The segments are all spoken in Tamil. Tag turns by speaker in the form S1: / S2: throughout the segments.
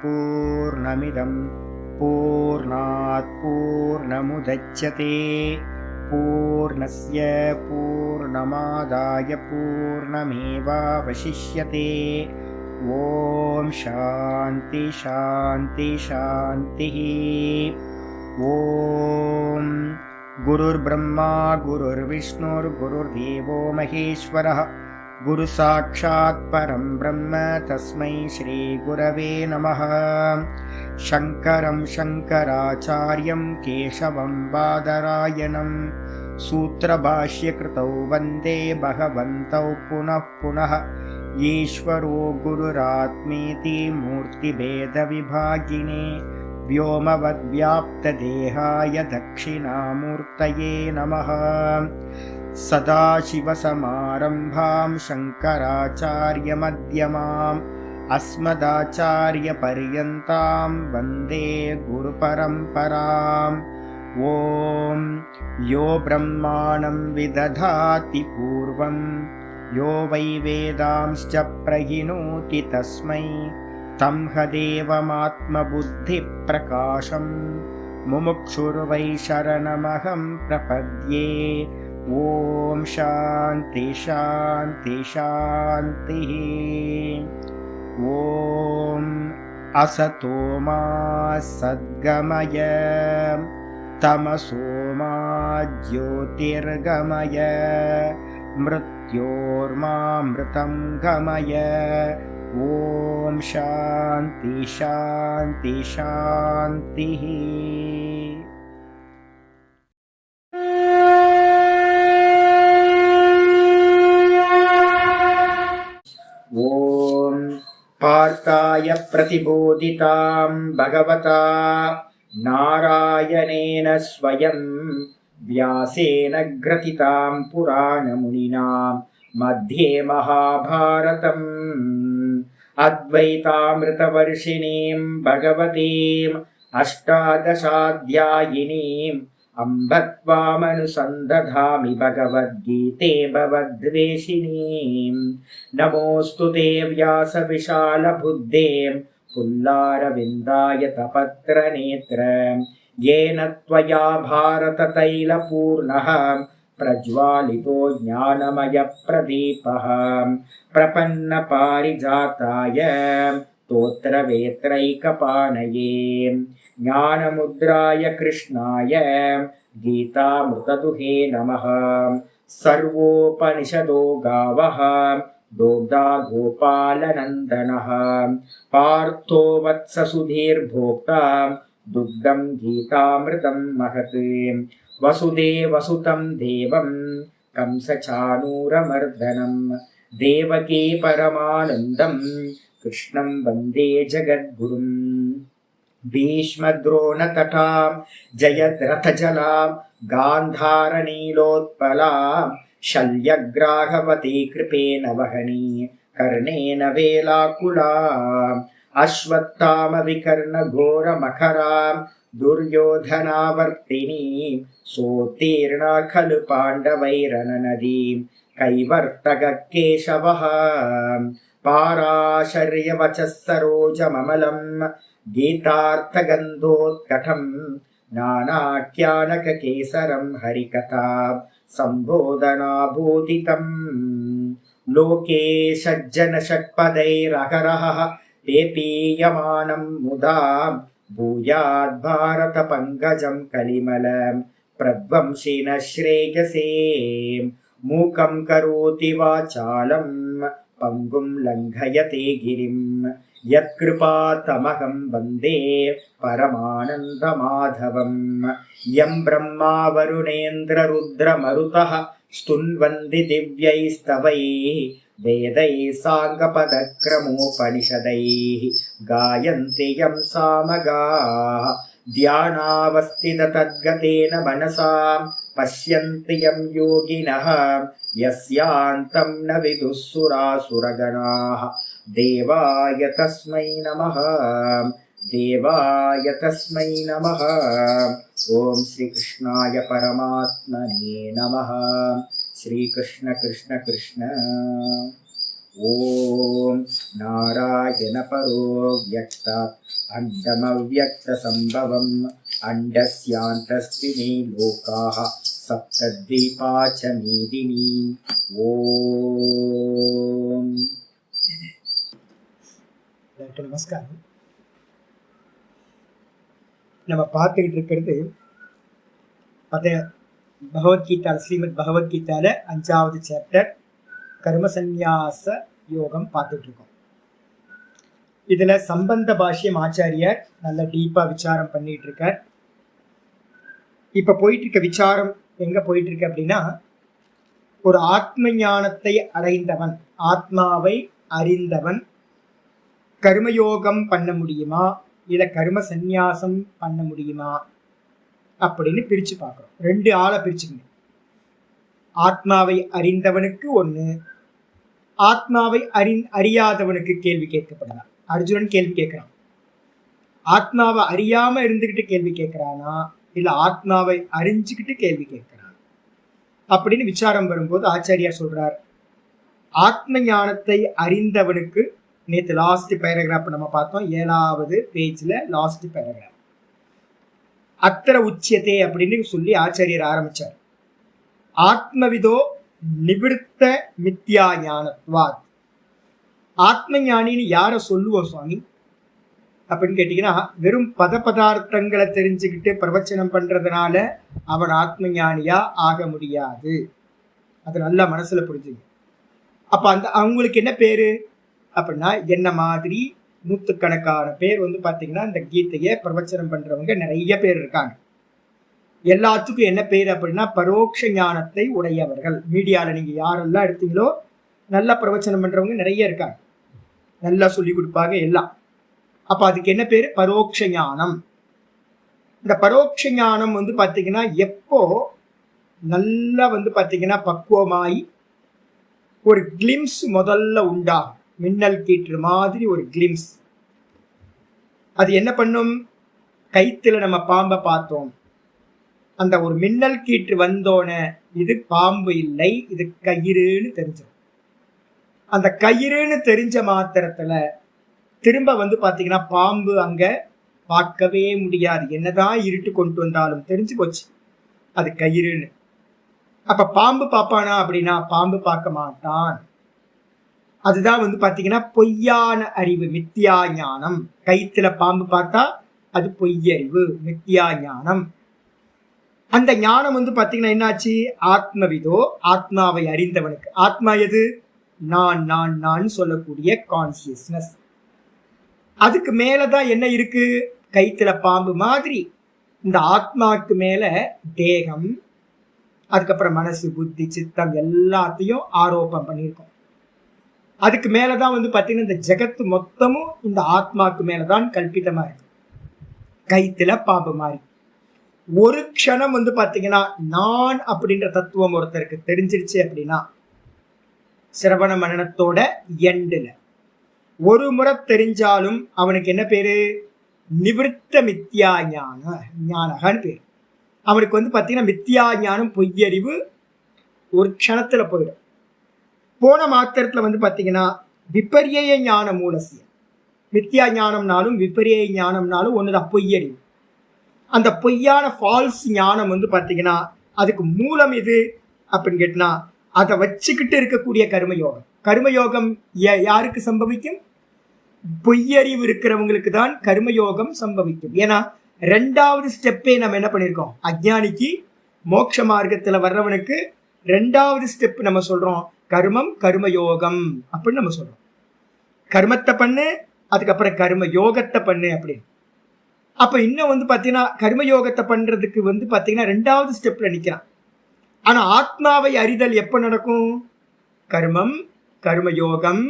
S1: पूर्णमिदं पूर्णात् पूर्णमुदच्यते पूर्णस्य पूर्णमादाय पूर्णमेवावशिष्यते। ॐ शान्ति शान्ति शान्तिः। ॐ गुरुर्ब्रह्मा गुरुर्विष्णुर्गुरुर्देवो महेश्वरः गुरुसाक्षात् परं ब्रह्म तस्मै श्रीगुरवे नमः। शङ्करं शङ्कराचार्यं केशवं बादरायणं सूत्रभाष्यकृतौ वन्दे भगवन्तौ पुनः पुनः। ईश्वरो गुरुरात्मेति मूर्तिभेदविभागिने व्योमवद्व्याप्तदेहाय दक्षिणामूर्तये नमः। सदाशिवसमारम्भां शङ्कराचार्यमध्यमाम् अस्मदाचार्यपर्यन्तां वन्दे गुरुपरम्पराम्। ॐ यो ब्रह्माणं विदधाति पूर्वं यो वै वेदांश्च प्रहिणोति तस्मै तं हदेवमात्मबुद्धिप्रकाशं मुमुक्षुर्वै शरणमहं प्रपद्ये। ॐ शान्ति शान्ति शान्तिः। ॐ असतो मा सद्गमय तमसो मा ज्योतिर्गमय मृत्योर्मामृतं गमय। ॐ शान्ति शान्ति शान्तिः। ॐ पार्थाय प्रतिबोधितां भगवता नारायणेन स्वयं व्यासेन ग्रथितां पुराणमुनिना मध्ये महाभारतम् अद्वैतामृतवर्षिणीं भगवतीम् अष्टादशाध्यायिनीम् अम्ब त्वामनुसन्दधामि भगवद्गीते भवद्वेषिणीम्। नमोऽस्तु ते व्यासविशालबुद्धे पुल्लारविन्दाय तपत्रनेत्र येन त्वया भारततैलपूर्णः प्रज्वालितो ज्ञानमयप्रदीपः प्रपन्नपारिजाताय स्तोत्रवेत्रैकपाणये ज्ञानमुद्राय कृष्णाय गीतामृतदुहे नमः। सर्वोपनिषदो गावः दोग्धा गोपालनन्दनः पार्थो वत्ससुधीर्भोक्ता दुग्धं गीतामृतं महत्। वसुदेवसुतं देवं कंसचाणूरमर्दनं देवकी परमानन्दं कृष्णं वन्दे जगद्गुरुम्। भीष्मद्रोणतटां जयद्रथजलां गान्धारनीलोत्पलां शल्यग्राहवती कृपेण वहनी कर्णेन वेलाकुलाम् अश्वत्थामविकर्णघोरमखरां दुर्योधनावर्तिनीं सोत्तीर्णा खलु पाण्डवैरननदीं कैवर्तककेशवः पाराशर्यवचः सरोजममलं गीतार्थगन्धोत्कटं नानाख्यानककेसरं हरिकथा सम्बोधनाभूतितम्। लोके सज्जनषट्पदैरहरः पेपीयमानं मुदा भूयाद्भारतपङ्कजं कलिमलं प्रध्वंसिनः श्रेयसे। मूकं करोति वाचालं पङ्गुं लङ्घयते गिरिं यत्कृपातमहं वन्दे परमानन्दमाधवम्। यं ब्रह्मा वरुणेन्द्ररुद्रमरुतः स्तुन्वन्ति दिव्यैस्तवैः वेदैः साङ्गपदक्रमोपनिषदैः गायन्ति यं सामगाः ध्यानावस्थिततद्गतेन मनसा पश्यन्ति यं योगिनः यस्यान्तं न विदुः सुरासुरगणाः। देवाय तस्मै नमः देवाय तस्मै नमः। ॐ श्रीकृष्णाय परमात्मने नमः। श्रीकृष्ण कृष्ण कृष्ण। ஓம் நாராயண பரோ வியக்தாத் அண்டமவ்யக்த சம்பவம் அண்டஸ்யாந்தஸ்தினி லோகாஹ சப்தத்வீபா ச மீதினி. ஓம்.
S2: நமஸ்காரம். நம்ம பார்த்துக்கிட்டு இருக்கிறது பகவத்கீதா, ஸ்ரீமத் பகவத்கீதால 5வது சாப்டர் கர்மசந்நியாச யோகம் பார்த்துட்டு இருக்கோம். இதுல சம்பந்த பாஷ்யம் ஆச்சாரியார் நல்ல டீப்பா விசாரம் பண்ணிட்டு இருக்கார். இப்ப போயிட்டு இருக்க விசாரம் எங்க போயிட்டு இருக்கு அப்படின்னா, ஒரு ஆத்ம ஞானத்தை அடைந்தவன், ஆத்மாவை அறிந்தவன் கர்மயோகம் பண்ண முடியுமா, இல்ல கர்ம சந்நியாசம் பண்ண முடியுமா அப்படின்னு பிரிச்சு பார்க்கிறோம். 2 ஆளை பிரிச்சுக்கணும். ஆத்மாவை அறிந்தவனுக்கு ஒண்ணு, ஆத்மாவை அறியாதவனுக்கு கேள்வி கேட்கப்படலாம். அர்ஜுனன் கேள்வி கேட்கிறான். ஆத்மாவை அறியாம இருந்துகிட்டு கேள்வி கேட்கிறானா, இல்ல ஆத்மாவை அறிஞ்சுக்கிட்டு கேள்வி கேட்கிறான் அப்படின்னு விசாரம் வரும்போது ஆச்சாரியார் சொல்றார், ஆத்ம ஞானத்தை அறிந்தவனுக்கு, நேற்று லாஸ்ட் பேராகிராஃப் நம்ம பார்த்தோம், 7வது பேஜ்ல லாஸ்ட் பேராகிராஃப், அத்திர உச்சியத்தை அப்படின்னு சொல்லி ஆச்சாரியர் ஆரம்பிச்சார். ஆத்மவிதோ நிவிருத்த மித்யா ஞானத்வாத். ஆத்ம ஞானின்னு யார சொல்லுவோம் சுவாமி அப்படின்னு கேட்டீங்கன்னா, வெறும் பதார்த்தங்களை தெரிஞ்சுக்கிட்டு பிரவச்சனம் பண்றதுனால அவன் ஆத்ம ஞானியா ஆக முடியாது. அது நல்லா மனசுல புரிஞ்சுங்க. அப்ப அவங்களுக்கு என்ன பேரு அப்படின்னா, என்ன மாதிரி நூற்றுக்கணக்கான பேர் பாத்தீங்கன்னா இந்த கீதையை பிரவச்சனம் பண்றவங்க நிறைய பேர் இருக்காங்க. எல்லாத்துக்கும் என்ன பேர் அப்படின்னா, பரோட்ச ஞானத்தை உடையவர்கள். மீடியால நீங்க யாரெல்லாம் எடுத்தீங்களோ நல்லா பிரவச்சனம் பண்றவங்க நிறைய இருக்காங்க, நல்லா சொல்லி கொடுப்பாங்க எல்லாம். அப்ப அதுக்கு என்ன பேரு? பரோட்ச ஞானம். இந்த பரோட்ச ஞானம் பாத்தீங்கன்னா எப்போ நல்லா பாத்தீங்கன்னா பக்குவமாயி ஒரு கிளிம்ஸ் முதல்ல உண்டாகும், மின்னல் கீற்று மாதிரி ஒரு கிளிம்ஸ். அது என்ன பண்ணும்? கைத்துல நம்ம பாம்பை பார்த்தோம், அந்த ஒரு மின்னல் கீற்று வந்தோன இது பாம்பு இல்லை, இது கயிறுன்னு தெரிஞ்சிடும். அந்த கயிறுன்னு தெரிஞ்ச மாத்திரத்துல திரும்ப பாத்தீங்கன்னா பாம்பு அங்க பார்க்கவே முடியாது. என்னதான் இருட்டு கொண்டு வந்தாலும் தெரிஞ்சு போச்சு அது கயிறுன்னு. அப்ப பாம்பு பார்ப்பானா அப்படின்னா பாம்பு பார்க்க மாட்டான். அதுதான் பாத்தீங்கன்னா பொய்யான அறிவு, மித்யா ஞானம். கைத்துல பாம்பு பார்த்தா அது பொய்யறிவு, மித்யா ஞானம். அந்த ஞானம் பாத்தீங்கன்னா என்னாச்சு? ஆத்மவிதோ, ஆத்மாவை அறிந்தவனுக்கு. ஆத்மா எது? நான் நான் நான் சொல்லக்கூடிய கான்சியஸ்னஸ். அதுக்கு மேலதான் என்ன இருக்கு? கைத்துல பாம்பு மாதிரி இந்த ஆத்மாவுக்கு மேல தேகம், அதுக்கப்புறம் மனசு, புத்தி, சித்தம் எல்லாத்தையும் ஆரோப்பம் பண்ணியிருக்கோம். அதுக்கு மேலதான் பாத்தீங்கன்னா இந்த ஜெகத்து மொத்தமும் இந்த ஆத்மாவுக்கு மேலதான் கல்பிதமா இருக்கு, கைத்துல பாம்பு மாதிரி. ஒரு க்ஷணம் பாத்தீங்கன்னா நான் அப்படின்ற தத்துவம் ஒருத்தருக்கு தெரிஞ்சிருச்சு அப்படின்னா, சிரவண மனனத்தோட எண்டுல ஒரு முறை தெரிஞ்சாலும் அவனுக்கு என்ன பேரு? நிவிருத்த மித்யா ஞானகான்னு பேரு. அவனுக்கு பாத்தீங்கன்னா மித்யா ஞானம், பொய்யறிவு ஒரு க்ஷணத்துல போயிடும். போன மாத்திரத்துல பாத்தீங்கன்னா விபரிய ஞான மூலசியம். மித்யா ஞானம்னாலும் விபரிய ஞானம்னாலும் ஒண்ணுதான், பொய்யறிவு. அந்த பொய்யான ஃபால்ஸ் ஞானம் பாத்தீங்கன்னா அதுக்கு மூலம் எது அப்படின்னு கேட்டினா, அதை வச்சுக்கிட்டு இருக்கக்கூடிய கர்மயோகம். கர்மயோகம் யாருக்கு சம்பவிக்கும்? பொய்யறிவு இருக்கிறவங்களுக்கு தான் கர்மயோகம் சம்பவிக்கும். ஏன்னா 2வது ஸ்டெப்பே நம்ம என்ன பண்ணியிருக்கோம்? அஜ்ஞானிக்கு மோட்ச மார்க்கத்துல வர்றவனுக்கு 2வது ஸ்டெப் நம்ம சொல்றோம் கர்மம், கர்மயோகம் அப்படின்னு நம்ம சொல்றோம். கர்மத்தை பண்ணு, அதுக்கப்புறம் கர்ம யோகத்தை பண்ணு அப்படின்னு. அப்ப இன்னும் பாத்தீங்கன்னா கர்மயோகத்தை பண்றதுக்கு பாத்தீங்கன்னா 2வது ஸ்டெப்ல நிக்கிறான். ஆனா ஆத்மாவை அறிதல் எப்ப நடக்கும்? கர்மம், கர்மயோகம்,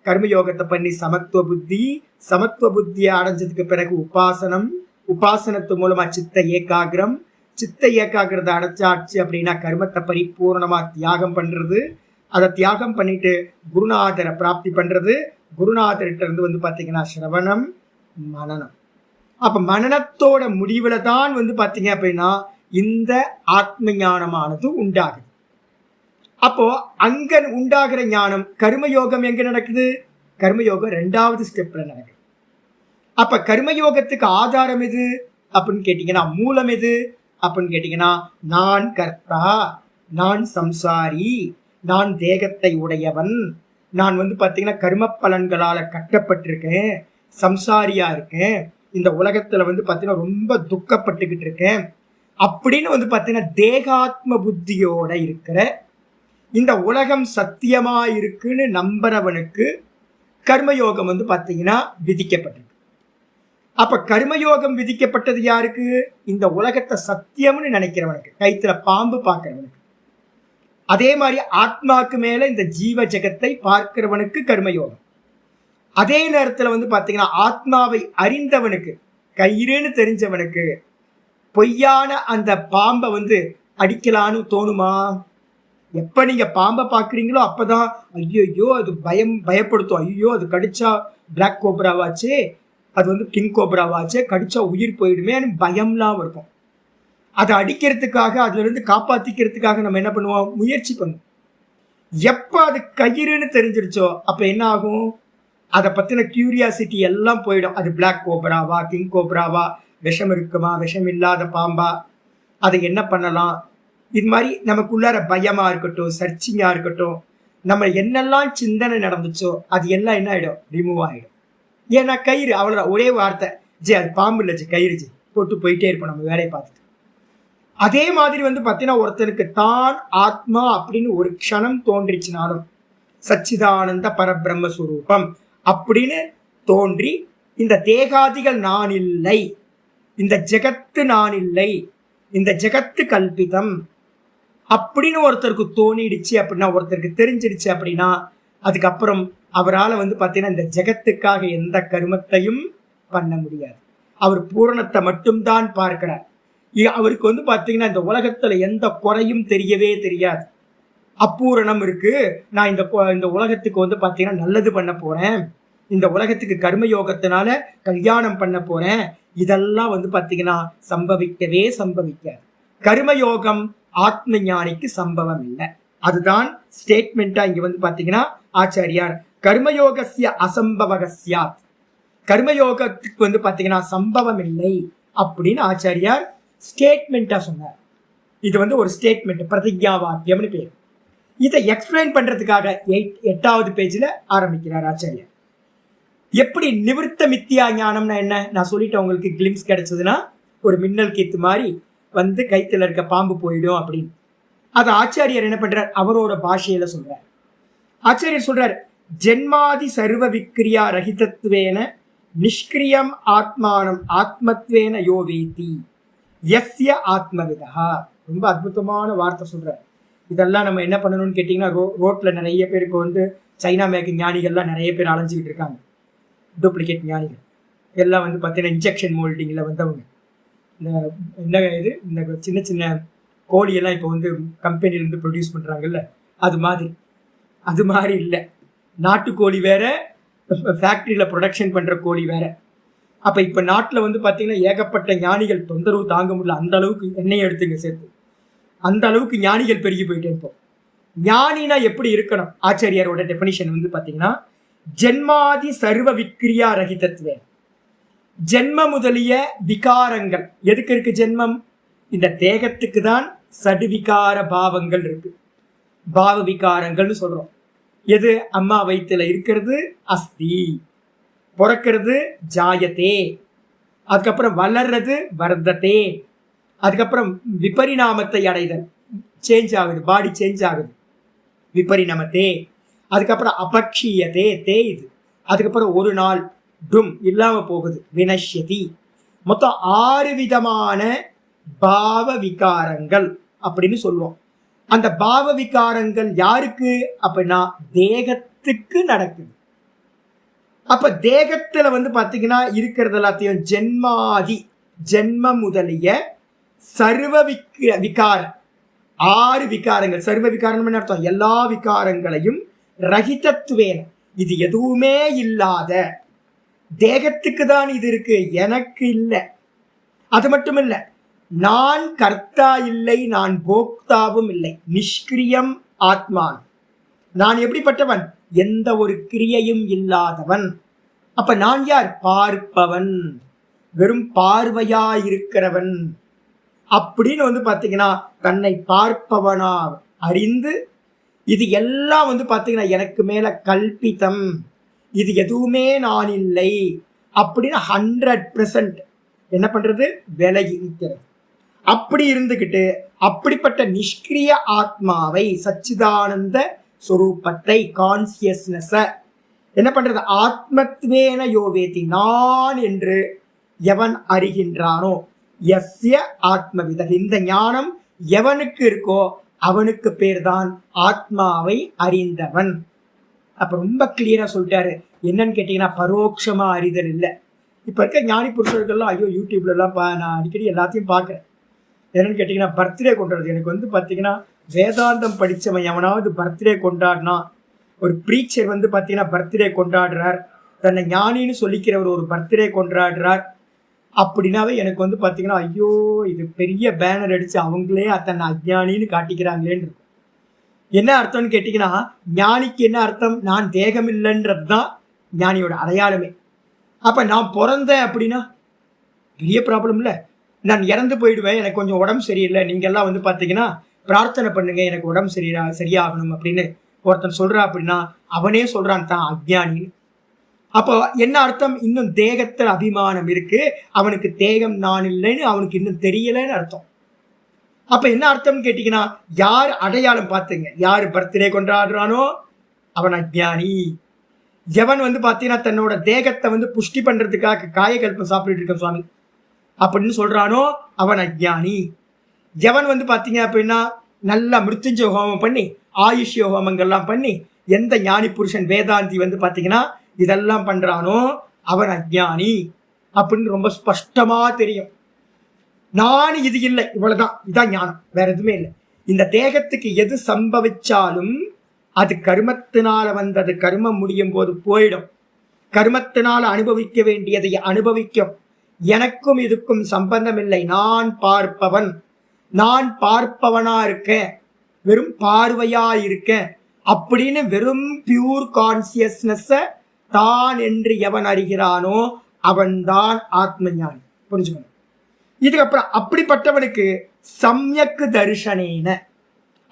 S2: கர்மயோகத்தை பண்ணி சமத்துவ புத்தி, சமத்துவ புத்தியை அடைஞ்சதுக்கு பிறகு உபாசனம், உபாசனத்து மூலமா சித்த ஏகாகிரம், சித்த ஏகாகிரத்தை அடைச்சாச்சு அப்படின்னா கர்மத்தை பரிபூர்ணமா தியாகம் பண்றது. அதை தியாகம் பண்ணிட்டு குருநாதரை பிராப்தி பண்றது. குருநாதர்கிட்ட இருந்து பாத்தீங்கன்னா சிரவணம், மனனம். அப்ப மனனத்தோட முடிவுல தான் பாத்தீங்க அப்படின்னா இந்த ஆத்ம ஞானமானது உண்டாகுது. அப்போ அங்க உண்டாகிற ஞானம். கர்மயோகம் எங்க நடக்குது? கர்மயோகம் 2வது ஸ்டெப்ல நடக்குது. அப்ப கர்மயோகத்துக்கு ஆதாரம் எது அப்படின்னு கேட்டீங்கன்னா, மூலம் எது அப்படின்னு கேட்டீங்கன்னா, நான் கர்த்தா, நான் சம்சாரி, நான் தேகத்தை உடையவன், நான் பாத்தீங்கன்னா கர்ம பலன்களால கட்டப்பட்டிருக்கேன், சம்சாரியா இருக்கேன், இந்த உலகத்துல பாத்தீங்கன்னா ரொம்ப துக்கப்பட்டுக்கிட்டு இருக்கேன் அப்படின்னு பாத்தீங்கன்னா தேகாத்ம புத்தியோட இருக்கிற, இந்த உலகம் சத்தியமா இருக்குன்னு நம்புறவனுக்கு கர்மயோகம் பாத்தீங்கன்னா விதிக்கப்பட்டிருக்கு. அப்ப கர்மயோகம் விதிக்கப்பட்டது யாருக்கு? இந்த உலகத்தை சத்தியம்னு நினைக்கிறவனுக்கு, கைத்துல பாம்பு பார்க்கிறவனுக்கு. அதே மாதிரி ஆத்மாக்கு மேல இந்த ஜீவ ஜெகத்தை பார்க்கிறவனுக்கு கர்மயோகம். அதே நேரத்துல பாத்தீங்கன்னா ஆத்மாவை அறிந்தவனுக்கு, கயிறுன்னு தெரிஞ்சவனுக்கு பொய்யான அந்த பாம்பை அடிக்கலான்னு தோணுமா? எப்ப நீங்க பாம்பை பாக்குறீங்களோ அப்பதான் ஐயோ அது பயப்படுத்தும், ஐயோ அது கடிச்சா பிளாக் கோப்ராவாச்சே, அது கிங் கோப்ராவாச்சே, கடிச்சா உயிர் போயிடுமே பயம்லாம் இருக்கும். அதை அடிக்கிறதுக்காக, அதுல இருந்து காப்பாத்திக்கிறதுக்காக நம்ம என்ன பண்ணுவோம்? முயற்சி பண்ணுவோம். எப்ப அது கயிறுன்னு தெரிஞ்சிருச்சோ அப்ப என்ன ஆகும்? அதை பத்தின கியூரியாசிட்டி எல்லாம் போயிடும். அது பிளாக் கோப்ராவா, கிங் கோப்ராவா, விஷம் இருக்குமா, விஷம் இல்லாத பாம்பா, அதை என்ன பண்ணலாம், இது மாதிரி நமக்குள்ளார பயமா இருக்கட்டும், சர்ச்சிங்கா இருக்கட்டும், நம்ம என்னெல்லாம் சிந்தனை நடந்துச்சோ அது எல்லாம் என்ன ஆயிடும்? ரிமூவ் ஆயிடும். ஏன்னா கயிறு அவ்வளவுதான், ஒரே வார்த்தை, ஜி அது பாம்பு இல்லை, ஜி கயிறு, ஜி போட்டு போயிட்டே இருப்போம் நம்ம வேலையை பார்த்துட்டு. அதே மாதிரி பார்த்தீங்கன்னா ஒருத்தருக்கு தான் ஆத்மா அப்படின்னு ஒரு க்ஷணம் தோன்றிச்சுனாலும், சச்சிதானந்த பரபிரம்ம சுரூபம் அப்படின்னு தோன்றி, இந்த தேகாதிகள் நான் இல்லை, இந்த ஜெகத்து நான் இல்லை, இந்த ஜெகத்து கல்பிதம் அப்படின்னு ஒருத்தருக்கு தோணிடுச்சு அப்படின்னா, ஒருத்தருக்கு தெரிஞ்சிடுச்சு அப்படின்னா, அதுக்கப்புறம் அவரால் பார்த்தீங்கன்னா இந்த ஜெகத்துக்காக எந்த கர்மத்தையும் பண்ண முடியாது. அவர் பூரணத்தை மட்டும்தான் பார்க்கிறார். அவருக்கு பார்த்தீங்கன்னா இந்த உலகத்துல எந்த குறையும் தெரியவே தெரியாது. அப்பூரணம் இருக்கு, நான் இந்த உலகத்துக்கு பார்த்தீங்கன்னா நல்லது பண்ண போறேன், இந்த உலகத்துக்கு கர்மயோகத்தினால கல்யாணம் பண்ண போறேன், இதெல்லாம் பார்த்தீங்கன்னா சம்பவிக்கவே சம்பவிக்காது. கர்மயோகம் ஆத்ம ஞானிக்கு சம்பவம் இல்லை. அதுதான் ஸ்டேட்மெண்டா இங்க பார்த்தீங்கன்னா ஆச்சாரியார் கர்மயோகஸ்ய அசம்பவகஸ்யாத், கர்மயோகத்துக்கு பார்த்தீங்கன்னா சம்பவம் இல்லை அப்படின்னு ஆச்சாரியார் ஸ்டேட்மெண்டா சொன்னார். இது ஒரு ஸ்டேட்மெண்ட், பிரதிஜா வாக்கியம்னு பேர். இதை எக்ஸ்பிளைன் பண்றதுக்காக 8வது பேஜ்ல ஆரம்பிக்கிறார் ஆச்சாரியார். எப்படி நிவிருத்த மித்தியா ஞானம்னா என்ன நான் சொல்லிட்டேன். உங்களுக்கு கிளிம்ஸ் கிடைச்சதுன்னா ஒரு மின்னல் கீத்து மாதிரி கைத்துல இருக்க பாம்பு போயிடும் அப்படின்னு. அது ஆச்சாரியர் என்ன பண்றார்? அவரோட பாஷையில சொல்றார். ஆச்சாரியர் சொல்றார், ஜென்மாதி சர்வ விக்ரியா ரஹிதத்வேன நிஷ்கிரியம் ஆத்மானம் ஆத்மத்வேன யோவேதி யஸ்ய ஆத்மவிதா. ரொம்ப அற்புதமான வார்த்தை சொல்றார். இதெல்லாம் நம்ம என்ன பண்ணணும்னு கேட்டீங்கன்னா, ரோட்ல நிறைய பேருக்கு சைனா மேற்கு ஞானிகள்லாம் நிறைய பேர் அலைஞ்சிக்கிட்டு இருக்காங்க. டூப்ளிகேட் ஞானிகள் எல்லாம் பார்த்தீங்கன்னா இன்ஜெக்ஷன் மோல்டிங்கில் வந்தவங்க. இந்த சின்ன சின்ன கோழியெல்லாம் இப்போ கம்பெனிலேருந்து ப்ரொடியூஸ் பண்ணுறாங்கல்ல, அது மாதிரி இல்லை. நாட்டுக்கோழி வேற, ஃபேக்ட்ரியில் ப்ரொடக்ஷன் பண்ணுற கோழி வேற. அப்போ இப்போ நாட்டில் பார்த்தீங்கன்னா ஏகப்பட்ட ஞானிகள் தொந்தரவு தாங்க முடியல, அந்த அளவுக்கு எண்ணெயை எடுத்துங்க சேர்த்து, அந்த அளவுக்கு ஞானிகள் பெருகி போயிட்டே இருப்போம். ஞானினா எப்படி இருக்கணும்? ஆச்சாரியாரோட டெஃபினிஷன் பார்த்தீங்கன்னா, ஜென்மாதி சர்வ விக்ரியா ரஹிதத்வே. ஜென்ம முதலிய விகாரங்கள் எதுக்கு இருக்கு? ஜென்மம் இந்த தேகத்துக்கு தான் சடுவிகார பாவங்கள் இருக்கு. பாவ விகாரங்கள்னு சொல்றோம். எது? அம்மா வயிற்றுல இருக்கிறது அஸ்தி, பிறக்கிறது ஜாயத்தே, அதுக்கப்புறம் வளர்றது வர்த்ததே, அதுக்கப்புறம் விபரிணாமத்தை அடைதல், சேஞ்ச் ஆகுது, பாடி சேஞ்ச் ஆகுது, விபரிணாமத்தே, அதுக்கப்புறம் அபக்ஷியதே தேயுது, அதுக்கப்புறம் ஒரு நாள் டும் இல்லாம போகுது, வினஷ்யதி. மொத்தம் 6 விதமான பாவ விகாரங்கள் அப்படின்னு சொல்லுவோம். அந்த பாவ விகாரங்கள் யாருக்கு அப்படின்னா தேகத்துக்கு நடக்குது. அப்ப தேகத்துல பாத்தீங்கன்னா இருக்கிறது எல்லாத்தையும் ஜென்மாதி, ஜென்ம முதலிய சர்வ விகாரம், 6 விகாரங்கள். சர்வ விகாரம் அர்த்தம் எல்லா விகாரங்களையும் ரஹிதத்துவேன, இது எதுவுமே இல்லாத தேகத்துக்கு தான் இது இருக்கு, எனக்கு இல்லை. அது மட்டும் இல்லை, நான் கர்த்தா இல்லை, நான் போக்தாவும் இல்லை, நிஷ்கிரியம் ஆத்மான். நான் எப்படிப்பட்டவன்? எந்த ஒரு கிரியையும் இல்லாதவன். அப்ப நான் யார்? பார்ப்பவன், வெறும் பார்வையா இருக்கிறவன் அப்படின்னு பாத்தீங்கன்னா தன்னை பார்ப்பவனா அறிந்து, இது எல்லாம் பாத்தீங்கன்னா எனக்கு மேல கல்பிதம், இது எதுவுமே நான் இல்லை அப்படின்னு 100% என்ன பண்றது? விலகி நிற்கிறது. அப்படி இருந்துகிட்டு அப்படிப்பட்ட நிஷ்கிரிய ஆத்மாவை, சச்சிதானந்த சொரூபத்தை, கான்சியஸ்னஸ என்ன பண்றது? ஆத்மத்வேன யோவேதி, நான் என்று எவன் அறிகின்றானோ, யஸ்ய ஆத்மவித, இந்த ஞானம் எவனுக்கு இருக்கோ அவனுக்கு பேர் தான் ஆத்மாவை அறிந்தவன். அப்ப ரொம்ப கிளியரா சொல்லிட்டாரு. என்னன்னு கேட்டீங்கன்னா பரோட்சமா அறிதல் இல்லை. இப்ப இருக்க ஞானி புருஷர்கள்லாம் ஐயோ யூடியூப்ல எல்லாம் நான் அடிக்கடி எல்லாத்தையும் பார்க்கிறேன். என்னன்னு கேட்டீங்கன்னா பர்த்டே கொண்டாடுறது. எனக்கு பாத்தீங்கன்னா வேதாந்தம் படிச்சவன் எவனாவது பர்த்டே கொண்டாடினா, ஒரு ப்ரீச்சர் பாத்தீங்கன்னா பர்த்டே கொண்டாடுறார், தன்னை ஞானின்னு சொல்லிக்கிறவர் ஒரு பர்த்டே கொண்டாடுறார் அப்படின்னாவே எனக்கு பாத்தீங்கன்னா ஐயோ இது பெரிய பேனர் அடிச்சு அவங்களே தன்னை அஜ்ஞானின்னு காட்டிக்கிறாங்களேன்னு இருக்கும். என்ன அர்த்தம்னு கேட்டீங்கன்னா, ஞானிக்கு என்ன அர்த்தம்? நான் தேகம் இல்லைன்றது தான் ஞானியோட அடையாளமே. அப்ப நான் பிறந்தேன் அப்படின்னா பெரிய ப்ராப்ளம் இல்லை. நான் இறந்து போயிடுவேன், எனக்கு கொஞ்சம் உடம்பு சரியில்லை, நீங்க எல்லாம் பாத்தீங்கன்னா பிரார்த்தனை பண்ணுங்க எனக்கு உடம்பு சரியாகணும் அப்படின்னு ஒருத்தன் சொல்றா அப்படின்னா அவனே சொல்றான் தான் அஜ்ஞானி. அப்போ என்ன அர்த்தம்? இன்னும் தேகத்தில் அபிமானம் இருக்கு, அவனுக்கு தேகம் நான் இல்லைன்னு அவனுக்கு இன்னும் தெரியலன்னு அர்த்தம். அப்ப என்ன அர்த்தம்னு கேட்டீங்கன்னா, யார் அடையாளம் பார்த்துங்க, யார் பர்த்டே கொண்டாடுறானோ அவன் அஜ்ஞானி. எவன் பாத்தீங்கன்னா தன்னோட தேகத்தை புஷ்டி பண்றதுக்காக காயகல்பம் சாப்பிட்டு இருக்க சுவாமி அப்படின்னு சொல்றானோ அவன் அஜ்ஞானி. எவன் பாத்தீங்க அப்படின்னா நல்லா மிருத்யுஞ்சய ஹோமம் பண்ணி ஆயுஷ்ய ஹோமங்கள்லாம் பண்ணி எந்த ஞானி புருஷன் வேதாந்தி பாத்தீங்கன்னா இதெல்லாம் பண்றானோ அவன் அஜ்ஞானி அப்படின்னு ரொம்ப ஸ்பஷ்டமா தெரியும். நான் இது இல்லை, இவ்வளவுதான், இதான் ஞானம், வேற எதுவுமே இல்லை. இந்த தேகத்துக்கு எது சம்பவிச்சாலும் அது கர்மத்தினால வந்தது, கர்மம் முடியும் போது போயிடும். கர்மத்தினால அனுபவிக்க வேண்டியதை அனுபவிக்கும். எனக்கும் இதுக்கும் சம்பந்தம் இல்லை. நான் பார்ப்பவன், நான் பார்ப்பவனா இருக்கேன், வெறும் பார்வையா இருக்கேன் அப்படின்னு வெறும் பியூர் கான்சியஸ்னஸ் தான் என்று எவன் அறிகிறானோ அவன்தான் ஆத்ம ஞானி. புரிஞ்சுக்கணும். இதுக்கப்புறம் அப்படிப்பட்டவனுக்கு சம்யக்கு தரிசனேன,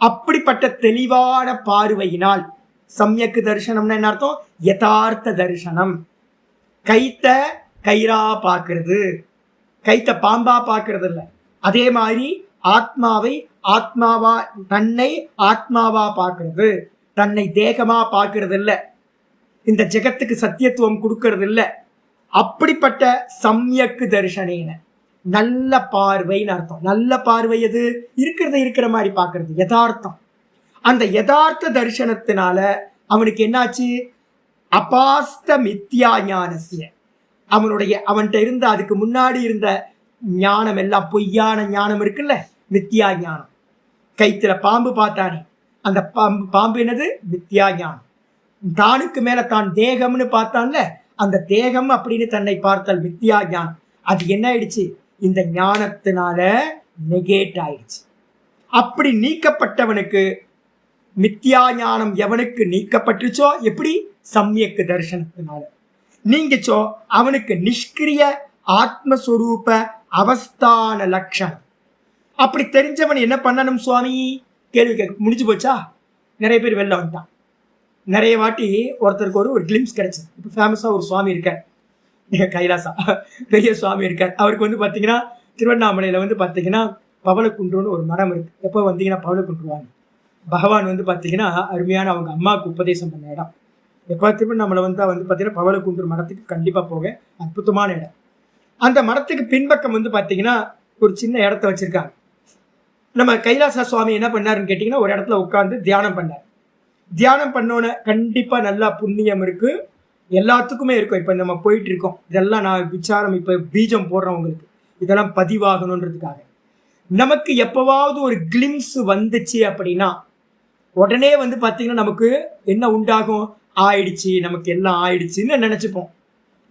S2: அப்படிப்பட்ட தெளிவான பார்வையினால், சம்யக்கு தரிசனம்னா என்ன அர்த்தம்? யதார்த்த தரிசனம். கைத்த கயிறா பார்க்கறது, கைத்த பாம்பா பார்க்கறது இல்லை. அதே மாதிரி ஆத்மாவை ஆத்மாவா, தன்னை ஆத்மாவா பார்க்கறது, தன்னை தேகமா பார்க்கறது இல்லை, இந்த ஜெகத்துக்கு சத்தியத்துவம் கொடுக்கறது இல்லை. அப்படிப்பட்ட சம்யக்கு தரிசனேன, நல்ல பார்வைன்னு அர்த்தம். நல்ல பார்வை எது? இருக்கிறத இருக்கிற மாதிரி பார்க்கறது, யதார்த்தம். அந்த யதார்த்த தரிசனத்தினால அவனுக்கு என்னாச்சு? அபாஸ்த மித்யா ஞானசிய, அவன்கிட்ட இருந்த அதுக்கு முன்னாடி இருந்த ஞானம் எல்லாம் பொய்யான ஞானம் இருக்குல்ல, மித்யா ஞானம். கைத்துல பாம்பு பார்த்தானே, அந்த பாம்பு என்னது? மித்யா ஞானம். தானுக்கு மேல தான் தேகம்னு பார்த்தான்ல, அந்த தேகம் அப்படின்னு தன்னை பார்த்தல் மித்யா ஞானம். அது என்ன ஆயிடுச்சு? இந்த ஞானத்தினால நெகேட் ஆயிடுச்சு. அப்படி நீக்கப்பட்டவனுக்கு மித்யா ஞானம் எவனுக்கு நீக்கப்பட்டுச்சோ, எப்படி? சம்யக்கு தரிசனத்தினால நீங்கச்சோ அவனுக்கு நிஷ்கிரிய ஆத்மஸ்வரூப அவஸ்தான லட்சணம். அப்படி தெரிஞ்சவன் என்ன பண்ணணும் சுவாமி? கேள்வி கேட்க முடிஞ்சு போச்சா? நிறைய பேர் வெளில வந்துட்டான். நிறைய வாட்டி ஒருத்தருக்கு ஒரு கிளிம்ஸ் கிடைச்சது. இப்போ ஃபேமஸாக ஒரு சுவாமி இருக்கார், கைலாசா பெரிய சுவாமி இருக்கார். அவருக்கு பார்த்தீங்கன்னா திருவண்ணாமலையில் பார்த்தீங்கன்னா பவளக்குன்றுன்னு ஒரு மரம் இருக்கு. எப்போ வந்தீங்கன்னா பவளக்குன்றுவாங்க. பகவான் பார்த்தீங்கன்னா அருமையான அவங்க அம்மாவுக்கு உபதேசம் பண்ண இடம். எப்போ திருவண்ணாமலை பார்த்தீங்கன்னா பவளக்குன்று மரத்துக்கு கண்டிப்பாக போக, அற்புதமான இடம். அந்த மரத்துக்கு பின்பக்கம் பார்த்தீங்கன்னா ஒரு சின்ன இடத்த வச்சிருக்காங்க. நம்ம கைலாசா சுவாமி என்ன பண்ணாருன்னு கேட்டிங்கன்னா, ஒரு இடத்துல உட்காந்து தியானம் பண்ணார். தியானம் பண்ணோன்னே கண்டிப்பாக நல்லா புண்ணியம் இருக்கு, எல்லாத்துக்குமே இருக்கும். இப்போ நம்ம போயிட்டு இருக்கோம், இதெல்லாம் நான் விசாரம் இப்போ பீஜம் போடுறவங்களுக்கு இதெல்லாம் பதிவாகணுன்றதுக்காக. நமக்கு எப்போவாவது ஒரு கிளிம்ஸ் வந்துச்சு அப்படின்னா உடனே பார்த்தீங்கன்னா நமக்கு என்ன உண்டாகும்? ஆயிடுச்சு, நமக்கு எல்லாம் ஆயிடுச்சுன்னு நினச்சிப்போம்,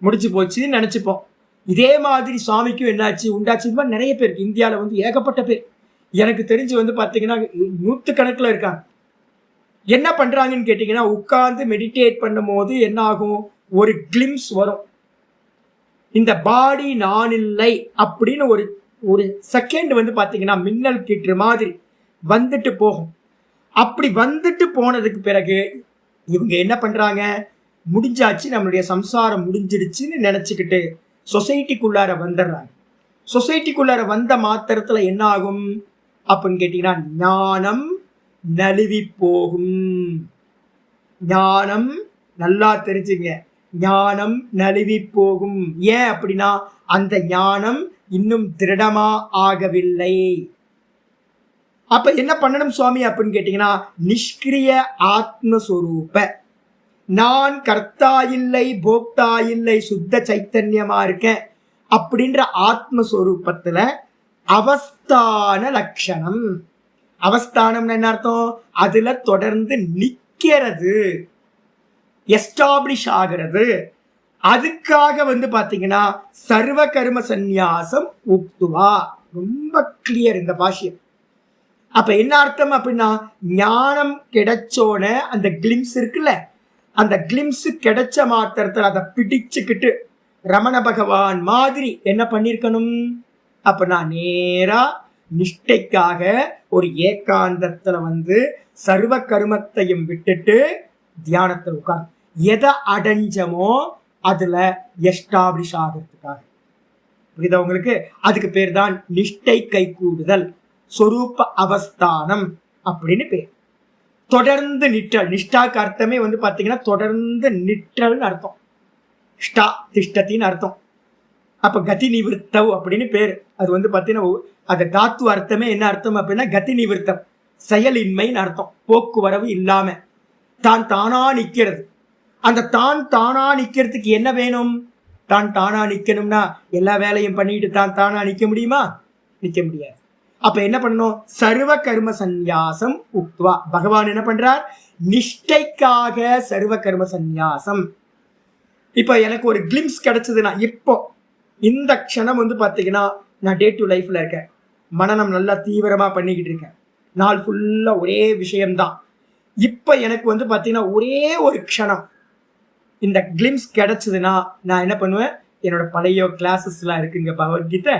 S2: முடிச்சு போச்சுன்னு நினச்சிப்போம். இதே மாதிரி சுவாமிக்கும் என்னாச்சு உண்டாச்சு. இது மாதிரி நிறைய பேருக்கு இந்தியாவில் ஏகப்பட்ட பேர் எனக்கு தெரிஞ்சு பார்த்தீங்கன்னா 100 கணக்கில் இருக்காங்க. என்ன பண்றாங்கன்னு கேட்டீங்கன்னா, உட்கார்ந்து மெடிடேட் பண்ணும் போது என்ன ஆகும், ஒரு கிளிம்ஸ் வரும். இந்த பாடி நான் இல்லை அப்படின்னு ஒரு ஒரு செகண்ட் வந்து பாத்தீங்கன்னா மின்னல் கீற்று மாதிரி வந்துட்டு போகும். அப்படி வந்துட்டு போனதுக்கு பிறகு இவங்க என்ன பண்றாங்க, முடிஞ்சாச்சு, நம்மளுடைய சம்சாரம் முடிஞ்சிடுச்சுன்னு நினைச்சுக்கிட்டு சொசைட்டிக்குள்ளார வந்துடுறாங்க. சொசைட்டிக்குள்ளார வந்த மாத்திரத்துல என்ன ஆகும் அப்படின்னு கேட்டீங்கன்னா, ஞானம் நழுவி போகும். ஞானம் நல்லா தெரிஞ்சுங்க, ஞானம் நழுவி போகும். ஏன் அப்படின்னா, அந்த ஞானம் இன்னும் திருடமா ஆகவில்லை. அப்ப என்ன பண்ணணும் சுவாமி அப்படின்னு கேட்டீங்கன்னா, நிஷ்கிரிய ஆத்மஸ்வரூப, நான் கர்த்தா இல்லை போக்தா இல்லை சுத்த சைத்தன்யமா இருக்கேன் அப்படின்ற ஆத்மஸ்வரூபத்துல அவஸ்தான லட்சணம். அவஸ்தானம் என்ன அர்த்தம், அதுல தொடர்ந்து நிக்கிறது, எஸ்டாப்ளிஷ் ஆகிறது. அதுக்காக வந்து பாத்தீங்கன்னா சர்வ கர்ம சந்நியாசம் உக்துவா. ரொம்ப கிளியர் இந்த பாஷ்யம். அப்ப என்ன அர்த்தம் அப்படின்னா, ஞானம் கிடைச்சோன அந்த கிளிம்ஸ் இருக்குல்ல, அந்த கிளிம்ஸ் கிடைச்ச மாத்திரத்தில் அதை பிடிச்சுக்கிட்டு ரமண பகவான் மாதிரி என்ன பண்ணிருக்கணும் அப்படின்னா, நேரா நிஷ்டைக்காக ஒரு ஏகாந்தத்துல வந்து சர்வ கர்மத்தையும் விட்டுட்டு தியானத்தில் உட்கார்ந்து எதை அடைஞ்சமோ அதுல எஸ்டாப்ளிஷ் ஆகிறதுக்காக. புரியுதா உங்களுக்கு? அதுக்கு பேர் தான் நிஷ்டை கை கூடுதல், சொரூப அவஸ்தானம் அப்படின்னு பேர். தொடர்ந்து நிற்றல். நிஷ்டாக்கு அர்த்தமே வந்து பாத்தீங்கன்னா தொடர்ந்து நிற்றல்னு அர்த்தம். ஸ்டா திஷ்டத்தின்னு அர்த்தம். அப்ப கதி நிவிருத்தவ் அப்படின்னு பேர். அது வந்து பாத்தீங்கன்னா அது தாத்து அர்த்தமே என்ன அர்த்தம் அப்படின்னா கதி நிவிருத்தம், செயலின்மைன்னு அர்த்தம். போக்குவரவு இல்லாம தான் தானா நிக்கிறது. அந்த தான் தானா நிக்கிறதுக்கு என்ன வேணும்? தான் தானா நிக்கணும்னா எல்லா வேலையும் பண்ணிட்டு தான் தானா நிக்க முடியுமா? நிக்க முடியாது. அப்ப என்ன பண்ணணும்? சர்வ கர்ம சந்நியாசம் உக்த்வா. பகவான் என்ன பண்றார்? நிஷ்டைக்காக சர்வ கர்ம சந்நியாசம். இப்ப எனக்கு ஒரு கிளிம்ஸ் கிடைச்சதுன்னா, இப்போ இந்த க்ஷணம் வந்து பாத்தீங்கன்னா நான் டே டு லைஃப்ல இருக்கேன், மனநம் நல்லா தீவிரமா பண்ணிக்கிட்டு இருக்கேன், நாள் ஃபுல்லா ஒரே விஷயம்தான். இப்ப எனக்கு வந்து பாத்தீங்கன்னா ஒரே ஒரு க்ஷணம் இந்த கிளிம்ஸ் கிடைச்சதுன்னா நான் என்ன பண்ணுவேன், என்னோட பழைய கிளாஸஸ்லாம் இருக்குங்க பகவத்கீதை,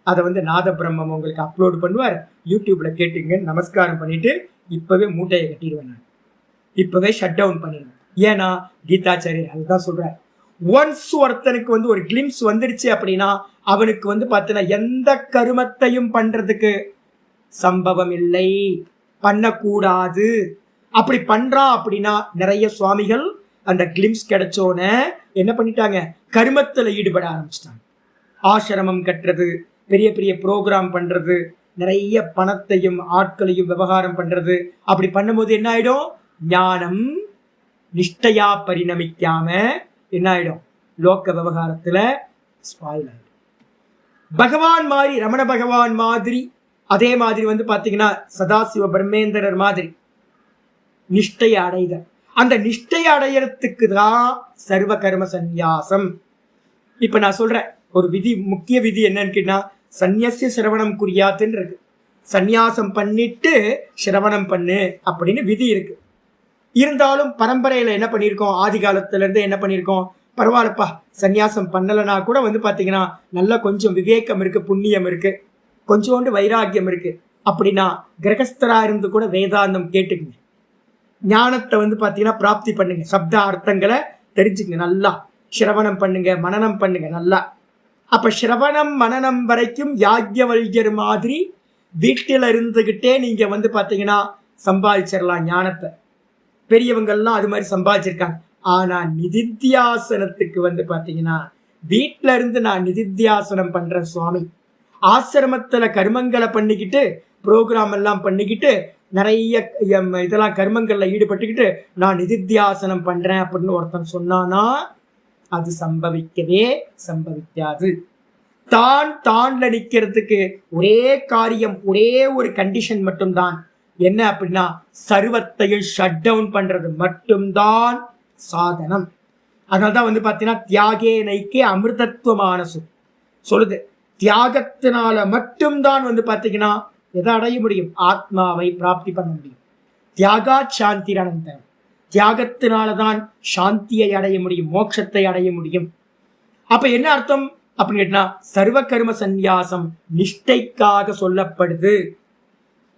S2: அதை வந்து நாத பிரம்மம் உங்களுக்கு அப்லோட் பண்ணுவார், யூடியூப்ல கேட்டுங்க, நமஸ்காரம் பண்ணிட்டு இப்பவே மூட்டையை கட்டிடுவேன். நான் இப்பவே ஷட் டவுன் பண்ணிடுவேன். ஏன்னா கீதாச்சாரியர் அதுதான் சொல்றார். ஒன்ஸ் ஒருத்தனுக்கு வந்து ஒரு கிளிம்ஸ் வந்துடுச்சு அப்படின்னா அவனுக்கு வந்து பார்த்தீங்கன்னா எந்த கருமத்தையும் பண்றதுக்கு சம்பவம் இல்லை, பண்ணக்கூடாது. அப்படி பண்றான் அப்படின்னா நிறைய சுவாமிகள் அந்த கிளிம்ஸ் கிடைச்சோன என்ன பண்ணிட்டாங்க, கருமத்துல ஈடுபட ஆரம்பிச்சிட்டாங்க. ஆசிரமம் கட்டுறது, பெரிய பெரிய ப்ரோக்ராம் பண்றது, நிறைய பணத்தையும் ஆட்களையும் விவகாரம் பண்றது. அப்படி பண்ணும்போது என்ன ஆயிடும், ஞானம் நிஷ்டையா பரிணமிக்காம என்ன ஆயிடும், லோக்க விவகாரத்துல ஸ்பாயில் ஆயிடும். பகவான் மாதிரி, ரமண பகவான் மாதிரி, அதே மாதிரி வந்து பாத்தீங்கன்னா சதாசிவ பிரம்மேந்திரர் மாதிரி நிஷ்டை அடைத, அந்த நிஷ்டை அடையறதுக்கு தான் சர்வ கர்ம சந்நியாசம். இப்ப நான் சொல்றேன் ஒரு விதி, முக்கிய விதி என்னன்னு கேட்டா, சந்நியாசிய சிரவணம் குறியாத்துன்னு இருக்கு. சந்நியாசம் பண்ணிட்டு சிரவணம் பண்ணு அப்படின்னு விதி இருக்கு. இருந்தாலும் பரம்பரையில என்ன பண்ணியிருக்கோம், ஆதி காலத்துல இருந்து என்ன பண்ணியிருக்கோம், பரவாயில்லப்பா சந்நியாசம் பண்ணலைன்னா கூட வந்து பாத்தீங்கன்னா நல்லா கொஞ்சம் விவேகம் இருக்கு, புண்ணியம் இருக்கு, கொஞ்சோண்டு வைராக்கியம் இருக்கு அப்படின்னா கிரகஸ்தரா இருந்து கூட வேதாந்தம் கேட்டுக்குங்க, ஞானத்தை வந்து பாத்தீங்கன்னா பிராப்தி பண்ணுங்க, சப்த அர்த்தங்களை தெரிஞ்சுங்க, நல்லா சிரவணம் பண்ணுங்க, மனனம் பண்ணுங்க நல்லா. அப்ப சிரவணம் மனனம் வரைக்கும் யாக்ஞவல்யர் மாதிரி வீட்டில இருந்துகிட்டே நீங்க வந்து பாத்தீங்கன்னா சம்பாதிச்சிடலாம் ஞானத்தை. பெரியவங்கள்லாம் அது மாதிரி சம்பாதிச்சிருக்காங்க. ஆனா நிதித்தியாசனத்துக்கு வந்து பாத்தீங்கன்னா வீட்டுல இருந்து நான் நிதித்தியாசனம் பண்றேன் சுவாமி, ஆசிரமத்துல கர்மங்களை பண்ணிக்கிட்டு புரோகிராம் எல்லாம் பண்ணிக்கிட்டு நிறைய இதெல்லாம் கர்மங்கள்ல ஈடுபட்டுக்கிட்டு நான் நிதித்தியாசனம் பண்றேன் அப்படின்னு ஒருத்தன் சொன்னானா அது சம்பவிக்கவே சம்பவிக்காது. தான் தான்ல நிக்கிறதுக்கு ஒரே காரியம், ஒரே ஒரு கண்டிஷன் மட்டும்தான். என்ன அப்படின்னா சர்வத்தையும் ஷட் டவுன் பண்றது மட்டும்தான் சாதனம். அதனால்தான் வந்து பாத்தீங்கன்னா தியாகே நைக்கே அமிர்தத்துவமான சொல்லுது. தியாகத்தினால மட்டும்தான் வந்து பாத்தீங்கன்னா எதை அடைய முடியும், ஆத்மாவை பிராப்தி பண்ண முடியும். தியாகாத் சாந்திரனந்தரம். தியாகத்தினாலதான் சாந்தியை அடைய முடியும், மோட்சத்தை அடைய முடியும். அப்ப என்ன அர்த்தம் அப்படின்னு கேட்டா, சர்வ கர்ம சந்நியாசம் நிஷ்டைக்காக சொல்லப்படுது.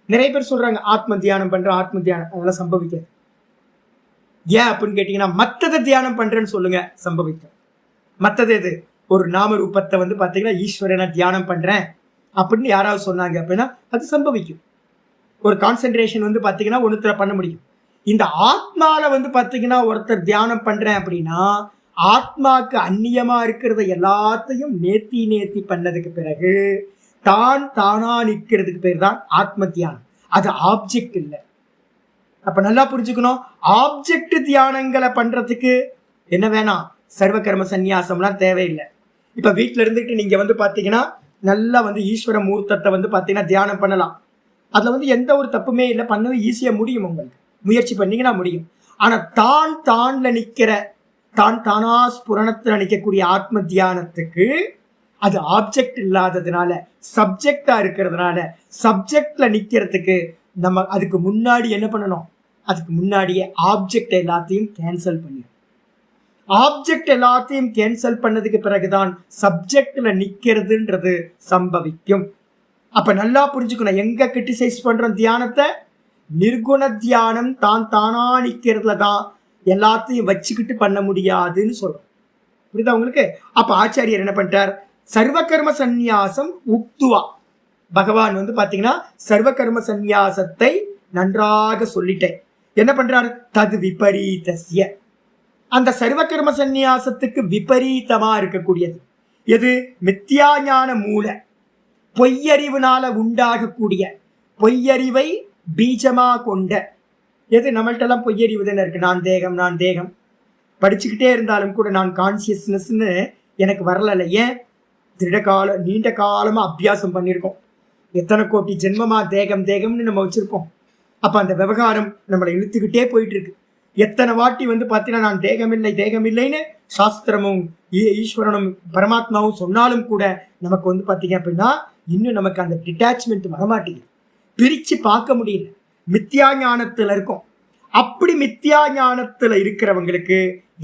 S2: நிறைய பேர் சொல்றாங்க ஆத்ம தியானம் பண்ற, ஆத்ம தியானம், அதெல்லாம் சம்பவிக்காது. ஏன் அப்படின்னு கேட்டீங்கன்னா, மத்ததை தியானம் பண்றேன்னு சொல்லுங்க, சம்பவிக்கும். மத்தது எது? ஒரு நாம ரூபத்தை வந்து பாத்தீங்கன்னா ஈஸ்வரனை தியானம் பண்றேன் அப்படின்னு யாராவது சொன்னாங்க அப்படின்னா அது சம்பவிக்கும். ஒரு கான்சென்ட்ரேஷன் வந்து பாத்தீங்கன்னா ஒண்ணுத்துல பண்ண முடியும். இந்த ஆத்மால வந்து பாத்தீங்கன்னா ஒருத்தர் தியானம் பண்றேன் அப்படின்னா ஆத்மாக்கு அந்நியமா இருக்கிறத எல்லாத்தையும் நேத்தி பண்ணதுக்கு பிறகு தான் தானா நிற்கிறதுக்கு பேர் தான் ஆத்ம தியானம். அது ஆப்ஜெக்ட் இல்லை. அப்ப நல்லா புரிஞ்சுக்கணும், ஆப்ஜெக்ட் தியானங்களை பண்றதுக்கு என்ன வேணாம், சர்வ கர்ம சந்நியாசம்லாம் தேவையில்லை. இப்ப வீட்டுல இருந்துட்டு நீங்க வந்து பாத்தீங்கன்னா நல்லா வந்து ஈஸ்வர மூர்த்தத்தை வந்து பாத்தீங்கன்னா தியானம் பண்ணலாம். அதுல வந்து எந்த ஒரு தப்புமே இல்லை, பண்ணவே ஈஸியா முடியும். உங்களுக்கு முயற்சி பண்ணீங்கன்னா முடியும். ஆனா தான்ல நிக்கிற, தானா ஸ்புரணத்துல நிற்கக்கூடிய ஆத்ம தியானத்துக்கு அது ஆப்ஜெக்ட் இல்லாததுனால, சப்ஜெக்டா இருக்கிறதுனால, சப்ஜெக்ட்ல நிக்கிறதுக்கு நம்ம அதுக்கு முன்னாடி என்ன பண்ணணும், அதுக்கு முன்னாடியே ஆப்ஜெக்ட் எல்லாத்தையும் கேன்சல் பண்ணி, ஆப்ஜெக்ட் எல்லாத்தையும் கேன்சல் பண்ணதுக்கு பிறகுதான் சப்ஜெக்ட்ல நிக்கிறதுன்றது சம்பவிக்கும். அப்ப நல்லா புரிஞ்சுக்கணும், எங்க கிரிட்டிசைஸ் பண்றோம் தியானத்தை, நிர்குண தியானம் தானா நிக்கிறதுல தான் எல்லாத்தையும் வச்சுக்கிட்டு பண்ண முடியாதுன்னு சொல்றோம். புரியுதா உங்களுக்கு? அப்ப ஆச்சாரியர் என்ன பண்ணிட்டார், சர்வ கர்ம சந்நியாசம் உக்துவா, பகவான் வந்து பாத்தீங்கன்னா சர்வ கர்ம சந்நியாசத்தை நன்றாக சொல்லிட்டேன். என்ன பண்றாரு, தது விபரீதஸ்ய, அந்த சர்வ கர்ம சந்நியாசத்துக்கு விபரீதமா இருக்கக்கூடியது எது, மித்யா ஞான மூல, பொய்யறிவுனால உண்டாகக்கூடிய, பொய்யறிவை பீஜமா கொண்ட எது, நம்மள்ட்ட எல்லாம் பொய்யறிவு தானே இருக்கு. நான் தேகம் படிச்சுக்கிட்டே இருந்தாலும் கூட நான் கான்சியஸ்னஸ்ன்னு எனக்கு வரல. ஏன், நீண்ட காலமா அபியாசம் பண்ணியிருக்கோம். எத்தனை கோடி ஜென்மமா தேகம்னு நம்ம வச்சிருப்போம். அப்ப அந்த விவகாரம் நம்மளை இழுத்துக்கிட்டே போயிட்டு இருக்கு. எத்தனை வாட்டி வந்து பார்த்தீங்கன்னா நான் தேகமில்லைன்னு சாஸ்திரமும் ஈஸ்வரனும் பரமாத்மாவும் சொன்னாலும் கூட நமக்கு வந்து பார்த்தீங்க அப்படின்னா இன்னும் நமக்கு அந்த டிட்டாச்மெண்ட் வரமாட்டேங்குது, பிரிச்சு பார்க்க முடியல, மித்யா ஞானத்துல இருக்கும். அப்படி மித்யா ஞானத்துல இருக்கிறவங்களுக்கு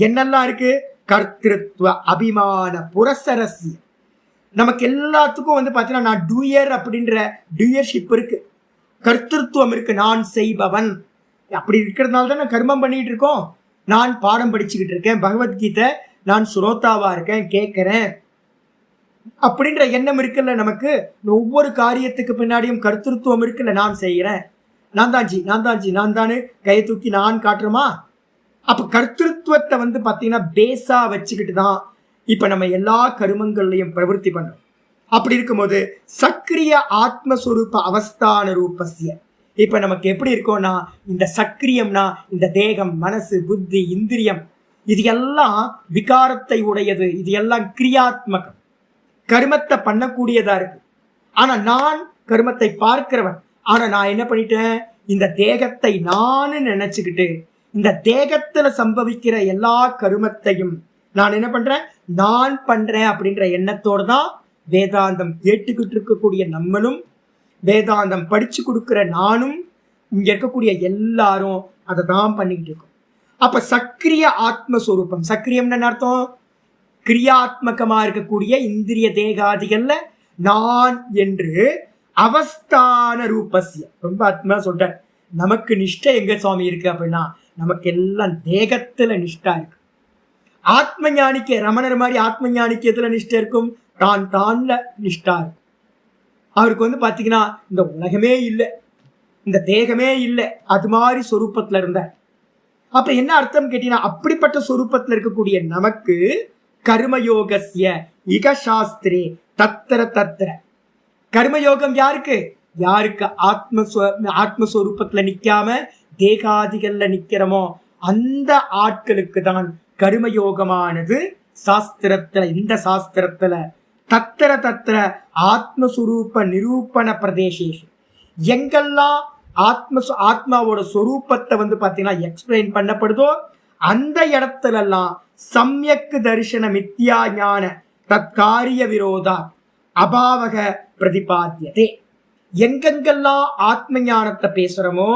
S2: என்னெல்லாம் இருக்கு, கர்த்திருவ அபிமான புரசரஸ்ய, நமக்கு எல்லாத்துக்கும் வந்து பார்த்தீங்கன்னா நான் டூயர் அப்படின்ற டூயர்ஷிப் இருக்கு, கர்த்திருவம் இருக்கு, நான் செய்பவன். அப்படி இருக்கிறதுனால தான் நான் கர்மம் பண்ணிட்டு இருக்கோம். நான் பாடம் படிச்சுக்கிட்டு இருக்கேன், பகவத்கீதை நான் சுரோத்தாவா இருக்கேன், கேட்கிறேன் அப்படின்ற எண்ணம் இருக்குல்ல நமக்கு. ஒவ்வொரு காரியத்துக்கு பின்னாடியும் கர்த்திருவம் இருக்குல்ல, நான் செய்கிறேன், நான் தானே கையை தூக்கி நான் காட்டுறோமா. அப்ப கர்த்திருவத்தை வந்து பாத்தீங்கன்னா பேஸா வச்சுக்கிட்டு தான் இப்ப நம்ம எல்லா கருமங்கள்லையும் பிரவருத்தி பண்றோம். அப்படி இருக்கும்போது சக்ரிய ஆத்மஸ்வரூப அவஸ்தான ரூபஸ்ய, இப்ப நமக்கு எப்படி இருக்கோம்னா, இந்த சக்கிரியம்னா இந்த தேகம், மனசு, புத்தி, இந்திரியம், இது எல்லாம் விகாரத்தை உடையது, இது எல்லாம் கிரியாத்மகம், கர்மத்தை பண்ணக்கூடியதா இருக்கு. ஆனா நான் கர்மத்தை பார்க்கிறவன். ஆனா நான் என்ன பண்ணிட்டேன், இந்த தேகத்தை நான் நினைச்சுக்கிட்டு இந்த தேகத்துல சம்பவிக்கிற எல்லா கருமத்தையும் நான் என்ன பண்றேன், நான் பண்றேன் அப்படின்ற எண்ணத்தோடு தான் வேதாந்தம் கேட்டுக்கிட்டு இருக்கக்கூடிய நம்மளும், வேதாந்தம் படிச்சு கொடுக்கிற நானும், இங்க இருக்கக்கூடிய எல்லாரும் அதை தான் பண்ணிக்கிட்டு இருக்கோம். அப்ப சக்கிரிய ஆத்மஸ்வரூபம், சக்கிரியம்னு அர்த்தம் கிரியாத்மகமா இருக்கக்கூடிய இந்திரிய தேகாதிகள்ல நான் என்று அவஸ்தான ரூபஸ்ய, ரொம்ப ஆத்மா சொல்றார். நமக்கு நிஷ்டை எங்க சுவாமி இருக்கு அப்படின்னா, நமக்கு எல்லாம் தேகத்துல நிஷ்டா இருக்கு. ஆத்ம ஞானிக்கு ரமணர் மாதிரி ஆத்ம ஞானிக்கு எதுல நிஷ்டை இருக்கும், தான்ல நிஷ்டா இருக்கும். அவருக்கு வந்து பாத்தீங்கன்னா இந்த உலகமே இல்லை, இந்த தேகமே இல்லை, அது மாதிரி சொரூபத்துல இருந்தார். அப்ப என்ன அர்த்தம் கேட்டீங்கன்னா, அப்படிப்பட்ட சொரூபத்துல இருக்கக்கூடிய நமக்கு கர்மயோகஸ்ய இக சாஸ்திரே தத்திர கர்மயோகம் யாருக்கு ஆத்மஸ்வரூபத்துல நிக்காம தேகாதிகள்ல நிக்கிறோமோ அந்த ஆட்களுக்கு தான் கர்மயோகமானது சாஸ்திரத்துல, இந்த சாஸ்திரத்துல தத்திர ஆத்மஸ்வரூப நிரூபண பிரதேசேஷு, எங்கெல்லாம் ஆத்மாவோட சொரூபத்தை வந்து பாத்தீங்கன்னா எக்ஸ்பிளைன் பண்ணப்படுதோ அந்த இடத்துல எல்லாம் சம்யக் தரிசன மித்யா ஞான தற்காரிய விரோதா அபாவக பிரதிபாத்தியதே. எங்கெங்கெல்லாம் ஆத்ம ஞானத்தை பேசுறோமோ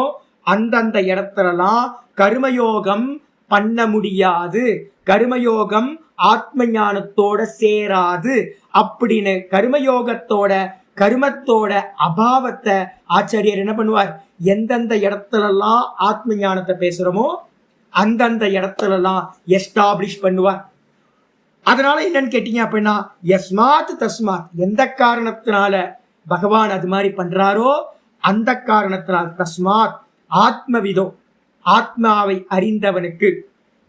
S2: அந்தந்த இடத்துலலாம் கர்மயோகம் பண்ண முடியாது, கர்மயோகம் ஆத்ம ஞானத்தோட சேராது அப்படின்னு கர்மயோகத்தோட கர்மத்தோட அபாவத்தை ஆச்சாரியர் என்ன பண்ணுவார், எந்தெந்த இடத்துலலாம் ஆத்ம ஞானத்தை பேசுறோமோ அந்தந்த இடத்துலலாம் எஸ்டாப்ளிஷ் பண்ணுவார். அதனால என்னன்னு கேட்டீங்க அப்படின்னா, யஸ்மாத் தஸ்மாத், எந்த காரணத்தினால பகவான் அது மாதிரி பண்றாரோ அந்த காரணத்தினால், தஸ்மாத் ஆத்மவிதோ, ஆத்மாவை அறிந்தவனுக்கு,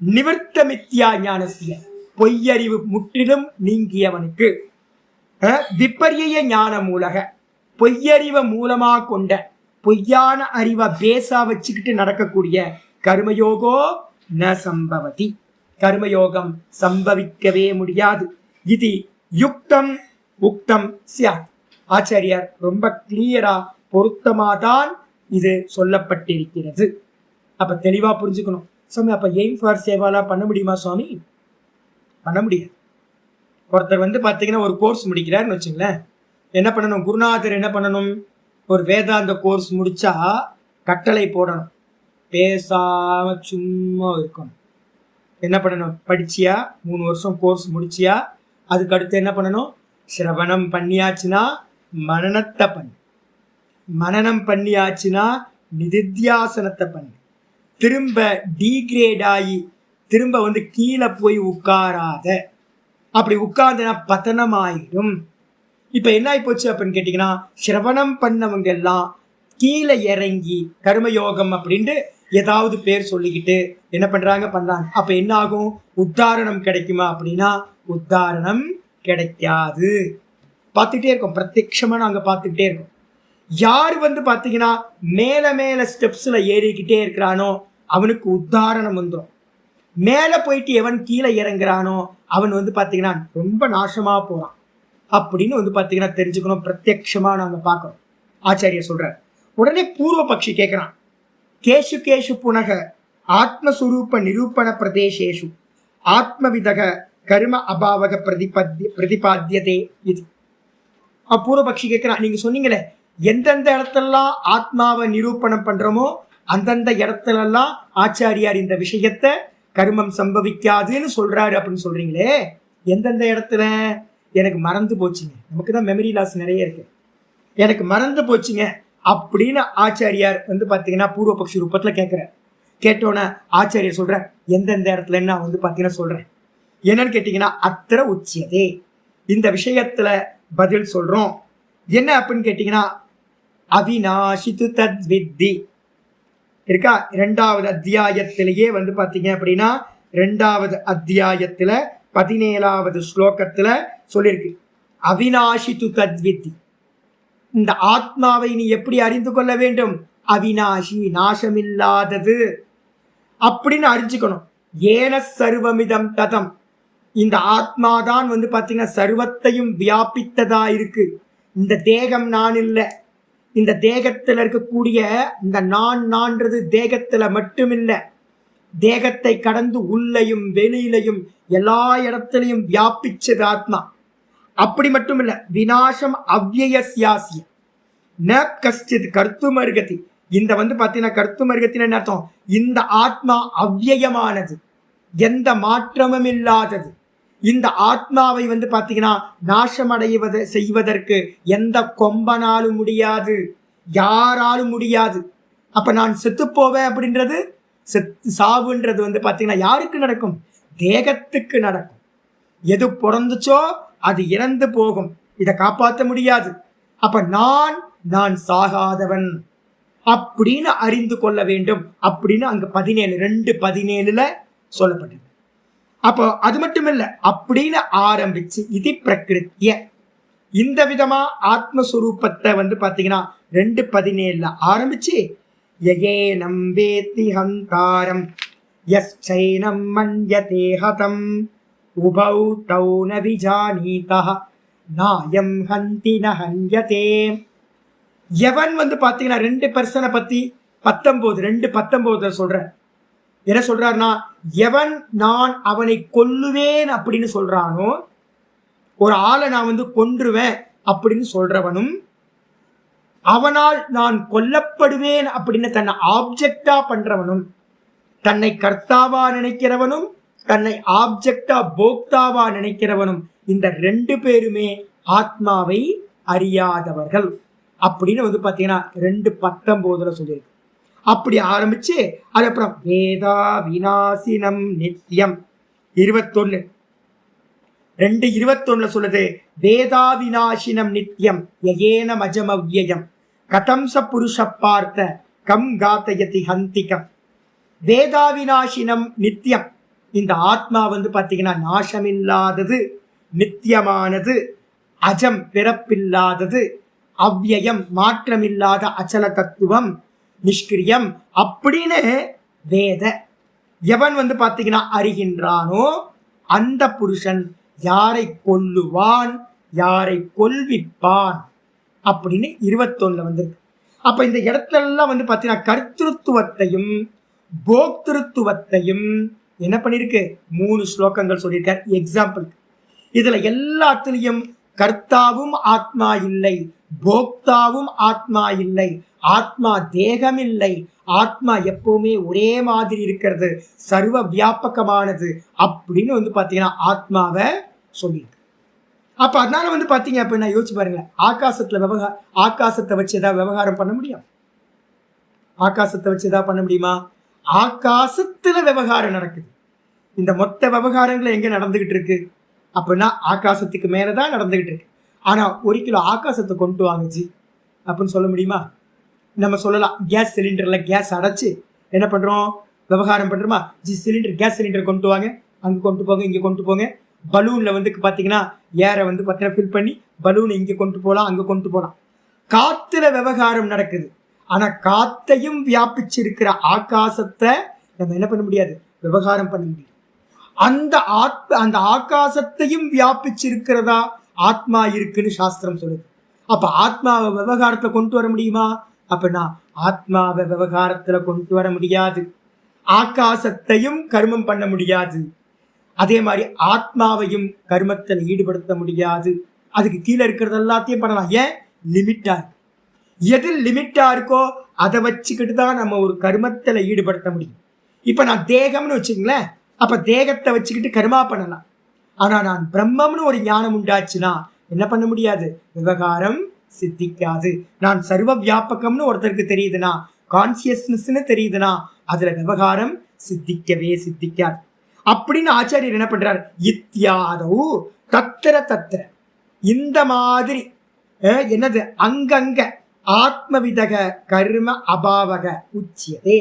S2: நிவர்த்த மித்யா ஞானசிய, பொய்யறிவு முற்றிலும் நீங்கியவனுக்கு, விபரிய ஞான மூலக, பொய்யறிவை மூலமா கொண்ட, பொய்யான அறிவை பேசா வச்சுக்கிட்டு நடக்கக்கூடிய கர்மயோகோ ந சம்பவதி, கர்மயோகம் சம்பவிக்கவே முடியாது. இது யுக்தம் உக்தம் சியாத். ஆச்சாரியார் ரொம்ப கிளியரா பொருத்தமாதான் இது சொல்லப்பட்டிருக்கிறது. அப்ப தெளிவா புரிஞ்சுக்கணும். சுவாமி அப்ப எய்ம் ஃபார் சேவாலாம் பண்ண முடியுமா சுவாமி? பண்ண முடியாது. ஒருத்தர் பாத்தீங்கன்னா ஒரு கோர்ஸ் முடிக்கிறாருன்னு வச்சுங்களேன், என்ன பண்ணணும், குருநாதர் என்ன பண்ணணும், ஒரு வேதாந்த கோர்ஸ் முடிச்சா கட்டளை போடணும், பேசாம சும்மா இருக்கணும். என்ன பண்ணணும், படிச்சியா 3 வருஷம் கோர்ஸ் முடிச்சியா, அதுக்கு அடுத்து என்ன பண்ணணும், சிரவணம் பண்ணியாச்சுன்னா மனனத்தை பண்ணு, மனனம் பண்ணியாச்சுன்னா நிதித்தியாசனத்தை பண்ணு, திரும்ப டீக்ரேட் ஆகி திரும்ப கீழே போய் உட்காராத, அப்படி உட்கார்ந்தனா பதனம் ஆயிடும். இப்ப என்ன ஆகி போச்சு அப்படின்னு கேட்டீங்கன்னா, சிரவணம் பண்ணவங்க எல்லாம் கீழே இறங்கி கர்மயோகம் அப்படின்ட்டு ஏதாவது பேர் சொல்லிக்கிட்டு என்ன பண்றாங்க பண்றாங்க. அப்ப என்ன ஆகும், உத்தாரணம் கிடைக்குமா அப்படின்னா உத்தாரணம் கிடைக்காது. பார்த்துக்கிட்டே இருக்கோம், பிரத்யட்சமா நாங்க பார்த்துக்கிட்டே இருக்கோம். யார் பாத்தீங்கன்னா மேல மேல ஸ்டெப்ஸ்ல ஏறிக்கிட்டே இருக்கிறானோ அவனுக்கு உத்தாரணம் வந்துடும். மேல போயிட்டு எவன் கீழே இறங்குறானோ அவன் பாத்தீங்கன்னா ரொம்ப நாசமா போறான் அப்படின்னு பாத்தீங்கன்னா தெரிஞ்சுக்கணும். பிரத்யட்சமா நாங்க பார்க்கறோம். ஆச்சாரியர் சொல்றார். உடனே பூர்வ பக்ஷி கேட்கிறான், கேஷு கேஷு புனக ஆத்மஸ்வரூப நிரூபண பிரதேசேஷு ஆத்மவிதக கர்ம அபாவக பிரதிபாத்தியதே. இது பூர்வபக்ஷி கேட்கிறான், நீங்க சொன்னீங்களே எந்தெந்த இடத்துலலாம் ஆத்மாவை நிரூபணம் பண்றோமோ அந்தந்த இடத்துலலாம் ஆச்சாரியார் இந்த விஷயத்த கர்மம் சம்பவிக்காதுன்னு சொல்றாரு அப்படின்னு சொல்றீங்களே, எந்தெந்த இடத்துல? எனக்கு மறந்து போச்சுங்க, நமக்கு தான் மெமரி லாஸ் நிறைய இருக்கு, எனக்கு மறந்து போச்சுங்க அப்படின்னு ஆச்சாரியார் பாத்தீங்கன்னா பூர்வபக்ஷி ரூபத்துல கேட்கிறார். கேட்டோன்னே ஆச்சாரியர் சொல்ற, எந்தெந்த இடத்துல நான் பாத்தீங்கன்னா சொல்றேன். என்னன்னு கேட்டீங்கன்னா அத்திர உச்சியதே, இந்த விஷயத்துல பதில் சொல்றோம். என்ன அப்படின்னு கேட்டீங்கன்னா அவிநாசித்து தத் வித்தி இருக்கா, 2வது அத்தியாயத்திலேயே பாத்தீங்க அப்படின்னா 2வது அத்தியாயத்துல 17வது ஸ்லோகத்துல சொல்லியிருக்கு, அவிநாசித்து தத் வித்தி, இந்த ஆத்மாவை நீ எப்படி அறிந்து கொள்ள வேண்டும், அவிநாசி, நாசமில்லாதது அப்படின்னு அறிஞ்சுக்கணும். ஏன சர்வமிதம் ததம், இந்த ஆத்மாதான் பாத்தீங்கன்னா சர்வத்தையும் வியாபித்ததா இருக்கு. இந்த தேகம் நான் இல்லை, இந்த தேகத்துல இருக்கக்கூடிய இந்த நான்றது தேகத்துல மட்டும் இல்லை, தேகத்தை கடந்து உள்ளையும் வெளியிலையும் எல்லா இடத்துலையும் வியாபிச்சது ஆத்மா. அப்படி மட்டும் இல்ல, விநாசம் அவ்யயஸ்யாசிய ந கஷ்டித் கர்த்துமர்கதி, இந்த பாத்தீங்கன்னா கர்த்துமர்கத்தின்னு என்ன அர்த்தம், இந்த ஆத்மா அவ்யயமானது, எந்த மாற்றமும் இல்லாதது. இந்த ஆத்மாவை பாத்தீங்கன்னா நாசமடைவது செய்வதற்கு எந்த கொம்பனாலும் முடியாது, யாராலும் முடியாது. அப்ப நான் செத்து போவேன் அப்படின்றது, சாவுன்றது பாத்தீங்கன்னா யாருக்கு நடக்கும், தேகத்துக்கு நடக்கும். எது பிறந்துச்சோ அது இறந்து போகும், இதை காப்பாற்ற முடியாது. அப்ப நான் சாகாதவன் அப்படின்னு அறிந்து கொள்ள வேண்டும் அப்படின்னு அங்க 2:17 சொல்லப்பட்டது. அப்போ அது மட்டும் இல்ல, அப்படின்னு ஆரம்பிச்சு இது பிரகிருத்திய இந்த விதமா ஆத்மஸ்வரூபத்தை பாத்தீங்கன்னா 2:17 ஆரம்பிச்சு யகேனம் வேத்தி ஹந்தாரம் யஸ்சைனம் மன்யதே ஹதம் உபௌ தௌ ந விஜானீதஹ நாயம் ஹந்தி ந ஹன்யதே. எவன் பாத்தீங்கன்னா 2% பத்தி 2:19 சொல்ற, என்ன சொல்றாருன்னா, எவன் நான் அவனை கொல்லுவேன் அப்படின்னு சொல்றானோ, ஒரு ஆளை நான் கொன்றுவேன் அப்படின்னு சொல்றவனும் அவனால் நான் கொல்லப்படுவேன் அப்படின்னு தன்னை ஆப்ஜெக்டா பண்றவனும், தன்னை கர்த்தாவா நினைக்கிறவனும், தன்னை ஆப்ஜெக்டா போக்தாவா நினைக்கிறவனும், இந்த 2 பேருமே ஆத்மாவை அறியாதவர்கள் அப்படின்னு பாத்தீங்கன்னா 2:19 சொல்லியிருக்கு. அப்படி ஆரம்பிச்சு அதுக்கப்புறம் வேதா விநாசினம் நித்தியம் 21 2:21 சொல்லுது, வேதா விநாசினம் நித்தியம் யகேன மஜமவ்யயம் கதம் ச புருஷ பார்த்த கம் காத்தயதி ஹந்திகம். வேதா விநாசினம் நித்தியம், இந்த ஆத்மா பாத்தீங்கன்னா நாசமில்லாதது, நித்தியமானது, அஜம் பிறப்பில்லாதது, அவ்யயம் மாற்றமில்லாத அச்சல தத்துவம், நிஷ்கிரியம் அப்படின்னு வேத எவன் பாத்தீங்கன்னா அறிகின்றானோ அந்த புருஷன் யாரை கொல்லுவான், யாரை கொல்விப்பான் அப்படின்னு 21 வந்திருக்கு. அப்ப இந்த இடத்துல பாத்தீங்கன்னா கர்த்திருவத்தையும் போக்திருத்துவத்தையும் என்ன பண்ணிருக்கு, 3 ஸ்லோகங்கள் சொல்லியிருக்கார். எக்ஸாம்பிள், இதுல எல்லாத்திலையும் கர்த்தாவும் ஆத்மா இல்லை, போக்தாவும் ஆத்மா இல்லை, ஆத்மா தேகம் இல்லை, ஆத்மா எப்பவுமே ஒரே மாதிரி இருக்கிறது, சர்வ வியாபகமானது அப்படின்னு பாத்தீங்கன்னா ஆத்மாவை சொல்லியிருக்கு. அப்ப அதனால பாத்தீங்க அப்படின்னா யோசிச்சு பாருங்க, ஆகாசத்தை வச்சு ஏதாவது விவகாரம் பண்ண முடியும்? ஆகாசத்தை வச்சு ஏதாவது பண்ண முடியுமா? ஆகாசத்துல விவகாரம் நடக்குது. இந்த மொத்த விவகாரங்கள் எங்க நடந்துகிட்டு இருக்கு அப்படின்னா ஆகாசத்துக்கு மேலதான் நடந்துகிட்டு இருக்கு. ஆனா 1 கிலோ ஆகாசத்தை கொண்டு வாங்குச்சு அப்படின்னு சொல்ல முடியுமா? நம்ம சொல்லலாம், கேஸ் சிலிண்டர்ல கேஸ் அடைச்சு என்ன பண்றோம், விவகாரம் பண்றோமா? சிலிண்டர் கேஸ் சிலிண்டர் கொண்டு வாங்க, அங்க கொண்டு போங்க, இங்க கொண்டு போங்க. பலூன்ல பாத்தீங்கன்னா ஏரை பாத்தீங்கன்னா ஃபில் பண்ணி பலூன் இங்க கொண்டு போகலாம், அங்க கொண்டு போகலாம். காத்துல விவகாரம் நடக்குது. ஆனா காத்தையும் வியாபிச்சிருக்கிற ஆகாசத்தை நம்ம என்ன பண்ண முடியாது, விவகாரம் பண்ண முடியும். அந்த ஆகாசத்தையும் வியாபிச்சிருக்கிறதா ஆத்மா இருக்குன்னு சாஸ்திரம் சொல்லுது. அப்ப ஆத்மாவை விவகாரத்துல கொண்டு வர முடியுமா? அப்படின்னா ஆத்மாவை விவகாரத்துல கொண்டு வர முடியாது. ஆகாசத்தையும் கர்மம் பண்ண முடியாது. அதே மாதிரி ஆத்மாவையும் கர்மத்தில் ஈடுபடுத்த முடியாது. அதுக்கு கீழே இருக்கிறது எல்லாத்தையும் பண்ணலாம். ஏன்? லிமிட்டா இருக்கு. எது லிமிட்டா இருக்கோ அதை வச்சுக்கிட்டு தான் நம்ம ஒரு கர்மத்துல ஈடுபடுத்த முடியும். இப்ப நான் தேகம்னு வச்சுங்களேன், அப்ப தேகத்தை வச்சுக்கிட்டு கர்மா பண்ணலாம். ஆனா நான் பிரம்மம்னு ஒரு ஞானம் உண்டாச்சுன்னா என்ன பண்ண முடியாது, விவகாரம் சித்திக்காது. நான் சர்வ வியாபகம்னு ஒருத்தருக்கு தெரியுதுன்னா, கான்சியஸ்னஸ்ன்னு தெரியுதுன்னா அதுல விவகாரம் சித்திக்காது அப்படின்னு ஆச்சாரியர் என்ன பண்றாரு, இத்தியாதவு தத்திர தத்திர, இந்த மாதிரி என்னது அங்கங்க ஆத்மவிதக கர்ம அபாவக உச்சியதே.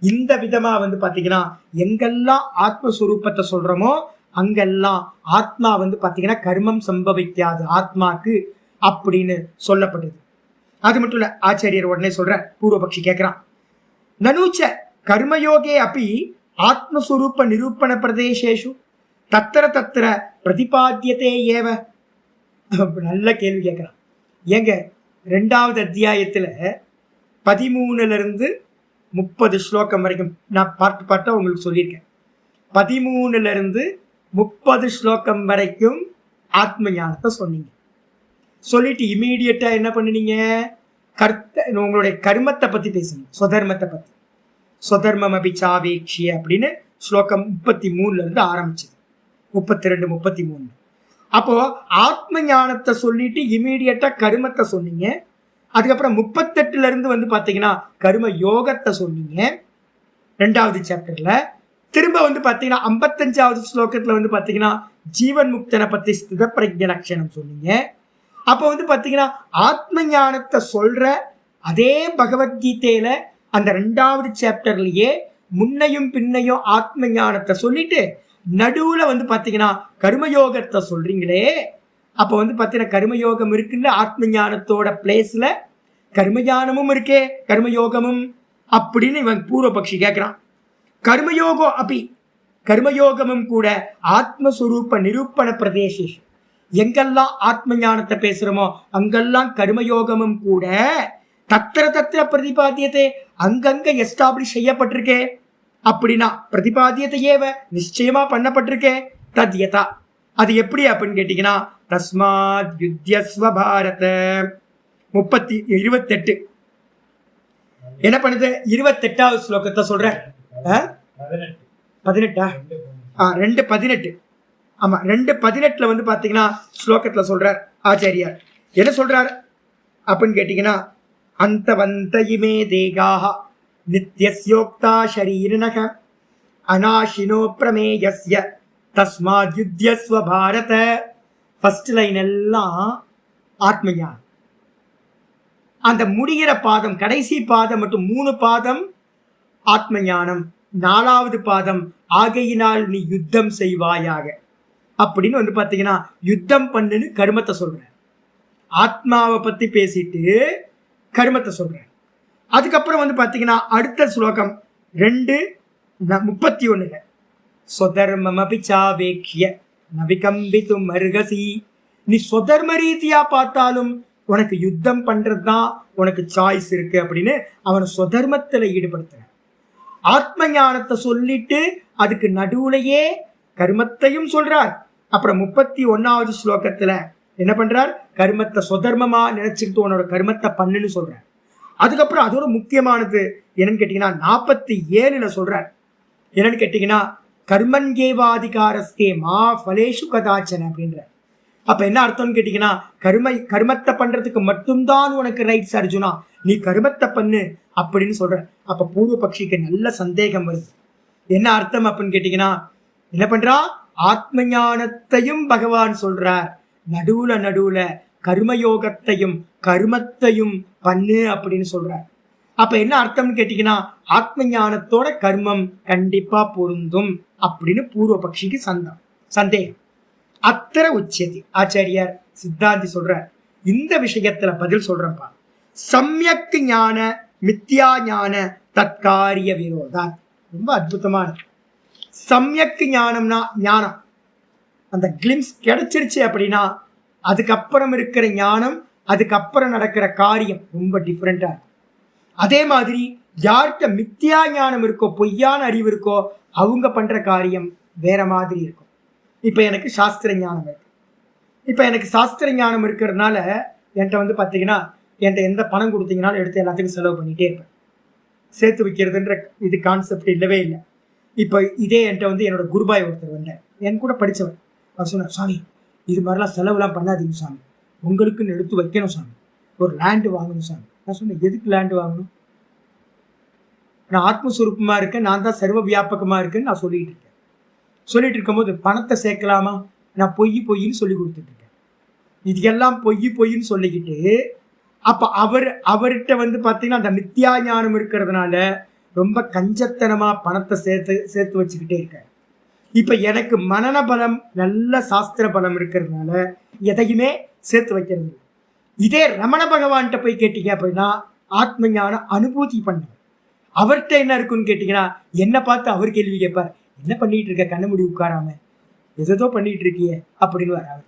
S2: இந்த விதமா பாத்தீங்கன்னா எங்கெல்லாம் ஆத்மஸ்வரூபத்தை சொல்றோமோ அங்கெல்லாம் ஆத்மா பாத்தீங்கன்னா கர்மம் சம்பவிக்காது ஆத்மாக்கு அப்படின்னு சொல்லப்படுது. அது மட்டும் இல்ல, ஆச்சாரியர் உடனே சொல்ற, பூர்வபக்ஷி கேட்கிறான், நனூச்ச கர்மயோகே அப்படி ஆத்மஸ்வரூப நிரூபண பிரதேசேஷு தத்திர தத்திர பிரதிபாத்தியதே ஏவ. நல்ல கேள்வி கேட்கிறான். ஏங்க 2வது அத்தியாயத்துல 13 30 ஸ்லோகம் வரைக்கும் நான் பாட்டா உங்களுக்கு சொல்லியிருக்கேன். 13 30 ஸ்லோகம் வரைக்கும் ஆத்ம ஞானத்தை சொன்னீங்க. சொல்லிட்டு இமீடியட்டா என்ன பண்ணுனீங்க, உங்களுடைய கர்மத்தை பத்தி பேசுங்க, சொதர்மத்தை பத்தி. சொதர்மம் அபிச்சாவேக்ஷிய அப்படின்னு ஸ்லோகம் 33 ஆரம்பிச்சது, 32 33. அப்போ ஆத்ம ஞானத்தை சொல்லிட்டு இமீடியட்டா கர்மத்தை சொன்னீங்க. அதுக்கப்புறம் 38 பாத்தீங்கன்னா கர்ம யோகத்தை சொன்னீங்க 2வது சாப்டர்ல. திரும்ப பாத்தீங்கன்னா 55வது ஸ்லோகத்துல பாத்தீங்கன்னா ஜீவன் முக்தனை பத்தி ஸ்தித பிரஜ்ஞ லட்சணம் சொன்னீங்க. அப்போ பாத்தீங்கன்னா ஆத்ம ஞானத்தை சொல்ற அதே பகவத்கீதையில அந்த 2வது சாப்டர்லயே முன்னையும் பின்னையும் ஆத்ம ஞானத்தை சொல்லிட்டு நடுவுல பாத்தீங்கன்னா கர்மயோகத்தை சொல்றீங்களே. அப்ப பாத்தீங்கன்னா கர்மயோகம் இருக்குல்ல, ஆத்ம ஞானத்தோட பிளேஸ்ல கர்மஞானமும் இருக்கே, கர்மயோகமும் அப்படின்னு இவன் பூர்வபக்ஷி கேட்கிறான். கர்மயோகோ அப்படி, கர்மயோகமும் கூட ஆத்மஸ்வரூப நிரூபண பிரதேசேஷம், எங்கெல்லாம் ஆத்ம ஞானத்தை பேசுறோமோ அங்கெல்லாம் கர்மயோகமும் கூட தத்திர தத்திர பிரதிபாத்தியத்தை அங்கங்க எஸ்டாப்ளிஷ் செய்யப்பட்டிருக்கே. அப்படின்னா பிரதிபாத்தியத்தையேவ நிச்சயமா பண்ணப்பட்டிருக்கே. தத்யதா, அது எப்படி அப்படின்னு கேட்டீங்கன்னா, தஸ்மாத் யுத்யஸ்வ பாரத 28 என்ன பண்ணுது? 28வது ஸ்லோகத்தை சொல்ற. 18 2:18. ஆமா, 2:18 வந்து பாத்தீங்கன்னா ஸ்லோகத்துல சொல்றார் ஆச்சாரியார். என்ன சொல்றார் அப்படின்னு கேட்டீங்கன்னா, அந்த இமே தேகாஹ நித்யஸ்யோக்தா ஷரீரிணக அநாஷினோ பிரமேயஸ்ய தஸ்மாத் யுத்யஸ்வ பாரத. ஃபர்ஸ்ட் லைன் எல்லாம் ஆத்மஞானம். அந்த முடிகிற பாதம், கடைசி பாதம் மற்றும் 3 பாதம் ஆத்ம ஞானம். 4வது பாதம் ஆகையினால் நீ யுத்தம் செய்வாயாக அப்படின்னு வந்து பாத்தீங்கன்னா யுத்தம் பண்ணுன்னு கர்மத்தை சொல்றேன். ஆத்மாவை பத்தி பேசிட்டு கர்மத்தை சொல்றேன். அதுக்கப்புறம் வந்து பாத்தீங்கன்னா அடுத்த ஸ்லோகம் 2:31 ஸ்வதர்மமபி சாவேக்ஷ்ய நவிகம்பிதும் அர்ஹசி. நீ ஸ்வதர்ம ரீதியா பார்த்தாலும் உனக்கு யுத்தம் பண்றதுதான் உனக்கு சாய்ஸ் இருக்கு அப்படின்னு அவனை ஸ்வதர்மத்துல ஈடுபடுத்துற. ஆத்ம ஞானத்தை சொல்லிட்டு அதுக்கு நடுவுலையே கர்மத்தையும் சொல்றார். அப்புறம் 31வது ஸ்லோகத்துல என்ன பண்றார்? கர்மத்தை ஸ்வதர்மமா நினைச்சுக்கிட்டு உன்னோட கர்மத்தை பண்ணுன்னு சொல்றார். அதுக்கப்புறம் அதோட முக்கியமானது என்னன்னு கேட்டீங்கன்னா 47ல சொல்றார். என்னன்னு கேட்டீங்கன்னா கர்மன்கேவாதிகாரஸ்தே மா ஃபலேஷு கதாச்சன அப்படின்ற. அப்ப என்ன அர்த்தம்னு கேட்டீங்கன்னா, கர்மத்தை பண்றதுக்கு மட்டும்தான் உனக்கு ரைட்ஸ் அர்ஜுனா, நீ கர்மத்தை பண்ணு அப்படின்னு சொல்ற. அப்ப பூர்வ பக்ஷிக்கு நல்ல சந்தேகம் வருது. என்ன அர்த்தம் அப்படின்னு கேட்டீங்கன்னா, என்ன பண்றா? ஆத்ம ஞானத்தையும் பகவான் சொல்றார், நடுவுல கர்மயோகத்தையும் கர்மத்தையும் பண்ணு அப்படின்னு சொல்றார். அப்ப என்ன அர்த்தம்னு கேட்டீங்கன்னா, ஆத்ம ஞானத்தோட கர்மம் கண்டிப்பா பொருந்தும் அப்படின்னு பூர்வ பக்ஷிக்கு சந்தேகம். அத்தர உச்சதி. ஆச்சாரியார் சித்தாந்தி சொல்ற இந்த விஷயத்துல பதில் சொல்றப்பா. சம்யக் ஞான மித்யா ஞான தற்காரிய விரோதா. ரொம்ப அற்புதமான சம்யக் ஞானம்னா ஞானம் அந்த கிளிம்ஸ் கிடைச்சிருச்சு அப்படின்னா அதுக்கப்புறம் இருக்கிற ஞானம், அதுக்கப்புறம் நடக்கிற காரியம் ரொம்ப டிஃப்ரெண்டா இருக்கும். அதே மாதிரி யார்கிட்ட மித்யா ஞானம் இருக்கோ, பொய்யான அறிவு இருக்கோ, அவங்க பண்ற காரியம் வேற மாதிரி இருக்கும். இப்ப எனக்கு சாஸ்திர ஞானம் இருக்கு. இப்ப எனக்கு சாஸ்திர ஞானம் இருக்கிறதுனால என்கிட்ட வந்து பாத்தீங்கன்னா, என்கிட்ட எந்த பணம் கொடுத்தீங்கன்னாலும் எடுத்து எல்லாத்துக்கும் செலவு பண்ணிட்டே இருப்பேன். சேர்த்து வைக்கிறதுன்ற இது கான்செப்ட் இல்லவே இல்லை. இப்போ இதே என்கிட்ட வந்து என்னோட குருபாய் ஒருத்தர் வந்தேன், என் கூட படித்தவர். அவர் சொன்னார், சாமி இது மாதிரிலாம் செலவுலாம் பண்ணாதீங்க சாமி, உங்களுக்குன்னு எடுத்து வைக்கணும் சாமி, ஒரு லேண்டு வாங்கணும் சாமி. நான் சொன்னேன், எதுக்கு லேண்டு வாங்கணும்? நான் ஆத்மஸ்வரூபமாக இருக்கேன், நான் தான் சர்வ வியாபகமாக இருக்கேன்னு நான் சொல்லிட்டு இருக்கும்போது பணத்தை சேர்க்கலாமா? நான் பொய்ன்னு சொல்லி கொடுத்துட்டு இருக்கேன். இதெல்லாம் பொய்ன்னு சொல்லிக்கிட்டு அப்ப அவர்கிட்ட வந்து பாத்தீங்கன்னா அந்த மித்யா ஞானம் இருக்கிறதுனால ரொம்ப கஞ்சத்தனமா பணத்தை சேர்த்து வச்சுக்கிட்டே இருக்காரு. இப்ப எனக்கு மனன பலம், நல்ல சாஸ்திர பலம் இருக்கிறதுனால எதையுமே சேர்த்து வைக்கிறது. இதே ரமண பகவான்கிட்ட போய் கேட்டீங்க அப்படின்னா ஆத்ம ஞானம் அனுபூதி பண்ண அவர்கிட்ட என்ன இருக்குன்னு கேட்டீங்கன்னா, என்ன பார்த்து அவர் கேள்வி கேட்பார், என்ன பண்ணிட்டு இருக்க, கண்ண முடி உட்காராம எதோ பண்ணிட்டு இருக்கிய அப்படின்னு வராது.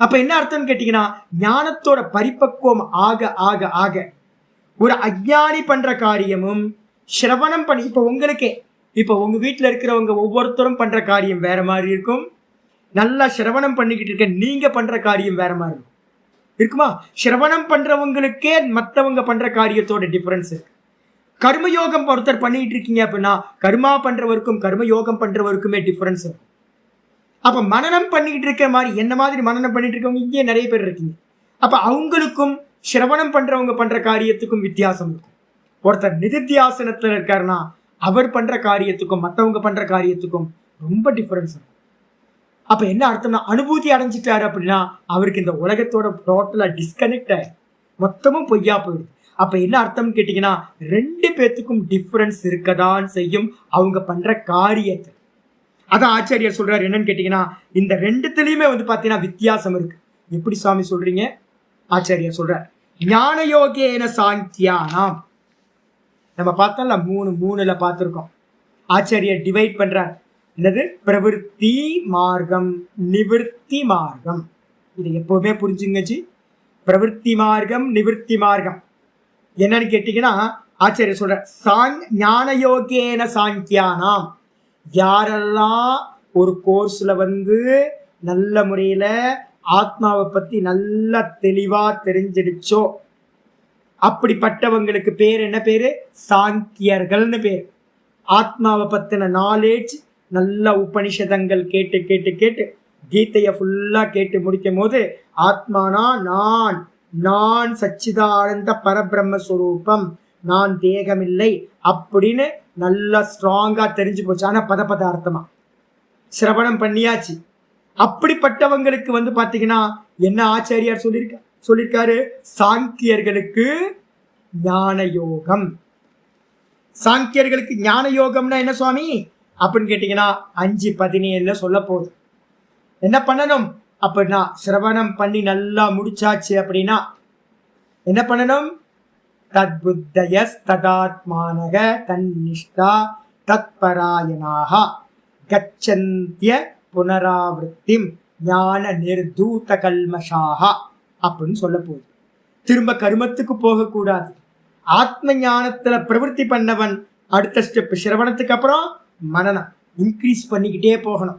S2: அப்ப என்ன அர்த்தம்னு கேட்டீங்கன்னா, ஞானத்தோட பரிபக்குவம் ஆக ஆக ஆக ஒரு அஜ்ஞானி பண்ற காரியமும் சிரவணம் பண்ணி, இப்ப உங்களுக்கே இப்ப உங்க வீட்டுல இருக்கிறவங்க ஒவ்வொருத்தரும் பண்ற காரியம் வேற மாதிரி இருக்கும். நல்லா சிரவணம் பண்ணிக்கிட்டு இருக்க நீங்க பண்ற காரியம் வேற மாதிரி இருக்குமா? சிரவணம் பண்றவங்களுக்கே மற்றவங்க பண்ற காரியத்தோட டிஃபரன்ஸ் இருக்கு. கர்மயோகம் ஒருத்தர் பண்ணிட்டு இருக்கீங்க அப்படின்னா கர்மா பண்றவருக்கும் கர்மயோகம் பண்றவருக்குமே டிஃபரன்ஸ் இருக்கும். அப்ப மனனம் பண்ணிட்டு இருக்க மாதிரி என்ன மாதிரி மனனம் பண்ணிட்டு இருக்கவங்க இங்கே நிறைய பேர் இருக்கீங்க. அப்ப அவங்களுக்கும் சிரவணம் பண்றவங்க பண்ற காரியத்துக்கும் வித்தியாசம் இருக்கும். ஒருத்தர் நிதித்தியாசனத்துல இருக்காருன்னா அவர் பண்ற காரியத்துக்கும் மற்றவங்க பண்ற காரியத்துக்கும் ரொம்ப டிஃபரன்ஸ் இருக்கும். அப்ப என்ன அர்த்தம்னா, அனுபூதி அடைஞ்சிட்டாரு அப்படின்னா அவருக்கு இந்த உலகத்தோட டோட்டலா டிஸ்கனெக்ட் ஆயிரு, மொத்தமும் பொய்யா போயிடுது. அப்ப என்ன அர்த்தம் கேட்டீங்கன்னா, 2 பேத்துக்கும் டிஃபரன்ஸ் இருக்கதான் செய்யும் அவங்க பண்ற காரியத்தை. அதான் ஆச்சாரியர் சொல்றாரு, என்னன்னு கேட்டீங்கன்னா, இந்த 2த்துலயுமே வந்து பாத்தீங்கன்னா வித்தியாசம் இருக்கு. எப்படி சுவாமி சொல்றீங்க? ஆச்சாரியர் சொல்றார், ஞான யோகேன சாங்கியானாம். நம்ம பார்த்தோம்ல 3:3 பார்த்திருக்கோம். ஆச்சாரியர் டிவைட் பண்றார். என்னது? பிரவிற்த்தி மார்க்கம், நிவிற்த்தி மார்க்கம். இது எப்பவுமே புரிஞ்சுங்கச்சு. பிரவிற்த்தி மார்க்கம், நிவிற்த்தி மார்க்கம் என்னன்னு கேட்டீங்கன்னா, ஆச்சாரியர் சொல்ற ஞான யோகேன சாங்கியானாம். யாரெல்லாம் ஒரு கோர்ஸ்ல வந்து நல்ல முறையில ஆத்மாவை பத்தி நல்லா தெளிவா தெரிஞ்சிடுச்சோ, அப்படிப்பட்டவங்களுக்கு பேர் என்ன பேரு? சாங்கியர்கள்னு பேர். ஆத்மாவை பத்தின நாலேஜ் நல்ல உபனிஷதங்கள் கேட்டு கேட்டு கேட்டு கீதைய ஃபுல்லா கேட்டு முடிக்கும் போது ஆத்மானா நான், நான் சச்சிதானந்த பரபிரம்மஸ்வரூபம், நான் தேகமில்லை அப்படின்னு நல்லா ஸ்ட்ராங்கா தெரிஞ்சு போச்சு. ஆனா பதார்த்தமா சிரவணம் பண்ணியாச்சு. அப்படிப்பட்டவங்களுக்கு பாத்தீங்கன்னா என்ன ஆச்சாரியார் சொல்லியிருக்காரு? சாங்கியர்களுக்கு ஞான யோகம். சாங்கியர்களுக்கு ஞான யோகம்னா என்ன சுவாமி அப்படின்னு கேட்டீங்கன்னா 5:17 சொல்ல போகுது. என்ன பண்ணணும் அப்படின்னா, சிரவணம் பண்ணி நல்லா முடிச்சாச்சு அப்படின்னா என்ன பண்ணணும்? தத்புத்தயஸ் ததாத்மானக தன்னிஷ்டா தத்பராயணாக கச்சந்திய புனராவృத்திம் ஞான நிர்தூத கல்மஷாக அப்படின்னு சொல்ல போகுது. திரும்ப கர்மத்துக்கு போகக்கூடாது. ஆத்ம ஞானத்துல பிரவருத்தி பண்ணவன் அடுத்த ஸ்டெப் சிரவணத்துக்கு அப்புறம் மனனம் இன்க்ரீஸ் பண்ணிக்கிட்டே போகணும்.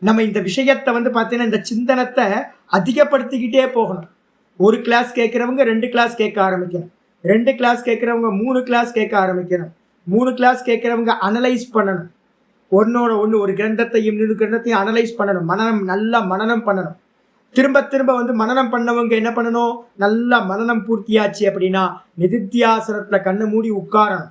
S2: நம்ம இந்த விஷயத்தை பார்த்தீங்கன்னா இந்த சிந்தனத்தை அதிகப்படுத்திக்கிட்டே போகணும். ஒரு கிளாஸ் கேட்குறவங்க 2 கிளாஸ் கேட்க ஆரம்பிக்கணும். 2 கிளாஸ் கேட்குறவங்க 3 கிளாஸ் கேட்க ஆரம்பிக்கணும். 3 கிளாஸ் கேட்குறவங்க அனலைஸ் பண்ணணும். ஒன்னோட ஒன்று ஒரு கிரந்தத்தையும் இன்னொரு கிரந்தத்தையும் அனலைஸ் பண்ணணும். நல்லா மனனம் பண்ணணும். திரும்ப திரும்ப மனனம் பண்ணவங்க என்ன பண்ணணும்? நல்லா மனனம் பூர்த்தியாச்சு அப்படின்னா நிதித்தியாசனத்துல கண்ணை மூடி உட்காரணும்,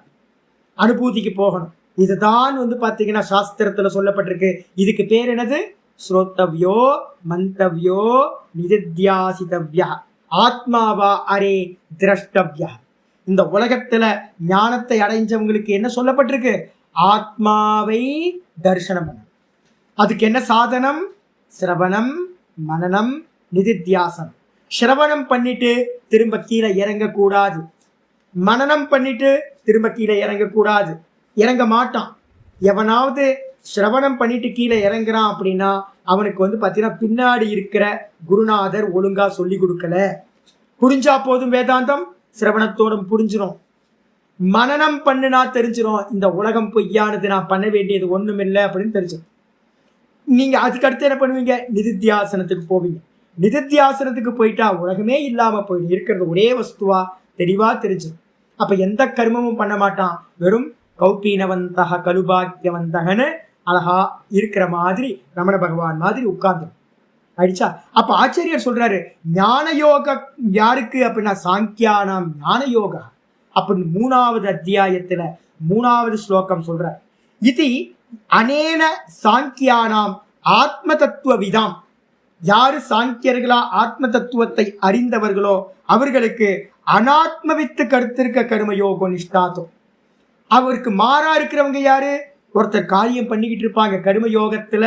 S2: அனுபூதிக்கு போகணும். இதுதான் பார்த்தீங்கன்னா சாஸ்திரத்துல சொல்லப்பட்டிருக்கு. இதுக்கு பேர் என்னது? ஸ்ரோத்தவ்யோ மந்தவ்யோ நிதித்தியாசிதவ்யா ஆத்மாவா அரே திரஷ்டவ்யா. இந்த உலகத்துல ஞானத்தை அடைஞ்சவங்களுக்கு என்ன சொல்லப்பட்டிருக்கு? ஆத்மாவை தரிசனம் பண்ண. அதுக்கு என்ன சாதனம்? சிரவணம், மனனம், நிதித்தியாசனம். சிரவணம் பண்ணிட்டு திரும்ப கீழே இறங்கக்கூடாது. மனனம் பண்ணிட்டு திரும்ப கீழே இறங்கக்கூடாது. இறங்க மாட்டான். எவனாவது சிரவணம் பண்ணிட்டு கீழே இறங்குறான் அப்படின்னா அவனுக்கு பார்த்தீங்கன்னா பின்னாடி இருக்கிற குருநாதர் ஒழுங்கா சொல்லி கொடுக்கல. புரிஞ்சா போதும், வேதாந்தம் சிரவணத்தோடும் புரிஞ்சிடும். மனனம் பண்ணுனா தெரிஞ்சிடும், இந்த உலகம் பொய்யானது, நான் பண்ண வேண்டியது ஒண்ணுமில்லை அப்படின்னு தெரிஞ்சிடும். நீங்க அதுக்கு அடுத்து என்ன பண்ணுவீங்க? நிதித்தியாசனத்துக்கு போவீங்க. நிதித்தியாசனத்துக்கு போயிட்டா உலகமே இல்லாம போயிடும். இருக்கிறது ஒரே வஸ்துவா தெளிவா தெரிஞ்சிடும். அப்ப எந்த கர்மமும் பண்ண மாட்டான். வெறும் கௌபீனவந்தக கலுபாக்கியவந்தகன்னு அழகா இருக்கிற மாதிரி ரமண பகவான் மாதிரி உட்கார்ந்து ஆயிடுச்சா. அப்ப ஆச்சாரியர் சொல்றாரு ஞான யோக யாருக்கு அப்படின்னா சாங்கியானாம் ஞான யோகா அப்படின்னு 3வது அத்தியாயத்துல 3வது ஸ்லோகம் சொல்றார். இது அனேன சாங்கியானாம் ஆத்ம தத்துவ விதாம். யாரு சாங்கியர்களா ஆத்ம தத்துவத்தை அறிந்தவர்களோ அவர்களுக்கு அனாத்மவித்து கருத்திருக்க கர்மயோகம் நிஷ்டாதோ. அவருக்கு மாறா இருக்கிறவங்க யாரு? ஒருத்தர் காரியம் பண்ணிக்கிட்டு இருப்பாங்க கர்மயோகத்துல.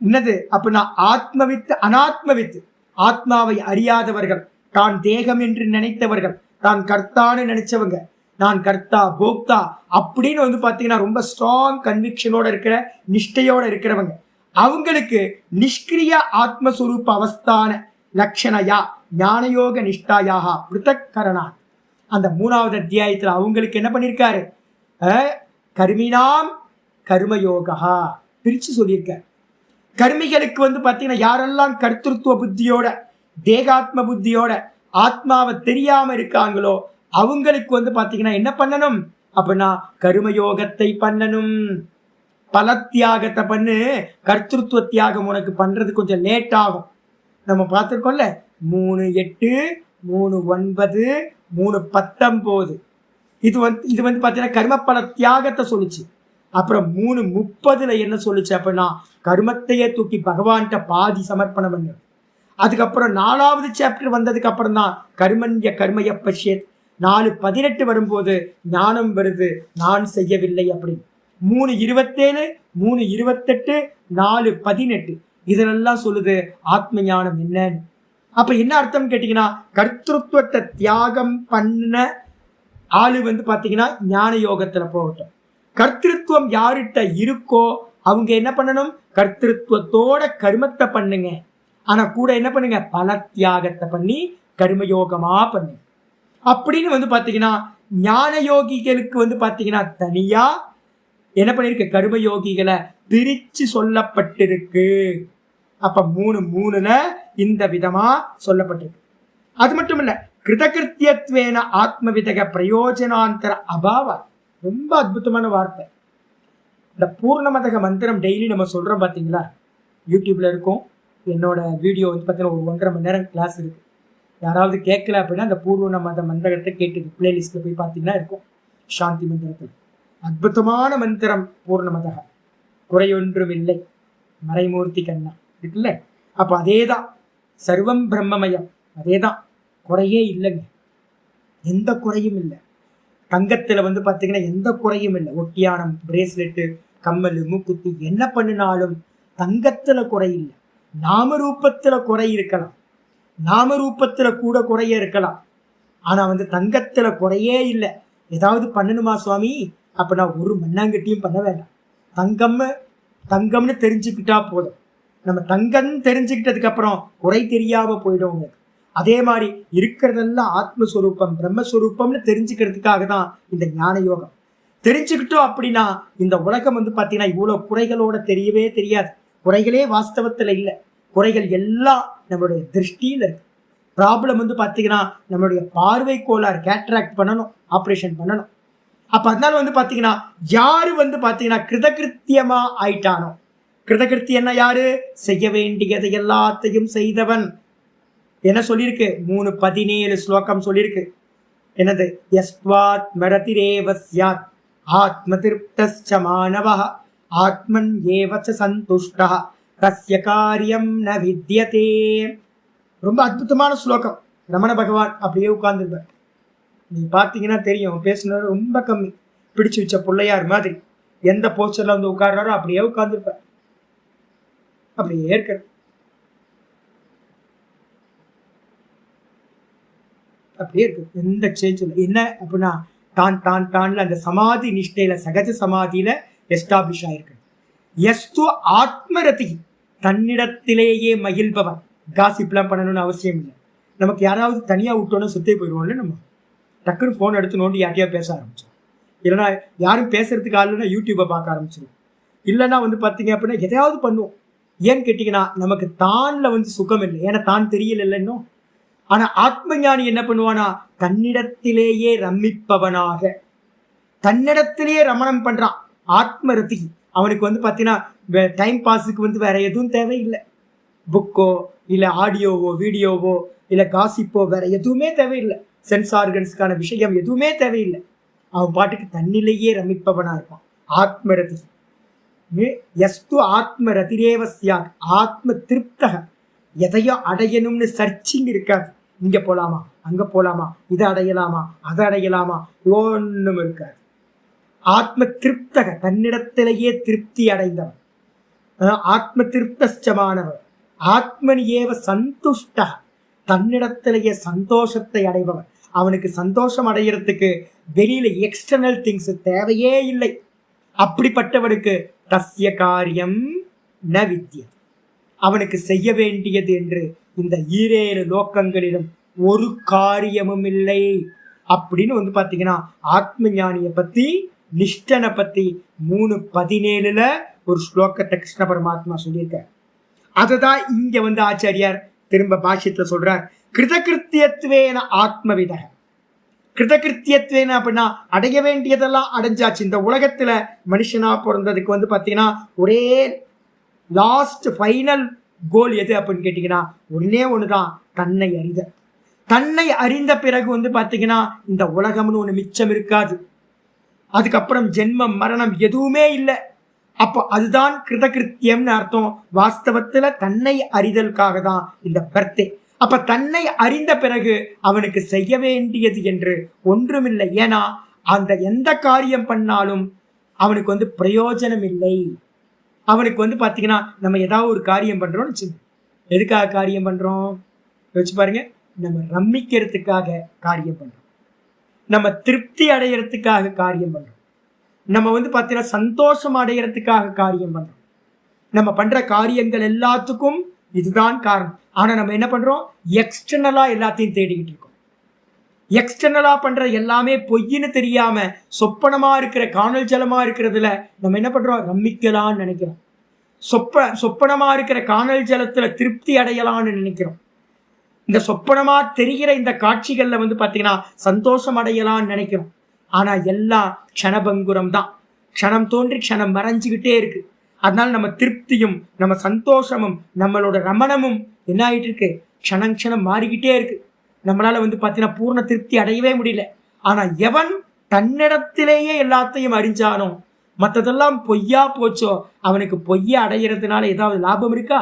S2: என்னது அப்படின்னா ஆத்மவித்து அனாத்மவித்து, ஆத்மாவை அறியாதவர்கள், தான் தேகம் என்று நினைத்தவர்கள், தான் கர்த்தான்னு நினைச்சவங்க, நான் கர்த்தா போக்தா அப்படின்னு பார்த்தீங்கன்னா ரொம்ப ஸ்ட்ராங் கன்விக்ஷனோட இருக்கிற நிஷ்டையோட இருக்கிறவங்க, அவங்களுக்கு நிஷ்கிரிய ஆத்மஸ்வரூப அவஸ்தான லட்சணையா ஞானயோக நிஷ்டாயாக பிருத்தக்கரணா. அந்த 3வது அத்தியாயத்துல அவங்களுக்கு என்ன பண்ணியிருக்காரு? கர்மினாம் கர்மயோகா பிரிச்சு சொல்லியிருக்கார். கர்மிகளுக்கு பார்த்தீங்கன்னா யாரெல்லாம் கர்த்திருத்துவ புத்தியோட தேகாத்ம புத்தியோட ஆத்மாவை தெரியாம இருக்காங்களோ அவங்களுக்கு பார்த்தீங்கன்னா என்ன பண்ணணும் அப்படின்னா கர்மயோகத்தை பண்ணணும். பல தியாகத்தை பண்ணு. கர்த்திருத்துவ தியாகம் உனக்கு பண்றது கொஞ்சம் லேட் ஆகும். நம்ம பார்த்துருக்கோம்ல 3:8, 3:9, 3:19. இது பார்த்தீங்கன்னா கர்ம பல தியாகத்தை சொல்லுச்சு. அப்புறம் 3:30 என்ன சொல்லுச்சு அப்படின்னா கர்மத்தையே தூக்கி பகவான்கிட்ட பாதி சமர்ப்பணம் பண்ணு. அதுக்கப்புறம் 4வது சாப்டர் வந்ததுக்கு அப்புறம் தான் கர்மண்ய கர்மய பஷ்யத். 4:18 வரும்போது ஞானம் வருது, நான் செய்யவில்லை அப்படின்னு. 3:27, 3:28, 4:18 இதெல்லாம் சொல்லுது ஆத்ம ஞானம் என்னன்னு. அப்ப என்ன அர்த்தம் கேட்டீங்கன்னா கர்த்திருவத்தை தியாகம் பண்ண ஆளு பார்த்தீங்கன்னா ஞான யோகத்துல போகட்டும். கர்த்திருவம் யார்கிட்ட இருக்கோ அவங்க என்ன பண்ணணும்? கர்த்திருவத்தோட கர்மத்தை பண்ணுங்க. ஆனா கூட என்ன பண்ணுங்க? பல தியாகத்தை பண்ணி கர்மயோகமா பண்ணுங்க அப்படின்னு பார்த்தீங்கன்னா ஞான யோகிகளுக்கு பார்த்தீங்கன்னா தனியா என்ன பண்ணிருக்கு? கர்மயோகிகளை பிரிச்சு சொல்லப்பட்டிருக்கு. அப்ப 3:3 இந்த விதமா சொல்லப்பட்டிருக்கு. அது மட்டும் இல்ல கிருதகிருத்தியத்வேன ஆத்மவிதக பிரயோஜனாந்தர அபாவ. ரொம்ப அற்புதமான வார்த்தை. இந்த பூர்ணமதக மந்திரம் டெய்லி நம்ம சொல்றோம் பார்த்தீங்களா, யூடியூப்ல இருக்கும். என்னோட வீடியோ வந்து பார்த்தீங்கன்னா ஒரு 1.5 மணி நேரம் கிளாஸ் இருக்கு. யாராவது கேட்கல அப்படின்னா அந்த பூர்ணமத மந்திரத்தை கேட்டு பிளேலிஸ்ட்ல போய் பார்த்தீங்கன்னா இருக்கும். சாந்தி மந்திரத்தில் அற்புதமான மந்திரம் பூர்ணமதக, குறையொன்றும் இல்லை, மறைமூர்த்தி கண்ணா இருக்குல்ல. அப்ப அதேதான் சர்வம் பிரம்மமயம், அதேதான், குறையே இல்லைங்க, எந்த குறையும் இல்லை. தங்கத்துல வந்து பாத்தீங்கன்னா எந்த குறையும் இல்லை. ஒட்டியானம், பிரேஸ்லெட்டு, கம்மல், மூக்குத்தி என்ன பண்ணினாலும் தங்கத்துல குறை இல்லை. நாமரூபத்துல குறை இருக்கலாம், நாமரூபத்துல கூட குறைய இருக்கலாம், ஆனா வந்து தங்கத்துல குறையே இல்லை. ஏதாவது பண்ணணுமா சுவாமி, அப்ப நான் ஒரு மண்ணாங்கட்டியும் பண்ண வேண்டாம், தங்கம்னு தெரிஞ்சுக்கிட்டா போதும். நம்ம தங்கம் தெரிஞ்சுக்கிட்டதுக்கு அப்புறம் குறை தெரியாம போயிடும். அதே மாதிரி இருக்கிறதெல்லாம் ஆத்மஸ்வரூபம், பிரம்மஸ்வரூபம்னு தெரிஞ்சுக்கிறதுக்காக தான் இந்த ஞான யோகம். தெரிஞ்சுக்கிட்டோம் அப்படின்னா இந்த உலகம் வந்து பாத்தீங்கன்னா இவ்வளவு குறைகளோட தெரியவே தெரியாது. குறைகளே வாஸ்தவத்துல இல்லை, குறைகள் எல்லாம் நம்மளுடைய திருஷ்டியில இருக்கு. ப்ராப்ளம் வந்து பாத்தீங்கன்னா நம்மளுடைய பார்வை கோளாறு, கேட்ராக்ட் பண்ணணும், ஆப்ரேஷன் பண்ணணும். அப்ப அதனால வந்து பாத்தீங்கன்னா யாரு வந்து பாத்தீங்கன்னா கிருதகிருத்தியமா ஆயிட்டானோ, கிருதகிருத்தியன்னா யாரு, செய்ய வேண்டியதை எல்லாத்தையும் செய்தவன். என்ன சொல்லியிருக்கு, 3:17 ஸ்லோகம் சொல்லியிருக்கு. என்னது, யஸ்வாத் மரதிரேவஸ்யாத் ஆத்ம திருப்தஸ்ச மானவஹ ஆத்மன் ஏவச்ச சந்துஷ்டஹ தஸ்ய காரியம் ந வித்யதே. ரொம்ப அற்புதமான ஸ்லோகம். ரமண பகவான் அப்படியே உட்கார்ந்துருப்பார். நீங்க பார்த்தீங்கன்னா தெரியும், பேசுனது ரொம்ப கம்மி, பிடிச்சு வச்ச பிள்ளையார் மாதிரி. எந்த போஸ்டர்ல வந்து உட்கார்றாரோ அப்படியே உட்கார்ந்துருப்பார், அப்படியே இருக்க. அப்படியே இருக்கு, எந்த சேஞ்ச் இல்லை. என்ன அப்படின்னா டான்ல அந்த சமாதி நிஷ்டையில, சகஜ சமாதியில எஸ்டாப்ளிஷ் ஆயிருக்கு. எஸ்து ஆத்மரதி, தன்னிடத்திலேயே மகிழ்பவன். காசிப்லாம் பண்ணணும்னு அவசியம் இல்லை. நமக்கு யாராவது தனியா விட்டோன்னு சுத்தே போயிடுவோம்ல, நம்ம டக்குன்னு ஃபோன் எடுத்து நோண்டி யார்ட்டையா பேச ஆரம்பிச்சோம். இல்லைன்னா யாரும் பேசுறதுக்கு ஆளுன்னா யூடியூப்பை பார்க்க ஆரம்பிச்சிடும். இல்லைன்னா வந்து பார்த்தீங்க அப்படின்னா எதையாவது பண்ணுவோம். ஏன்னு கேட்டிங்கன்னா நமக்கு தான்ல வந்து சுகம் இல்லை, ஏன்னா தான் தெரியல இன்னும். ஆனா ஆத்ம ஞானி என்ன பண்ணுவானா, தன்னிடத்திலேயே ரமிப்பவனாக, தன்னிடத்திலேயே ரமணம் பண்றான். ஆத்மரதி, அவனுக்கு வந்து பார்த்தீங்கன்னா டைம் பாஸுக்கு வந்து வேற எதுவும் தேவையில்லை. புக்கோ இல்லை ஆடியோவோ வீடியோவோ இல்லை காசிப்போ வேற எதுவுமே தேவையில்லை. சென்ஸ் ஆர்கன்ஸ்க்கான விஷயம் எதுவுமே தேவையில்லை. அவன் பாட்டுக்கு தன்னிலேயே ரமிப்பவனா இருப்பான். ஆத்மரதி. எஸ்து ஆத்மரதிரேவ சியாத், ஆத்ம திருப்தக, எதையோ அடையணும்னு சர்ச்சிங் இருக்காது. இங்க போலாமா, அங்க போலாமா, இதை அடையலாமா, அதை அடையலாமா, ஒன்றும் இருக்காது. ஆத்ம திருப்தக, தன்னிடத்திலேயே திருப்தி அடைந்தவன். ஆத்ம திருப்தமானவன். ஆத்மன் ஏவ சந்துஷ்ட, தன்னிடத்திலேயே சந்தோஷத்தை அடைபவன். அவனுக்கு சந்தோஷம் அடைகிறதுக்கு வெளியில எக்ஸ்டர்னல் திங்ஸ் தேவையே இல்லை. அப்படிப்பட்டவனுக்கு தஸ்ய காரியம் ந வித்யதே, அவனுக்கு செய்ய வேண்டியது என்று இந்த 7 லோக்கங்களிலும் ஒரு காரியமும் இல்லை. அப்படின்னு வந்து பாத்தீங்கன்னா ஆத்ம ஞானிய பத்தி, நிஷ்டனை பத்தி 3:17 ஒரு ஸ்லோகத்தை கிருஷ்ண பரமாத்மா சொல்லியிருக்கார். அதுதான் இங்க வந்து ஆச்சாரியார் திரும்ப பாஷ்யத்துல சொல்றார். கிருதகிருத்தியத்வேன ஆத்மவிதக. கிருதகிருத்தியத்வேன அப்படின்னா அடைய வேண்டியதெல்லாம் அடைஞ்சாச்சு. இந்த உலகத்துல மனுஷனா பிறந்ததுக்கு வந்து பாத்தீங்கன்னா ஒரே லாஸ்ட் ஃபைனல் கோல் எது அப்படின்னு கேட்டீங்கன்னா ஒன்னே ஒண்ணுதான், தன்னை அறிதல். தன்னை அறிந்த பிறகு வந்து பாத்தீங்கன்னா இந்த உலகம்னு ஒண்ணு மிச்சம் இருக்காது. அதுக்கப்புறம் ஜென்மம் மரணம் எதுவுமே இல்லை. அப்போ அதுதான் கிருதகிருத்தியம்னு அர்த்தம். வாஸ்தவத்துல தன்னை அறிதலுக்காக தான் இந்த பர்த்தே. அப்ப தன்னை அறிந்த பிறகு அவனுக்கு செய்ய வேண்டியது என்று ஒன்றுமில்லை. ஏன்னா அந்த எந்த காரியம் பண்ணாலும் அவனுக்கு வந்து பிரயோஜனம் இல்லை. அவனுக்கு வந்து பாத்தீங்கன்னா நம்ம ஏதாவது ஒரு காரியம் பண்றோம்னு வச்சுங்க, எதுக்காக காரியம் பண்றோம் வச்சு பாருங்க. நம்ம ரம்மிக்கிறதுக்காக காரியம் பண்றோம், நம்ம திருப்தி அடைகிறதுக்காக காரியம் பண்றோம், நம்ம வந்து பாத்தீங்கன்னா சந்தோஷம் அடைகிறதுக்காக காரியம் பண்றோம். நம்ம பண்ற காரியங்கள் எல்லாத்துக்கும் இதுதான் காரணம். ஆனா நம்ம என்ன பண்றோம், எக்ஸ்டர்னலா எல்லாத்தையும் தேடிக்கிட்டு இருக்கோம். எக்ஸ்டர்னலா பண்ற எல்லாமே பொய்ன்னு தெரியாம சொப்பனமா இருக்கிற காணல் ஜலமா இருக்கிறதுல நம்ம என்ன பண்றோம், ரம்மிக்கலாம்னு நினைக்கிறோம். சொப்பனமா இருக்கிற காணல் ஜலத்துல திருப்தி அடையலாம்னு நினைக்கிறோம். இந்த சொப்பனமா தெரிகிற இந்த காட்சிகள்ல வந்து பாத்தீங்கன்னா சந்தோஷம் அடையலாம்னு நினைக்கிறோம். ஆனா எல்லாம் க்ஷணபங்குரம் தான். க்ஷணம் தோன்றி க்ஷணம் மறைஞ்சுக்கிட்டே இருக்கு. அதனால நம்ம திருப்தியும் நம்ம சந்தோஷமும் நம்மளோட ரமணமும் என்ன ஆயிட்டு இருக்கு, க்ஷணம் க்ஷணம் மாறிக்கிட்டே இருக்கு. நம்மளால வந்து பாத்தீங்கன்னா பூர்ண திருப்தி அடையவே முடியல. ஆனா எவன் தன்னிடத்திலேயே எல்லாத்தையும் அறிஞ்சானோ, மற்றதெல்லாம் பொய்யா போச்சோ, அவனுக்கு பொய்யா அடைகிறதுனால ஏதாவது லாபம் இருக்கா?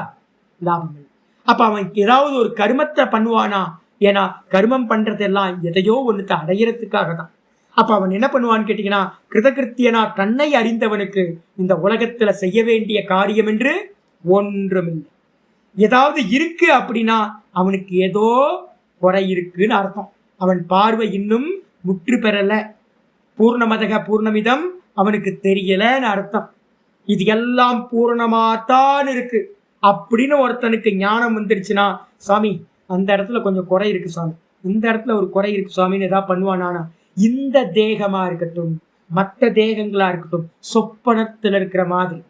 S2: லாபம் இல்லை. அப்ப அவன் ஏதாவது ஒரு கர்மத்தை பண்ணுவானா? ஏன்னா கர்மம் பண்றதெல்லாம் எதையோ ஒண்ணுத்தை அடையிறதுக்காக தான். அப்ப அவன் என்ன பண்ணுவான்னு கேட்டீங்கன்னா, கிருதகிருத்தியனா தன்னை அறிந்தவனுக்கு இந்த உலகத்துல செய்ய வேண்டிய காரியம் என்று ஒன்றுமில்லை. ஏதாவது இருக்கு அப்படின்னா அவனுக்கு ஏதோ குறை இருக்குன்னு அர்த்தம். அவன் பார்வை இன்னும் முற்று பெறல, பூர்ணமதக பூர்ணமிதம் அவனுக்கு தெரியலன்னு அர்த்தம். இது எல்லாம் பூர்ணமாத்தான் இருக்கு அப்படின்னு ஒருத்தனுக்கு ஞானம் வந்துருச்சுன்னா, சாமி அந்த இடத்துல கொஞ்சம் குறை இருக்கு சாமி, இந்த இடத்துல ஒரு குறை இருக்கு சாமின்னு ஏதாவது பண்ணுவானா? இந்த தேகமா இருக்கட்டும், மற்ற தேகங்களா இருக்கட்டும், சொப்பனத்துல இருக்கிற மாதிரி.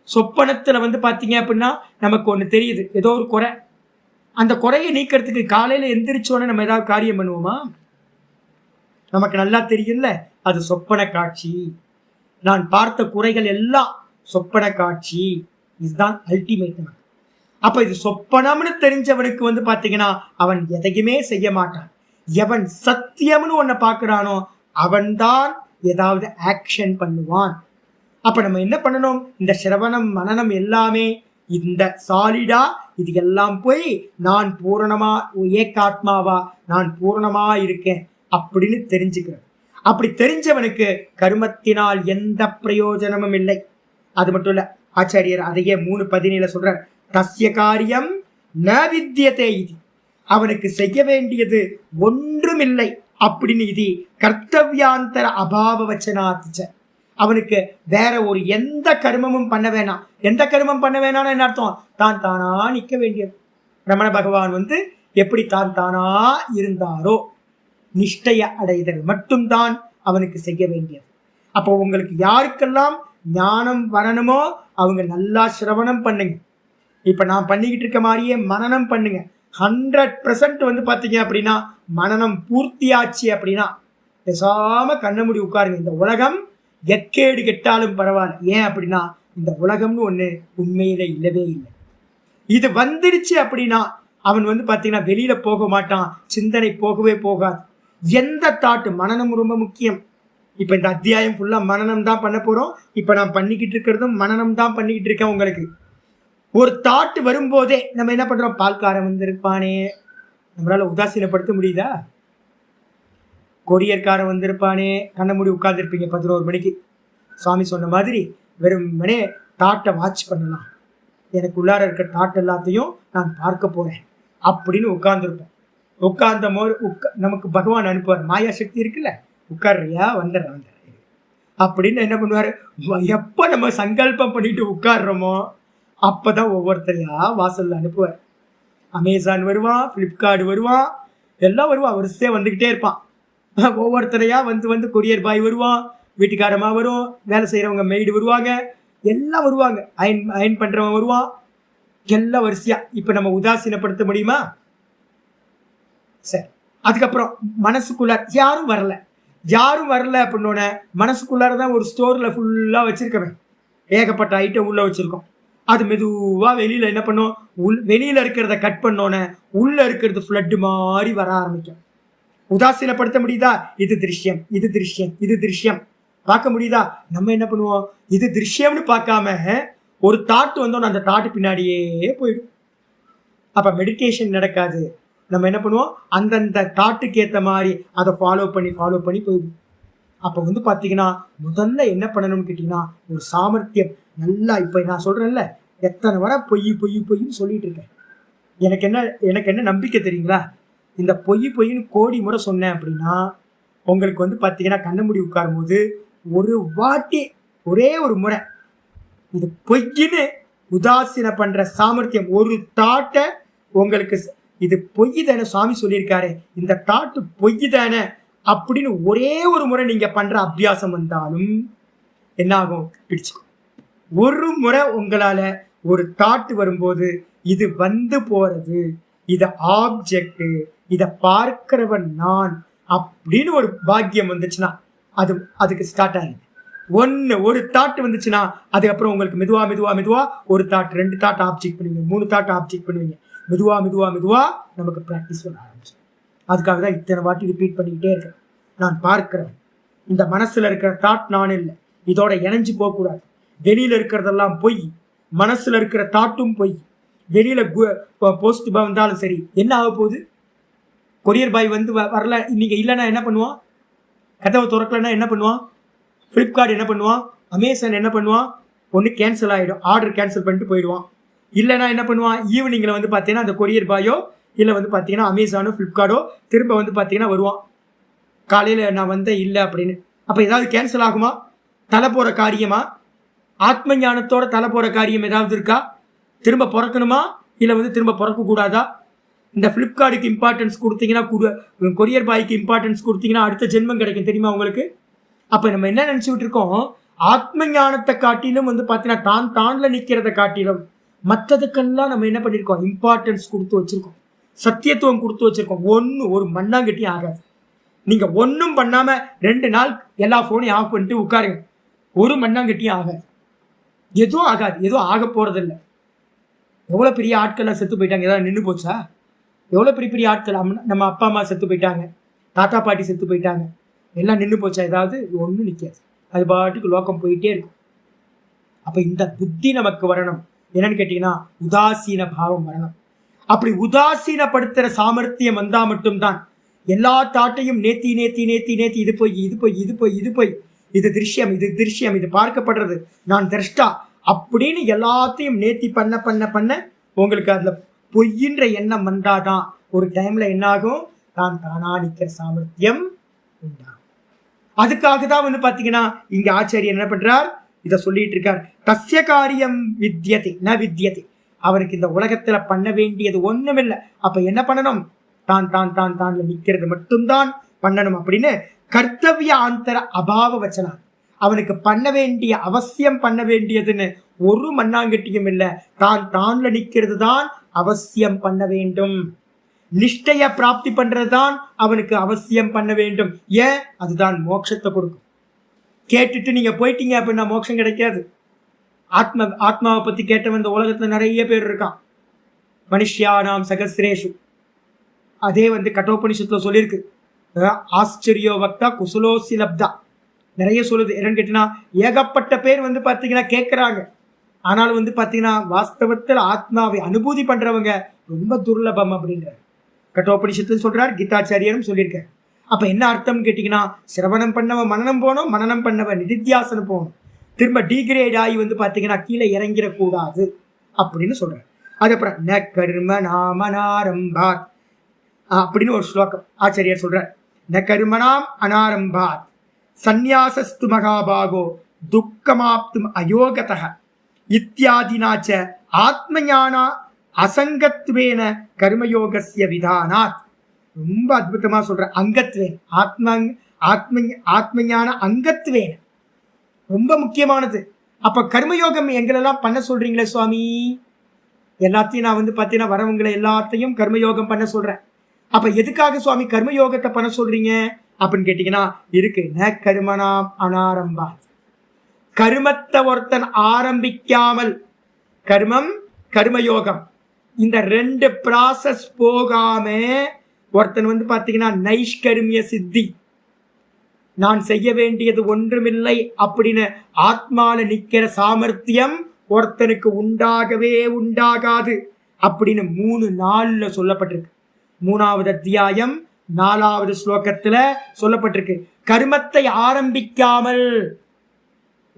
S2: சொப்பனத்துல வந்து பாத்தீங்க அப்படின்னா நமக்கு ஒண்ணு தெரியுது, ஏதோ ஒரு குறை. அந்த குறையை நீக்கிறதுக்கு காலையில எந்திரிச்சோன்னு நம்ம ஏதாவது காரியம் பண்ணுவோமா? நமக்கு நல்லா தெரியும்ல, அது சொப்பன காட்சி. நான் பார்த்த குறைகள் எல்லாம் சொப்பன காட்சி. இதுதான் அல்டிமேட். அப்ப இது சொப்பனம்னு தெரிஞ்சவனுக்கு வந்து பாத்தீங்கன்னா அவன் எதையுமே செய்ய மாட்டான். எவன் சத்தியம்னு ஒன்ன பாக்குறானோ அவன்தான் ஏதாவது ஆக்ஷன் பண்ணுவான். அப்ப நம்ம என்ன பண்ணணும், இந்த சிரவணம் மனனம் எல்லாமே இந்த சாலிடா இது எல்லாம் போய் நான் பூரணமா ஏகாத்மாவா நான் பூரணமா இருக்கேன் அப்படின்னு தெரிஞ்சுக்கிறேன். அப்படி தெரிஞ்சவனுக்கு கர்மத்தினால் எந்த பிரயோஜனமும் இல்லை. அது மட்டும் இல்ல, ஆச்சாரியர் அதையே 3:17 சொல்றார், தஸ்ய காரியம் ந வித்யதே இது. அவனுக்கு செய்ய வேண்டியது ஒன்றுமில்லை அப்படின்னு. இது கர்த்தவியாந்தர அபாவ வச்சனாத்திச்ச. அவனுக்கு வேற ஒரு எந்த கர்மமும் பண்ண வேணாம். எந்த கர்மம் பண்ண வேணாம்னு என்ன அர்த்தம்? தான் தானா நிற்க வேண்டியது. ரமண பகவான் வந்து எப்படி தான் தானா இருந்தாரோ நிஷ்டைய அடைதல் மட்டும்தான் அவனுக்கு செய்ய வேண்டியது. அப்போ உங்களுக்கு யாருக்கெல்லாம் ஞானம் வரணுமோ அவங்க நல்லா சிரவணம் பண்ணுங்க. இப்ப நான் பண்ணிக்கிட்டு இருக்க மாதிரியே மனனம் பண்ணுங்க. 100% வந்து பாத்தீங்க அப்படின்னா மனனம் பூர்த்தியாச்சு அப்படின்னா பேசாம கண்ண மூடி உட்காருங்க. இந்த உலகம் எக்கேடு கெட்டாலும் பரவாயில்ல. ஏன் அப்படின்னா இந்த உலகம்னு ஒண்ணு உண்மையில இல்லவே இல்லை. இது வந்துடுச்சு அப்படின்னா அவன் வந்து பாத்தீங்கன்னா வெளியில போக மாட்டான், சிந்தனை போகவே போகாது. எந்த தாட்டு மனனம் ரொம்ப முக்கியம். இப்ப இந்த அத்தியாயம் ஃபுல்லா மனனம் தான் பண்ண போறோம். இப்ப நான் பண்ணிக்கிட்டு இருக்கிறதும் மனனம் தான் பண்ணிக்கிட்டு இருக்கேன். உங்களுக்கு ஒரு தாட்டு வரும்போதே நம்ம என்ன பண்றோம், பால்காரன் வந்திருப்பானே, நம்மளால உதாசீனப்படுத்த முடியுதா? கொரியர்காரன் வந்திருப்பானே, கண்ண மூடி உட்கார்ந்துருப்பீங்க 11 மணிக்கு. சுவாமி சொன்ன மாதிரி வெறுமனே தாட்டை வாட்ச் பண்ணலாம். எனக்கு உள்ளார இருக்கிற தாட் எல்லாத்தையும் நான் பார்க்க போறேன் அப்படின்னு உட்கார்ந்துருப்போம். உட்கார்ந்த போது நமக்கு பகவான் அனுப்புவார். மாயா சக்தி இருக்குல்ல, உட்கார்றியா, வந்துடுறேன் அப்படின்னு என்ன பண்ணுவாரு, எப்ப நம்ம சங்கல்பம் பண்ணிட்டு உட்கார்றோமோ அப்பதான் ஒவ்வொருத்தரையா வாசல்ல அனுப்புவார். அமேசான் வருவான், பிளிப்கார்ட் வருவான், எல்லாம் வருவான், வரிசையா வந்துகிட்டே இருப்பான். ஒவ்வொருத்தரையா வந்து கொரியர் பாய் வருவான், வீட்டுக்காரமா வரும், வேலை செய்யறவங்க மெய்டு வருவாங்க, எல்லாம் வருவாங்க, அயன் பண்றவன் வருவான், எல்லாம் வரிசையா. இப்ப நம்ம உதாசீனப்படுத்த முடியுமா? சரி, அதுக்கப்புறம் மனசுக்குள்ள யாரும் வரல அப்படின்னோட மனசுக்குள்ளாரதான் ஒரு ஸ்டோர்ல ஃபுல்லா வச்சிருக்கவன் ஏகப்பட்ட ஐட்டம் உள்ள வச்சிருக்கோம். அது மெதுவா வெளியில என்ன பண்ணும், வெளியில இருக்கிறத கட் பண்ணோன்னே உள்ள இருக்கிறது ஃப்ளட் மாதிரி வர ஆரம்பிக்கும். உதாசீனப்படுத்த முடியுதா? இது திருஷ்யம், இது திருஷ்யம், இது திருஷ்யம் பார்க்க முடியுதா? நம்ம என்ன பண்ணுவோம், இது திருஷ்யம்னு பார்க்காம ஒரு தாட் வந்தோன்னு அந்த தாட்டு பின்னாடியே போயிடும். அப்ப மெடிடேஷன் நடக்காது. நம்ம என்ன பண்ணுவோம், அந்தந்த தாட்டுக்கு ஏற்ற மாதிரி அதை ஃபாலோ பண்ணி போயிடும். அப்போ வந்து பார்த்தீங்கன்னா முதல்ல என்ன பண்ணணும்னு கேட்டிங்கன்னா ஒரு சாமர்த்தியம் நல்லா. இப்போ நான் சொல்கிறேன்ல, எத்தனை வர பொய்ன்னு சொல்லிட்டு இருக்கேன். எனக்கு என்ன நம்பிக்கை தெரியுங்களா? இந்த பொய்ன்னு கோடி முறை சொன்னேன் அப்படின்னா உங்களுக்கு வந்து பார்த்தீங்கன்னா கண்ண மூடி உட்காரும் போது ஒரு வாட்டி ஒரே ஒரு முறை இது பொய்ன்னு உதாசீன பண்ற சாமர்த்தியம், ஒரு தாட்டை உங்களுக்கு இது பொய் தானே சுவாமி சொல்லியிருக்காரு, இந்த தாட்டு பொய் தானே அப்படின்னு ஒரே ஒரு முறை நீங்க பண்ற அபியாசம் வந்தாலும் என்ன ஆகும், பிடிச்சுக்கும். ஒரு முறை உங்களால ஒரு தாட்டு வரும்போது இது வந்து போறது, இத ஆப்ஜெக்ட், இத பார்க்கிறவன் நான் அப்படின்னு ஒரு பாக்கியம் வந்துச்சுன்னா அதுக்கு ஸ்டார்ட் ஆகுது. ஒரு தாட் வந்துச்சுன்னா அதுக்கப்புறம் உங்களுக்கு மெதுவா ஒரு தாட், 2 தாட் ஆப்ஜெக்ட் பண்ணுவீங்க, 3 தாட் ஆப்ஜெக்ட் பண்ணுவீங்க. மெதுவா நமக்கு ப்ராக்டிஸ் பண்ண ஆரம்பிச்சு. அதுக்காக தான் இத்தனை வாட்டி ரிப்பீட் பண்ணிக்கிட்டே இருக்கேன். நான் பார்க்கிறேன். இந்த மனசுல இருக்கிற தாட் நான் இல்லை, இதோட இணைஞ்சு போகக்கூடாது. வெளியில இருக்கிறதெல்லாம் பொய், மனசுல இருக்கிற தாட்டும் பொய். வெளியில போஸ்ட் வந்தாலும் சரி, என்ன ஆக போகுது? கொரியர் பாய் வந்து வரல இன்னைக்கு இல்லைன்னா என்ன பண்ணுவான்? கதவை திறக்கலன்னா என்ன பண்ணுவான்? ஃப்ளிப்கார்ட் என்ன பண்ணுவான்? அமேசான் என்ன பண்ணுவான்? ஒன்று கேன்சல் ஆகிடும், ஆர்டர் கேன்சல் பண்ணிட்டு போயிடுவான். இல்லைனா என்ன பண்ணுவான்? ஈவினிங்கில் வந்து பார்த்தீங்கன்னா அந்த கொரியர் பாயோ இல்லை வந்து பார்த்தீங்கன்னா அமேசானோ ஃப்ளிப்கார்ட்டோ திரும்ப வந்து பார்த்தீங்கன்னா வருவான், காலையில் நான் வந்தேன் இல்லை அப்படின்னு. அப்போ ஏதாவது கேன்சல் ஆகுமா? தலை போகிற காரியமா? ஆத்ம ஞானத்தோட தலை போகிற காரியம் ஏதாவது இருக்கா? திரும்ப பிறக்கணுமா இல்லை வந்து திரும்ப பிறக்கக்கூடாதா? இந்த ஃப்ளிப்கார்ட்டுக்கு இம்பார்ட்டன்ஸ் கொடுத்தீங்கன்னா, கொரியர் பாய்க்கு இம்பார்ட்டன்ஸ் கொடுத்தீங்கன்னா அடுத்த ஜென்மம் கிடைக்கும் தெரியுமா உங்களுக்கு? அப்போ நம்ம என்ன நினச்சிக்கிட்டு இருக்கோம்? ஆத்ம ஞானத்தை காட்டிலும் வந்து பார்த்தீங்கன்னா தான்ல நிற்கிறத காட்டிலும் மற்றதுக்கெல்லாம் நம்ம என்ன பண்ணியிருக்கோம்? இம்பார்ட்டன்ஸ் கொடுத்து வச்சிருக்கோம், சத்தியத்துவம் கொடுத்து வச்சிருக்கோம். ஒரு மண்ணாங்கட்டியும் ஆகாது. நீங்கள் ஒன்றும் பண்ணாமல் 2 நாள் எல்லா ஃபோனையும் ஆஃப் பண்ணிட்டு உட்காருங்க, ஒரு மண்ணாங்கட்டியும் ஆகாது. எதுவும் ஆகாது, எதுவும் ஆக போகிறதில்லை. எவ்வளோ பெரிய ஆட்கள்லாம் செத்து போயிட்டாங்க, ஏதாவது நின்று போச்சா? எவ்வளோ பெரிய பெரிய ஆட்கள், நம்ம அப்பா அம்மா செத்து போயிட்டாங்க, தாத்தா பாட்டி செத்து போயிட்டாங்க, எல்லாம் நின்று போச்சா? ஏதாவது ஒன்றும் நிற்காது, அது பாட்டுக்கு லோகம் போயிட்டே இருக்கும். அப்போ இந்த புத்தி நமக்கு வரணும். என்னன்னு கேட்டிங்கன்னா உதாசீன பாவம் வரணும். அப்படி உதாசீனப்படுத்துகிற சாமர்த்தியம் வந்தால் மட்டும்தான் எல்லா தாட்டையும் நேத்தி இது போய் இது திருஷ்யம், இது பார்க்கப்படுறது, நான் திரஷ்டா அப்படின்னு எல்லாத்தையும் நேத்தி பண்ண உங்களுக்கு அதில் பொய்யின்ற எண்ணம் வந்தாதான் ஒரு டைம்ல என்னாகும்? தானா நிற்கிற சாமர்த்தியம் உண்டாகும். அதுக்காக தான் வந்து பார்த்தீங்கன்னா இங்க ஆச்சாரியர் என்ன பண்றார்? இதை சொல்லிட்டு இருக்கார். தஸ்ய காரியம் வித்யதே ந வித்யதே, அவருக்கு இந்த உலகத்துல பண்ண வேண்டியது ஒண்ணுமில்லை. அப்ப என்ன பண்ணணும்? தான்ல நிற்கிறது மட்டும்தான் பண்ணணும் அப்படின்னு கர்த்தவிய ஆந்தர அபாவ வச்சனா. அவனுக்கு பண்ண வேண்டிய அவசியம் பண்ண வேண்டியதுன்னு ஒரு மண்ணாங்கட்டியும் இல்லை. தான்ல நிற்கிறது தான் அவசியம் பண்ண வேண்டும். நிஷ்டைய பிராப்தி பண்றதுதான் அவனுக்கு அவசியம் பண்ண வேண்டும். ஏன்? அதுதான் மோட்சத்தை கொடுக்கும். கேட்டுட்டு நீங்க போயிட்டீங்க அப்படின்னா மோட்சம் கிடைக்காது. ஆத்மாவை பத்தி கேட்டவன் இந்த உலகத்துல நிறைய பேர் இருக்கான். மனுஷ்யானாம் சகசிரேஷு, அதே வந்து கட்டோபனிஷத்துல சொல்லியிருக்கு. ஆச்சரியோ வக்தா குசலோசி லப்தா, நிறைய சொல்லுது. என்னன்னு கேட்டீங்கன்னா ஏகப்பட்ட பேர் வந்து பார்த்தீங்கன்னா கேட்குறாங்க. ஆனாலும் வந்து பார்த்தீங்கன்னா வாஸ்தவத்தில் ஆத்மாவை அனுபூதி பண்றவங்க ரொம்ப துர்லபம் அப்படின்ற கட்டோபனிஷத்துல சொல்றார், கீதாச்சாரியரும் சொல்லியிருக்கார். அப்ப என்ன அர்த்தம் கேட்டீங்கன்னா, சிரவணம் பண்ணவன் மனனம் போகணும், மனனம் பண்ணவன் நிதித்தியாசனம் போகணும். திரும்ப டீக்ரேட் ஆகி வந்து பார்த்தீங்கன்னா கீழே இறங்கிடக்கூடாது அப்படின்னு சொல்றாரு. அதுக்கப்புறம் ந கர்ம நாமனாரம்பாத் அப்படின்னு ஒரு ஸ்லோகம் ஆச்சாரியர் சொல்றார். ந கர்மனாம் அனாரம்பாத் சந்நியாசஸ்து மகாபாகோ துக்கமாப்தும் அயோகதः இத்தியாதினாச்ச ஆத்மஞானா அசங்கத்வேன கர்மயோகஸ்ய விதானாத். ரொம்ப அற்புதமா சொல்ற. அங்கத்வேன், ஆத்மஞான அங்கத்வேன் ரொம்ப முக்கியமானது. அப்ப கர்மயோகம் எங்களெல்லாம் பண்ண சொல்றீங்களே சுவாமி, எல்லாத்தையும் நான் வந்து பார்த்தீங்கன்னா வரவங்களை எல்லாத்தையும் கர்மயோகம் பண்ண சொல்றேன். அப்ப எதுக்காக சுவாமி கர்மயோகத்தை பண்ண சொல்றீங்க அப்படின்னு கேட்டீங்கன்னா இருக்கு. ந கர்மனாம் அனாரம்பா, கர்மத்தை ஒருத்தன் ஆரம்பிக்காமல், கர்மம் கர்மயோகம் இந்த 2 ப்ராசஸ் போகாம ஒருத்தன் வந்து பார்த்தீங்கன்னா நைஷ்கர்மிய சித்தி, நான் செய்ய வேண்டியது ஒன்றுமில்லை அப்படின்னு ஆத்மால நிற்கிற சாமர்த்தியம் ஒருத்தனுக்கு உண்டாகவே உண்டாகாது அப்படின்னு 3 நாள்ல சொல்லப்பட்டிருக்கு. 3வது அத்தியாயம் 4வது ஸ்லோகத்துல சொல்லப்பட்டிருக்கு. கர்மத்தை ஆரம்பிக்காமல்.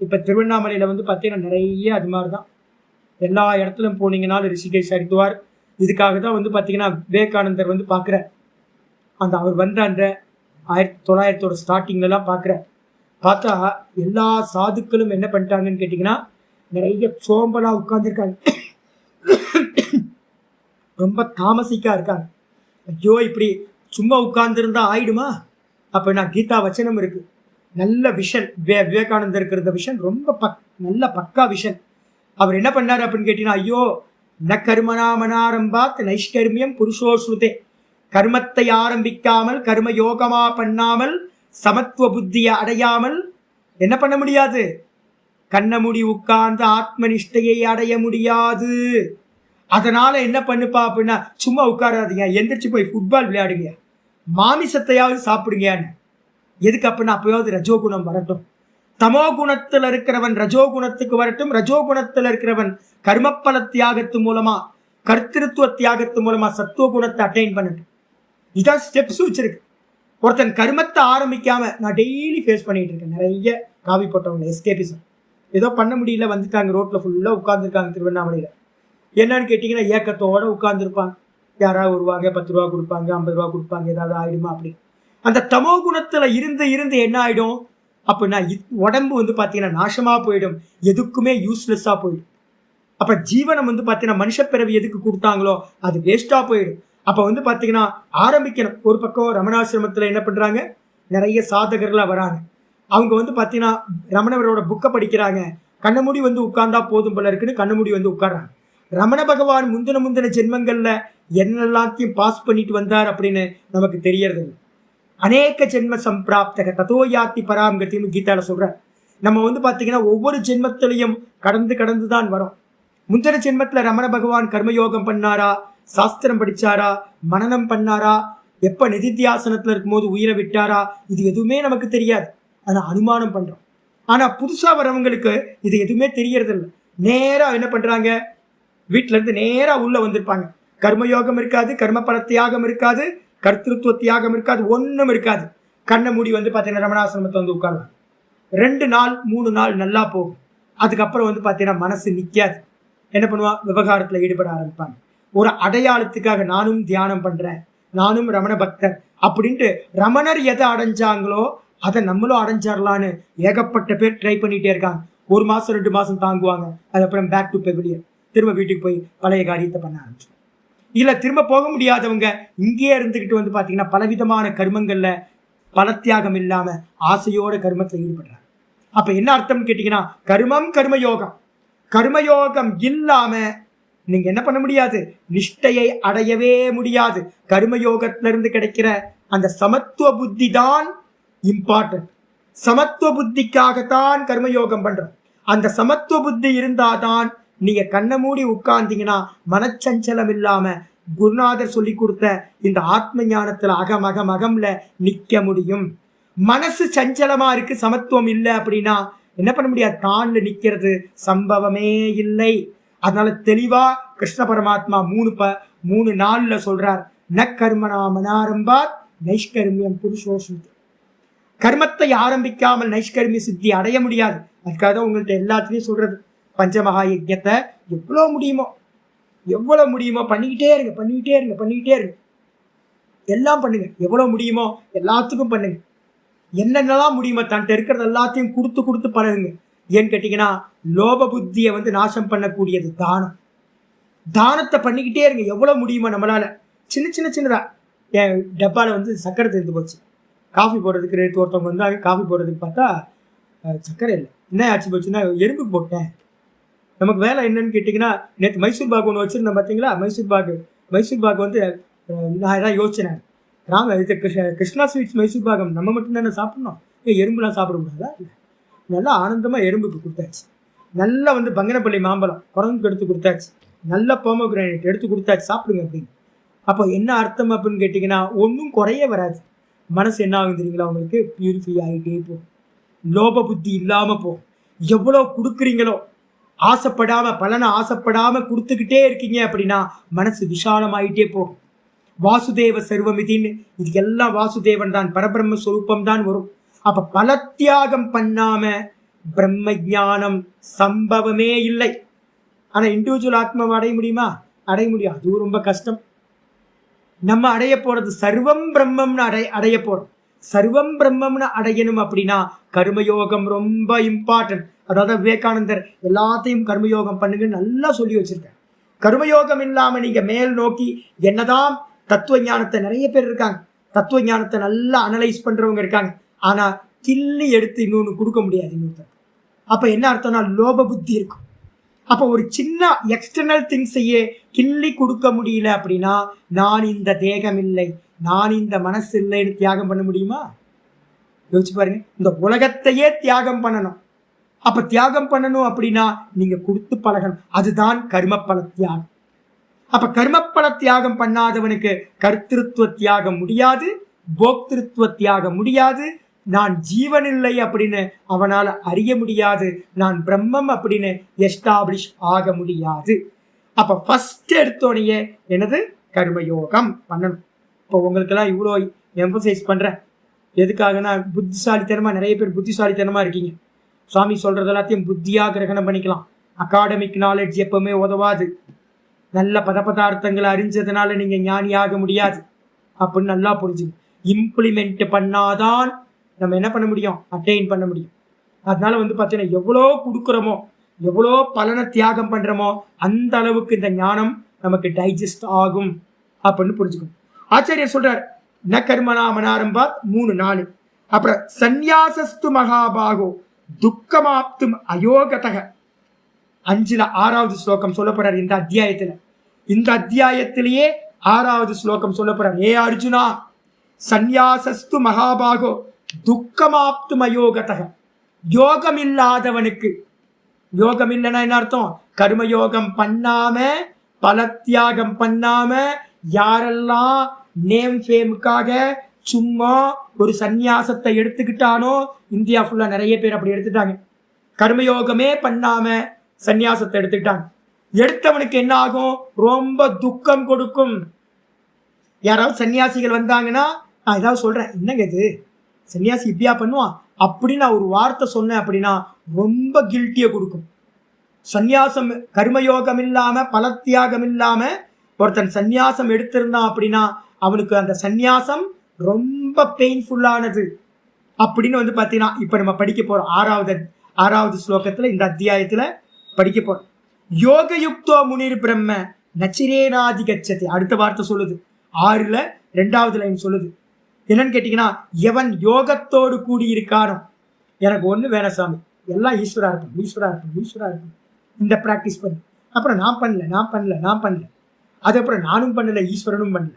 S2: இப்ப திருவண்ணாமலையில வந்து பார்த்தீங்கன்னா நிறைய அது மாதிரிதான். எல்லா இடத்துலையும் போனீங்கன்னாலும் ரிஷிகேஷ் ஹரித்வார், இதுக்காக தான் வந்து பார்த்தீங்கன்னா விவேகானந்தர் வந்து பார்க்குறார். அவர் வந்த அந்த 1900 ஸ்டார்டிங்லாம் பார்க்குறார். பார்த்தா எல்லா சாதுக்களும் என்ன பண்ணிட்டாங்கன்னு கேட்டிங்கன்னா நிறைய சோம்பலாக உட்காந்துருக்காங்க, ரொம்ப தாமசிக்கா இருக்காங்க. ஐயோ இப்படி சும்மா உட்கார்ந்துருந்தா ஆயிடுமா? அப்போ நான் கீதா வச்சனம் இருக்கு, நல்ல விஷன், விவேகானந்தர் இருக்கிற விஷன் ரொம்ப நல்ல பக்கா விஷன். அவர் என்ன பண்ணார் அப்படின்னு கேட்டீங்கன்னா, ஐயோ ந கர்மனாமனாரம்பாத் நைஷ்கர்மியம் புருஷோஸ்ருதே. கர்மத்தை ஆரம்பிக்காமல் கர்ம யோகமா பண்ணாமல் சமத்துவ புத்தியை அடையாமல் என்ன பண்ண முடியாது? கண்ணமுடி உட்கார்ந்து ஆத்ம நிஷ்டையை அடைய முடியாது. அதனால என்ன பண்ணுப்பா அப்படின்னா, சும்மா உட்காராதீங்க, எந்திரிச்சு போய் ஃபுட்பால் விளையாடுங்க, மாமிசத்தையாவது சாப்பிடுங்கன்னு. எதுக்கு அப்படின்னா, அப்பயாவது ரஜோகுணம் வரட்டும். தமோ குணத்துல இருக்கிறவன் ரஜோகுணத்துக்கு வரட்டும், ரஜோகுணத்துல இருக்கிறவன் கர்மப்பல தியாகத்து மூலமா கர்த்திருத்துவ தியாகத்து மூலமா சத்துவ குணத்தை அட்டைன் பண்ணட்டும். இதான் ஸ்டெப்ஸ் வச்சிருக்கு. ஒருத்தன் கர்மத்தை ஆரம்பிக்காம நான் டெய்லி ஃபேஸ் பண்ணிட்டு இருக்கேன். நிறைய காவி போட்டவங்க எஸ்கேபிசம், ஏதோ பண்ண முடியல, வந்துட்டாங்க, ரோட்ல ஃபுல்லா உட்காந்துருக்காங்க திருவண்ணாமலையில. என்னன்னு கேட்டீங்கன்னா, ஏக்கத்தோட உட்கார்ந்துருப்பாங்க. யாராவது வருவாங்க, 10 ரூபா கொடுப்பாங்க, 50 ரூபா கொடுப்பாங்க, ஏதாவது ஆயிடுமா அப்படி. அந்த தமோ குணத்துல இருந்து இருந்து என்ன ஆயிடும் அப்படின்னா, உடம்பு வந்து பாத்தீங்கன்னா நாசமா போயிடும், எதுக்குமே யூஸ்லெஸ்ஸா போயிடும். அப்ப ஜீவனம் வந்து பாத்தீங்கன்னா மனுஷ பிறவி எதுக்கு கொடுத்தாங்களோ அது வேஸ்டா போயிடும். அப்ப வந்து பாத்தீங்கன்னா ஆரம்பிக்கணும். ஒரு பக்கம் ரமணாசிரமத்துல என்ன பண்றாங்க, நிறைய சாதகர்களா வராங்க. அவங்க வந்து பாத்தீங்கன்னா ரமணவரோட புக்கை படிக்கிறாங்க. கண்ணமுடி வந்து உட்கார்ந்தா போதும் போல இருக்குன்னு கண்ணமுடி வந்து உட்கார்றாங்க. ரமண பகவான் முந்தின ஜென்மங்கள்ல என்னெல்லாத்தையும் பாஸ் பண்ணிட்டு வந்தார் அப்படின்னு நமக்கு தெரியறது இல்லை. அநேக ஜென்ம சம்பிராப்தக ததோ யாத்தி பராங்கத்தின்னு கீதால சொல்ற. நம்ம வந்து பாத்தீங்கன்னா ஒவ்வொரு ஜென்மத்திலையும் கடந்து தான் வரோம். முந்தின ஜென்மத்துல ரமண பகவான் கர்மயோகம் பண்ணாரா, சாஸ்திரம் படிச்சாரா, மனனம் பண்ணாரா, எப்ப நிதித்தியாசனத்துல இருக்கும்போது உயிரை விட்டாரா, இது எதுவுமே நமக்கு தெரியாது. ஆனா அனுமானம் பண்றோம். ஆனா புதுசா வரவங்களுக்கு இது எதுவுமே தெரியறது இல்லை. நேரா என்ன பண்றாங்க, வீட்டுல இருந்து நேரா உள்ள வந்திருப்பாங்க. கர்மயோகம் இருக்காது, கர்ம பல தியாகம் இருக்காது, கர்த்திருத்துவ தியாகம் இருக்காது, ஒண்ணும் இருக்காது. கண்ணை மூடி வந்து பாத்தீங்கன்னா ரமணாசிரமத்தை வந்து உட்காருவாங்க. 2 நாள் 3 நாள் நல்லா போகும். அதுக்கப்புறம் வந்து பாத்தீங்கன்னா மனசு நிக்காது. என்ன பண்ணுவான், விவகாரத்துல ஈடுபட ஆரம்பிப்பாங்க. ஒரு அடையாளத்துக்காக நானும் தியானம் பண்றேன், நானும் ரமண பக்தர் அப்படின்ட்டு ரமணர் எதை அடைஞ்சாங்களோ அதை நம்மளும் அடைஞ்சிடலான்னு ஏகப்பட்ட பேர் ட்ரை பண்ணிட்டே இருக்காங்க. 1 மாசம் 2 மாசம் தாங்குவாங்க. அதுக்கப்புறம் பேக் டு பெவிலியர், திரும்ப வீட்டுக்கு போய் பழைய காரியத்தை பண்ண ஆரம்பிச்சோம். இல்ல திரும்ப போக முடியாதவங்க இங்கேயே இருந்துகிட்டு வந்து பாத்தீங்கன்னா பலவிதமான கர்மங்கள்ல பலத்தியாகம் இல்லாம ஆசையோட கர்மத்துல ஈடுபடுறாங்க. அப்ப என்ன அர்த்தம் கேட்டீங்கன்னா, கர்மயோகம் இல்லாம நீங்க என்ன பண்ண முடியாது, நிஷ்டையை அடையவே முடியாது. கர்மயோகத்துல இருந்து கிடைக்கிற அந்த சமத்துவ புத்தி தான் இம்பார்ட்டன்ட். சமத்துவ புத்திக்காகத்தான் கர்மயோகம் பண்றோம். அந்த சமத்துவ புத்தி இருந்தாதான் நீங்க கண்ணை மூடி உட்கார்ந்தீங்கன்னா மனச்சஞ்சலம் இல்லாம குருநாதர் சொல்லி கொடுத்த இந்த ஆத்ம ஞானத்துல அகமகம்ல நிக்க முடியும். மனசு சஞ்சலமா இருக்கு, சமத்துவம் இல்லை அப்படின்னா என்ன பண்ண முடியாது, தாண்ட நிக்கிறது சம்பவமே இல்லை. அதனால தெளிவா கிருஷ்ண பரமாத்மா 3 நாள்ல சொல்றார், ந கர்மனா மனாரம்பாத் நைஷ்கர்மியம் புருஷோஸ்ருதே. கர்மத்தை ஆரம்பிக்காமல் நைஷ்கர்மிய சித்தி அடைய முடியாது. அதுக்காக தான் உங்கள்கிட்ட எல்லாத்துலயும் சொல்றது, பஞ்சமகா யஜ்ஞத்தை எவ்வளவு முடியுமோ பண்ணிக்கிட்டே இருங்க. எல்லாம் பண்ணுங்க, எவ்வளவு முடியுமோ எல்லாத்துக்கும் பண்ணுங்க. என்னென்னலாம் முடியுமோ தன்ட்ட இருக்கிறது எல்லாத்தையும் கொடுத்து பழகுங்க. ஏன்னு கேட்டீங்கன்னா, லோப புத்தியை வந்து நாசம் பண்ணக்கூடியது தானம். தானத்தை பண்ணிக்கிட்டே இருங்க, எவ்வளவு முடியுமோ நம்மளால. சின்னதா என் டப்பால வந்து சக்கரை தெரிந்து போச்சு. காஃபி போடுறதுக்கு ரேட்டு ஒருத்தவங்க வந்து காஃபி போடுறதுக்கு பார்த்தா சக்கரை இல்லை. என்ன ஆச்சு போச்சுன்னா, எறும்பு போட்டேன். நமக்கு வேலை என்னன்னு கேட்டிங்கன்னா, நேற்று மைசூர் பாக் ஒன்று வச்சுருந்தேன் பார்த்தீங்களா. மைசூர் பாக் வந்து நான் எதாவது யோசிச்சேன், இது கிருஷ்ணா ஸ்வீட்ஸ் மைசூர் பாகம் நம்ம மட்டும்தானே சாப்பிட்ணும், எறும்புலாம் சாப்பிடக்கூடாதா. நல்லா ஆனந்தமாக எறும்புக்கு கொடுத்தாச்சு. நல்லா வந்து பங்கனப்பள்ளி மாம்பழம் குரங்குக்கு எடுத்து கொடுத்தாச்சு. நல்ல போமோகிரானேட் எடுத்து கொடுத்தாச்சு, சாப்பிடுங்க அப்படின்னு. அப்போ என்ன அர்த்தம் அப்படின்னு கேட்டிங்கன்னா, ஒன்றும் குறைய வராது. மனசு என்ன ஆகும் தெரியுங்களா உங்களுக்கு, பியூரிஃபை ஆகிட்டே போகும். லோப புத்தி இல்லாமல் போகும். எவ்வளோ கொடுக்குறீங்களோ பலனை ஆசைப்படாம கொடுத்துக்கிட்டே இருக்கீங்க அப்படின்னா மனசு விஷாலமாயிட்டே போகும். வாசுதேவ சர்வமிதின்னு இதுக்கெல்லாம் வாசுதேவன் தான், பரபிரம்ம ஸ்வரூபம் தான் வரும். அப்ப பலத்தியாகம் பண்ணாம பிரம்ம ஞானம் சம்பவமே இல்லை. ஆனா இண்டிவிஜுவல் ஆத்மாவை அடைய முடியுமா? அடைய முடியும், அதுவும் ரொம்ப கஷ்டம். நம்ம அடைய போறது சர்வம் பிரம்மம்னு அடைய போறோம். சர்வம் பிரம்மம்னு அடையணும் அப்படின்னா கர்மயோகம் ரொம்ப இம்பார்ட்டன்ட். அதாவது விவேகானந்தர் எல்லாத்தையும் கர்மயோகம் பண்ணுங்க நல்லா சொல்லி வச்சிருக்காரு. கர்மயோகம் இல்லாம நீங்க மேல் நோக்கி என்னதான் தத்துவ ஞானத்தை, நிறைய பேர் இருக்காங்க தத்துவ ஞானத்தை நல்லா அனலைஸ் பண்றவங்க இருக்காங்க, ஆனா கிள்ளி எடுத்து இன்னொன்னு கொடுக்க முடியாது இன்னொருத்தர். அப்ப என்ன அர்த்தம்னா லோப புத்தி இருக்கும். அப்போ ஒரு சின்ன எக்ஸ்டர்னல் திங்ஸையே கிள்ளி கொடுக்க முடியல அப்படின்னா நான் இந்த தேகம் இல்லை, நான் இந்த மனசு இல்லைன்னு தியாகம் பண்ண முடியுமா? யோசிச்சு பாருங்க. இந்த உலகத்தையே தியாகம் பண்ணணும். அப்ப தியாகம் பண்ணணும் அப்படின்னா நீங்க கொடுத்து பழகணும். அதுதான் கர்மப்பல தியாகம். அப்ப கர்மப்பல தியாகம் பண்ணாதவனுக்கு கர்த்திருத்துவ தியாகம் முடியாது, போக்திருத்துவ தியாகம் முடியாது, நான் ஜீவன் இல்லை அப்படின்னு அவனால அறிய முடியாது, நான் பிரம்மம் அப்படின்னு எஸ்டாப்ளிஷ் ஆக முடியாது. அப்ப ஃபர்ஸ்ட் எடுத்தோடனே என்னது? கர்மயோகம் பண்ணணும். இப்போ உங்களுக்கெல்லாம் இவ்வளோ எம்பசைஸ் பண்றேன் எதுக்காகனா, புத்திசாலித்தனமா நிறைய பேர் புத்திசாலித்தனமா இருக்கீங்க. சுவாமி சொல்றது எல்லாத்தையும் புத்தியா கிரகணம் பண்ணிக்கலாம். அகாடமிக் நாலேஜ் எப்பவுமே உதவாது. நல்ல பதார்த்தங்களை அறிஞ்சதுனால நீங்க ஞானியாக முடியாது அப்படின்னு நல்லா புரிஞ்சுங்க. இம்ப்ளிமெண்ட் பண்ணாதான் நம்ம என்ன பண்ண முடியும்? அட்டைன் பண்ண முடியும். அதனால பார்த்தீங்கன்னா எவ்வளோ கொடுக்குறோமோ, எவ்வளோ பலனை தியாகம் பண்றோமோ அந்த அளவுக்கு இந்த ஞானம் நமக்கு டைஜஸ்ட் ஆகும் அப்படின்னு புரிஞ்சுக்கணும். ஆச்சாரியர் சொல்றார், ந கர்மனா மனாரம்பாத் 3-4. அப்புறம் சந்நியாசஸ்து மகாபாகோ துக்கமாப்தும் அயோகதக 5ல் 6வது ஸ்லோகம் சொல்லப்படுறார் இந்த அத்தியாயத்துல. இந்த அத்தியாயத்திலேயே 6வது ஸ்லோகம் சொல்லப்படுறார். ஏ அர்ஜுனா, சந்நியாசஸ்து மகாபாகோ துக்கமாப்தும் அயோகதக. யோகம் இல்லாதவனுக்கு, யோகம் இல்லைன்னா என்ன அர்த்தம்? கர்மயோகம் பண்ணாம பல தியாகம் பண்ணாம யாரெல்லாம் நேம் ஃபேமுக்காக சும்மா ஒரு சந்நியாசத்தை எடுத்துக்கிட்டானோ, இந்தியா ஃபுல்லா நிறைய பேர் அப்படி எடுத்துட்டாங்க. கர்மயோகமே பண்ணாம சந்நியாசத்தை எடுத்துக்கிட்டாங்க. எடுத்தவனுக்கு என்ன ஆகும்? ரொம்ப துக்கம் கொடுக்கும். யாராவது சன்னியாசிகள் வந்தாங்கன்னா நான் ஏதாவது சொல்றேன், என்னங்க இது சன்னியாசி இப்படியா பண்ணுவான் அப்படின்னு நான் ஒரு வார்த்தை சொன்னேன் அப்படின்னா ரொம்ப கில்ட்டியை கொடுக்கும். சந்நியாசம் கர்மயோகம் இல்லாம பல தியாகம் இல்லாம ஒருத்தன் சந்நியாசம் எடுத்திருந்தான் அப்படின்னா அவனுக்கு அந்த சந்நியாசம் ரொம்ப பெயின்ஃபுல்லானது அப்படின்னு பார்த்தீங்கன்னா இப்ப நம்ம படிக்க போறோம். 6வது ஸ்லோகத்துல இந்த அத்தியாயத்துல படிக்க போறோம். யோகயுக்தோ முனிர் பிரம்ம நச்சிரேனாதி கச்சதி. அடுத்த வார்த்தை சொல்லுது 6ல் 2வது லைன் சொல்லுது. என்னன்னு கேட்டீங்கன்னா, எவன் யோகத்தோடு கூடி இருக்கானோ, எனக்கு ஒண்ணு வேணாம் சாமி, எல்லாம் ஈஸ்வரா இருக்கும், ஈஸ்வரா இருக்கும், ஈஸ்வரா இருக்கும், இந்த பிராக்டிஸ் பண்ணு. அப்புறம் நான் பண்ணல, அதுக்கப்புறம் நானும் பண்ணல, ஈஸ்வரனும் பண்ணல,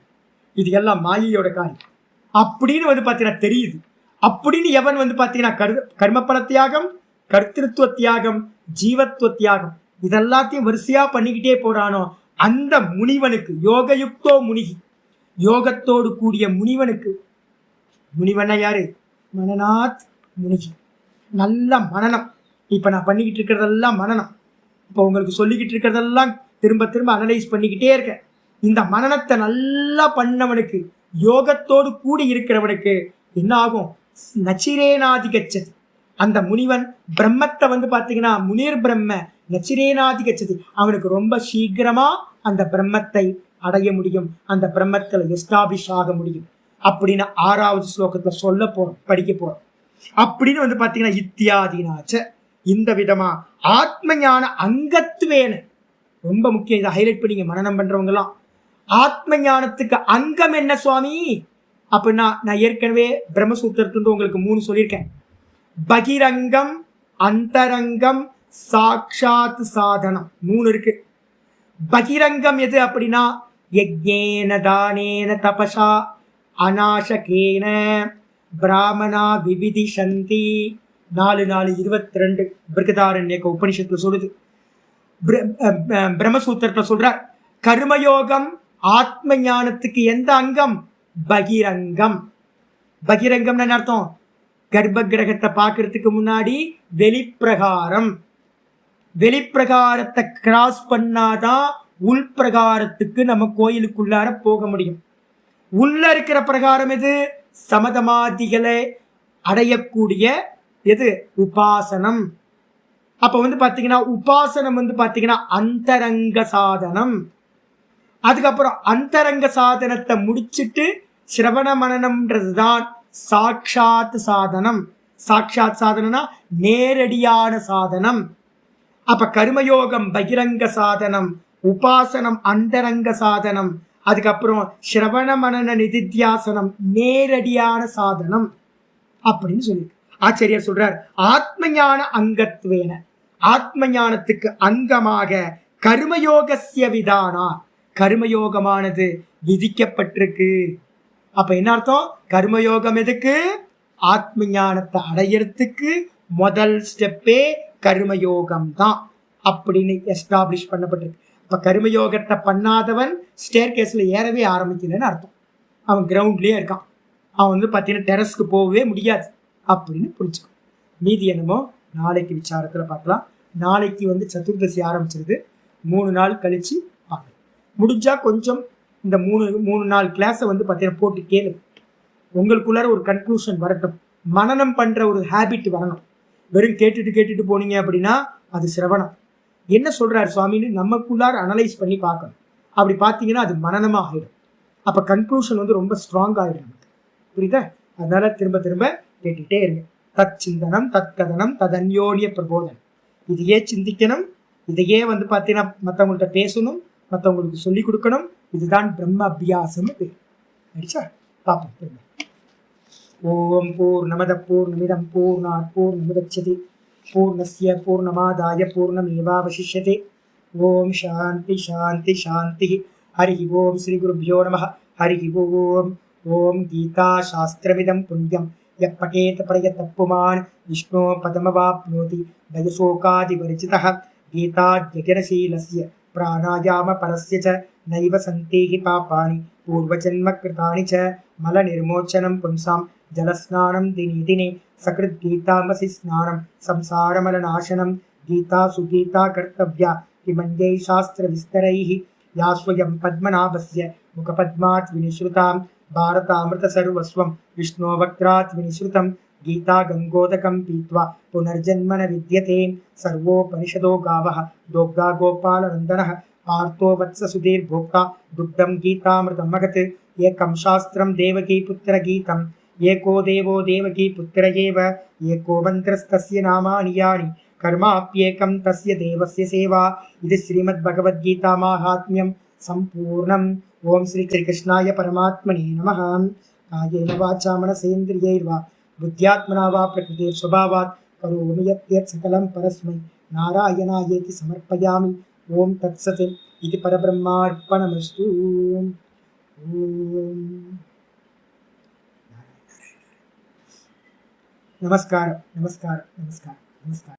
S2: இது எல்லாம் மாயையோட காரியம் அப்படின்னு பார்த்தீங்கன்னா தெரியுது. அப்படின்னு எவன் பார்த்தீங்கன்னா கர்மபல தியாகம், கர்த்திருத்துவ தியாகம், ஜீவத்துவ தியாகம் இதெல்லாத்தையும் வரிசையா பண்ணிக்கிட்டே போறானோ அந்த முனிவனுக்கு, யோகயுக்தோ முனிகி, யோகத்தோடு கூடிய முனிவனுக்கு, முனிவனா யாரு? மனநாத் முனிகி. நல்ல மனனம். இப்ப நான் பண்ணிக்கிட்டு இருக்கிறதெல்லாம் மனனம். இப்போ உங்களுக்கு சொல்லிக்கிட்டு இருக்கிறதெல்லாம் திரும்ப திரும்ப அனலைஸ் பண்ணிக்கிட்டே இருக்கேன். இந்த மனனத்தை நல்லா பண்ணவனுக்கு, யோகத்தோடு கூடி இருக்கிறவனுக்கு என்ன ஆகும்? நச்சிரேனாதி கச்சதி. அந்த முனிவன் பிரம்மத்தை பார்த்தீங்கன்னா முனிர் பிரம்ம நச்சிரேனாதி கச்சதி. அவனுக்கு ரொம்ப சீக்கிரமா அந்த பிரம்மத்தை அடைய முடியும், அந்த பிரம்மத்துல எஸ்டாப்ளிஷ் ஆக முடியும் அப்படின்னு 6வது ஸ்லோகத்துல சொல்ல போறோம், படிக்க போறோம். அப்படின்னு பார்த்தீங்கன்னா இத்தியாதினாச்ச, இந்த விதமா ஆத்ம ஞான அங்கத்துவேன, ரொம்ப முக்கியம், இதை ஹைலைட் பண்ணிங்க மனனம் பண்றவங்க எல்லாம். ஆத்ம ஞானத்துக்கு அங்கம் என்ன சுவாமி அப்படின்னா, நான் ஏற்கனவே பிரம்மசூத்திரத்துல உங்களுக்கு 3 சொல்லியிருக்கேன். பகிரங்கம், அந்தரங்கம், சாட்சாத் சாதனம் 3 இருக்கு. பகிரங்கம் எது அப்படின்னா, யஜ்ஞேன தானேன தபசா அநாசகேன பிராமணா விவிதிஷந்தி 4:4:22 பிருகதாரண்யக உபனிஷத்துல சொல்லுது. பிரம்மசூத்திரத்துல சொல்றார், கர்மயோகம் ஆத்ம ஞானத்துக்கு எந்த அங்கம்? பகிரங்கம். பகிரங்கம்னு என்ன அர்த்தம்? கர்ப்ப கிரகத்தை பார்க்கறதுக்கு முன்னாடி வெளிப்பிரகாரம், வெளிப்பிரகாரத்தை கிராஸ் பண்ணாதான் உள்பிரகாரத்துக்கு நம்ம கோயிலுக்குள்ளார போக முடியும். உள்ள இருக்கிற பிரகாரம் எது? சமதமாதிகளை அடையக்கூடிய எது? உபாசனம். அப்ப பாத்தீங்கன்னா உபாசனம் பாத்தீங்கன்னா அந்தரங்க சாதனம். அதுக்கப்புறம் அந்தரங்க சாதனத்தை முடிச்சுட்டு சிரவண மனனம்ன்றதுதான் சாட்சாத் சாதனம். சாட்சாத் சாதனம்னா நேரடியான சாதனம். அப்ப கர்மயோகம் பகிரங்க சாதனம், உபாசனம் அந்தரங்க சாதனம், அதுக்கப்புறம் சிரவண மனன நிதித்தியாசனம் நேரடியான சாதனம் அப்படின்னு சொல்லி ஆச்சரியர் சொல்றார். ஆத்ம ஞான அங்கத்வேன, ஆத்ம ஞானத்துக்கு அங்கமாக கர்மயோகஸ்ய விதானா, கர்மயோகமானது விதிக்கப்பட்டிருக்கு. அப்ப என்ன அர்த்தம்? கர்மயோகம் எதுக்கு? ஆத்ம ஞானத்தை அடையறதுக்கு முதல் ஸ்டெப்பே கர்மயோகம் தான் அப்படின்னு எஸ்டாப்ளிஷ் பண்ணப்பட்டிருக்கு. இப்ப கர்மயோகத்தை பண்ணாதவன் ஸ்டேர் கேஸ்ல ஏறவே ஆரம்பிக்கலன்னு அர்த்தம். அவன் கிரவுண்ட்லயே இருக்கான். அவன் வந்து பார்த்தீங்கன்னா டெரஸ்க்கு போகவே முடியாது அப்படின்னு புரிஞ்சுக்கும். மீதி என்னமோ நாளைக்கு விசாரத்துல பார்க்கலாம். நாளைக்கு வந்து சதுர்தசி ஆரம்பிச்சிருது. 3 நாள் கழிச்சு பார்க்கலாம். முடிஞ்சா கொஞ்சம் இந்த மூணு நாள் கிளாஸை வந்து பார்த்தீங்கன்னா போட்டு கேளு. உங்களுக்குள்ளார ஒரு கன்க்ளூஷன் வரட்டும். மனனம் பண்ற ஒரு ஹேபிட் வரணும். வெறும் கேட்டுட்டு போனீங்க அப்படின்னா அது சிரவணம். என்ன சொல்றாரு சுவாமின்னு நமக்குள்ளார அனலைஸ் பண்ணி பார்க்கணும். அப்படி பார்த்தீங்கன்னா அது மனனமா ஆகிடும். அப்ப கன்க்ளூஷன் வந்து ரொம்ப ஸ்ட்ராங் ஆகிடும் நமக்கு. புரியுதா? அதனால திரும்ப திரும்ப கேட்டுட்டே இருங்க. தத் சிந்தனம் தத் கதனம் ததன்யோன்ய பிரபோதனம். இதையே சிந்திக்கணும். இதையே வந்து பார்த்தீங்கன்னா மற்றவங்கள்ட்ட பேசணும், மற்றவங்களுக்கு சொல்லிக் கொடுக்கணும். இதுதான் பிரம்ம அபியாசம் பேர். அடிச்சா பார்ப்போம் திரும்ப. ஓம் பூர்ணமத பூர்ணமிதம் பூர்ணாத் பூர்ணமுதச்யதே பூர்ணஸ்ய பூர்ணமாதாய பூர்ணமேவாவசிஷ்யதே. ஓம் சாந்தி சாந்தி சாந்தி. ஹரி ஓம் ஸ்ரீ குருभ्यो நமः. ஹரி ஓம். ஓம் கீதா சாஸ்திரமிதம் புண்ணியம் யः பठेत प्रयतः पुमान् विष्णो पदमवाप्नोति भयशोकादिवर्जितः. गीताद्यजनशीलस्य प्राणायामपरस्य च नैव सन्ति हि पापानि पूर्वजन्मकृतानि च. मलनिर्मोचनं पुंसां जलस्नानं दिने दिने सकृद्गीतामसि स्नानं संसारमलनाशनं. गीता सुगीता कर्तव्या किमन्यै शास्त्रविस्तरैः या स्वयं पद्मनाभस्य मुखपद्मात् विनिश्रुतां. भारतामृतसर्वस्वं विष्णोवक्त्रात् विनिश्रुतं. गीता गङ्गोदकं पीत्वा पुनर्जन्म न विद्यते. सर्वोपनिषदो गावः दोग्धा गोपालनन्दनः. पार्थो वत्ससुधीर्भोक्ता दुग्धं गीतामृतं महत्. एकं शास्त्रं देवकीपुत्रगीतम् एको देवो देवकीपुत्र एव. एको मन्त्रस्तस्य नामानि यानि कर्माप्येकं तस्य देवस्य सेवा. इति श्रीमद्भगवद्गीता माहात्म्यं सम्पूर्णम्. ओम श्री कृष्णाय परमात्मने नमः. कायेन वाचा मनसेन्द्रियैर्वा बुद्ध्यात्मना वा प्रकृतिस्वभावात् करोमि यत् सकलं परस्मै नारायणायेति समर्पयामि. ओम तत्सत् इति परब्रह्मार्पणमस्तु. नमस्कार नमस्कार नमस्कार नमस्कार.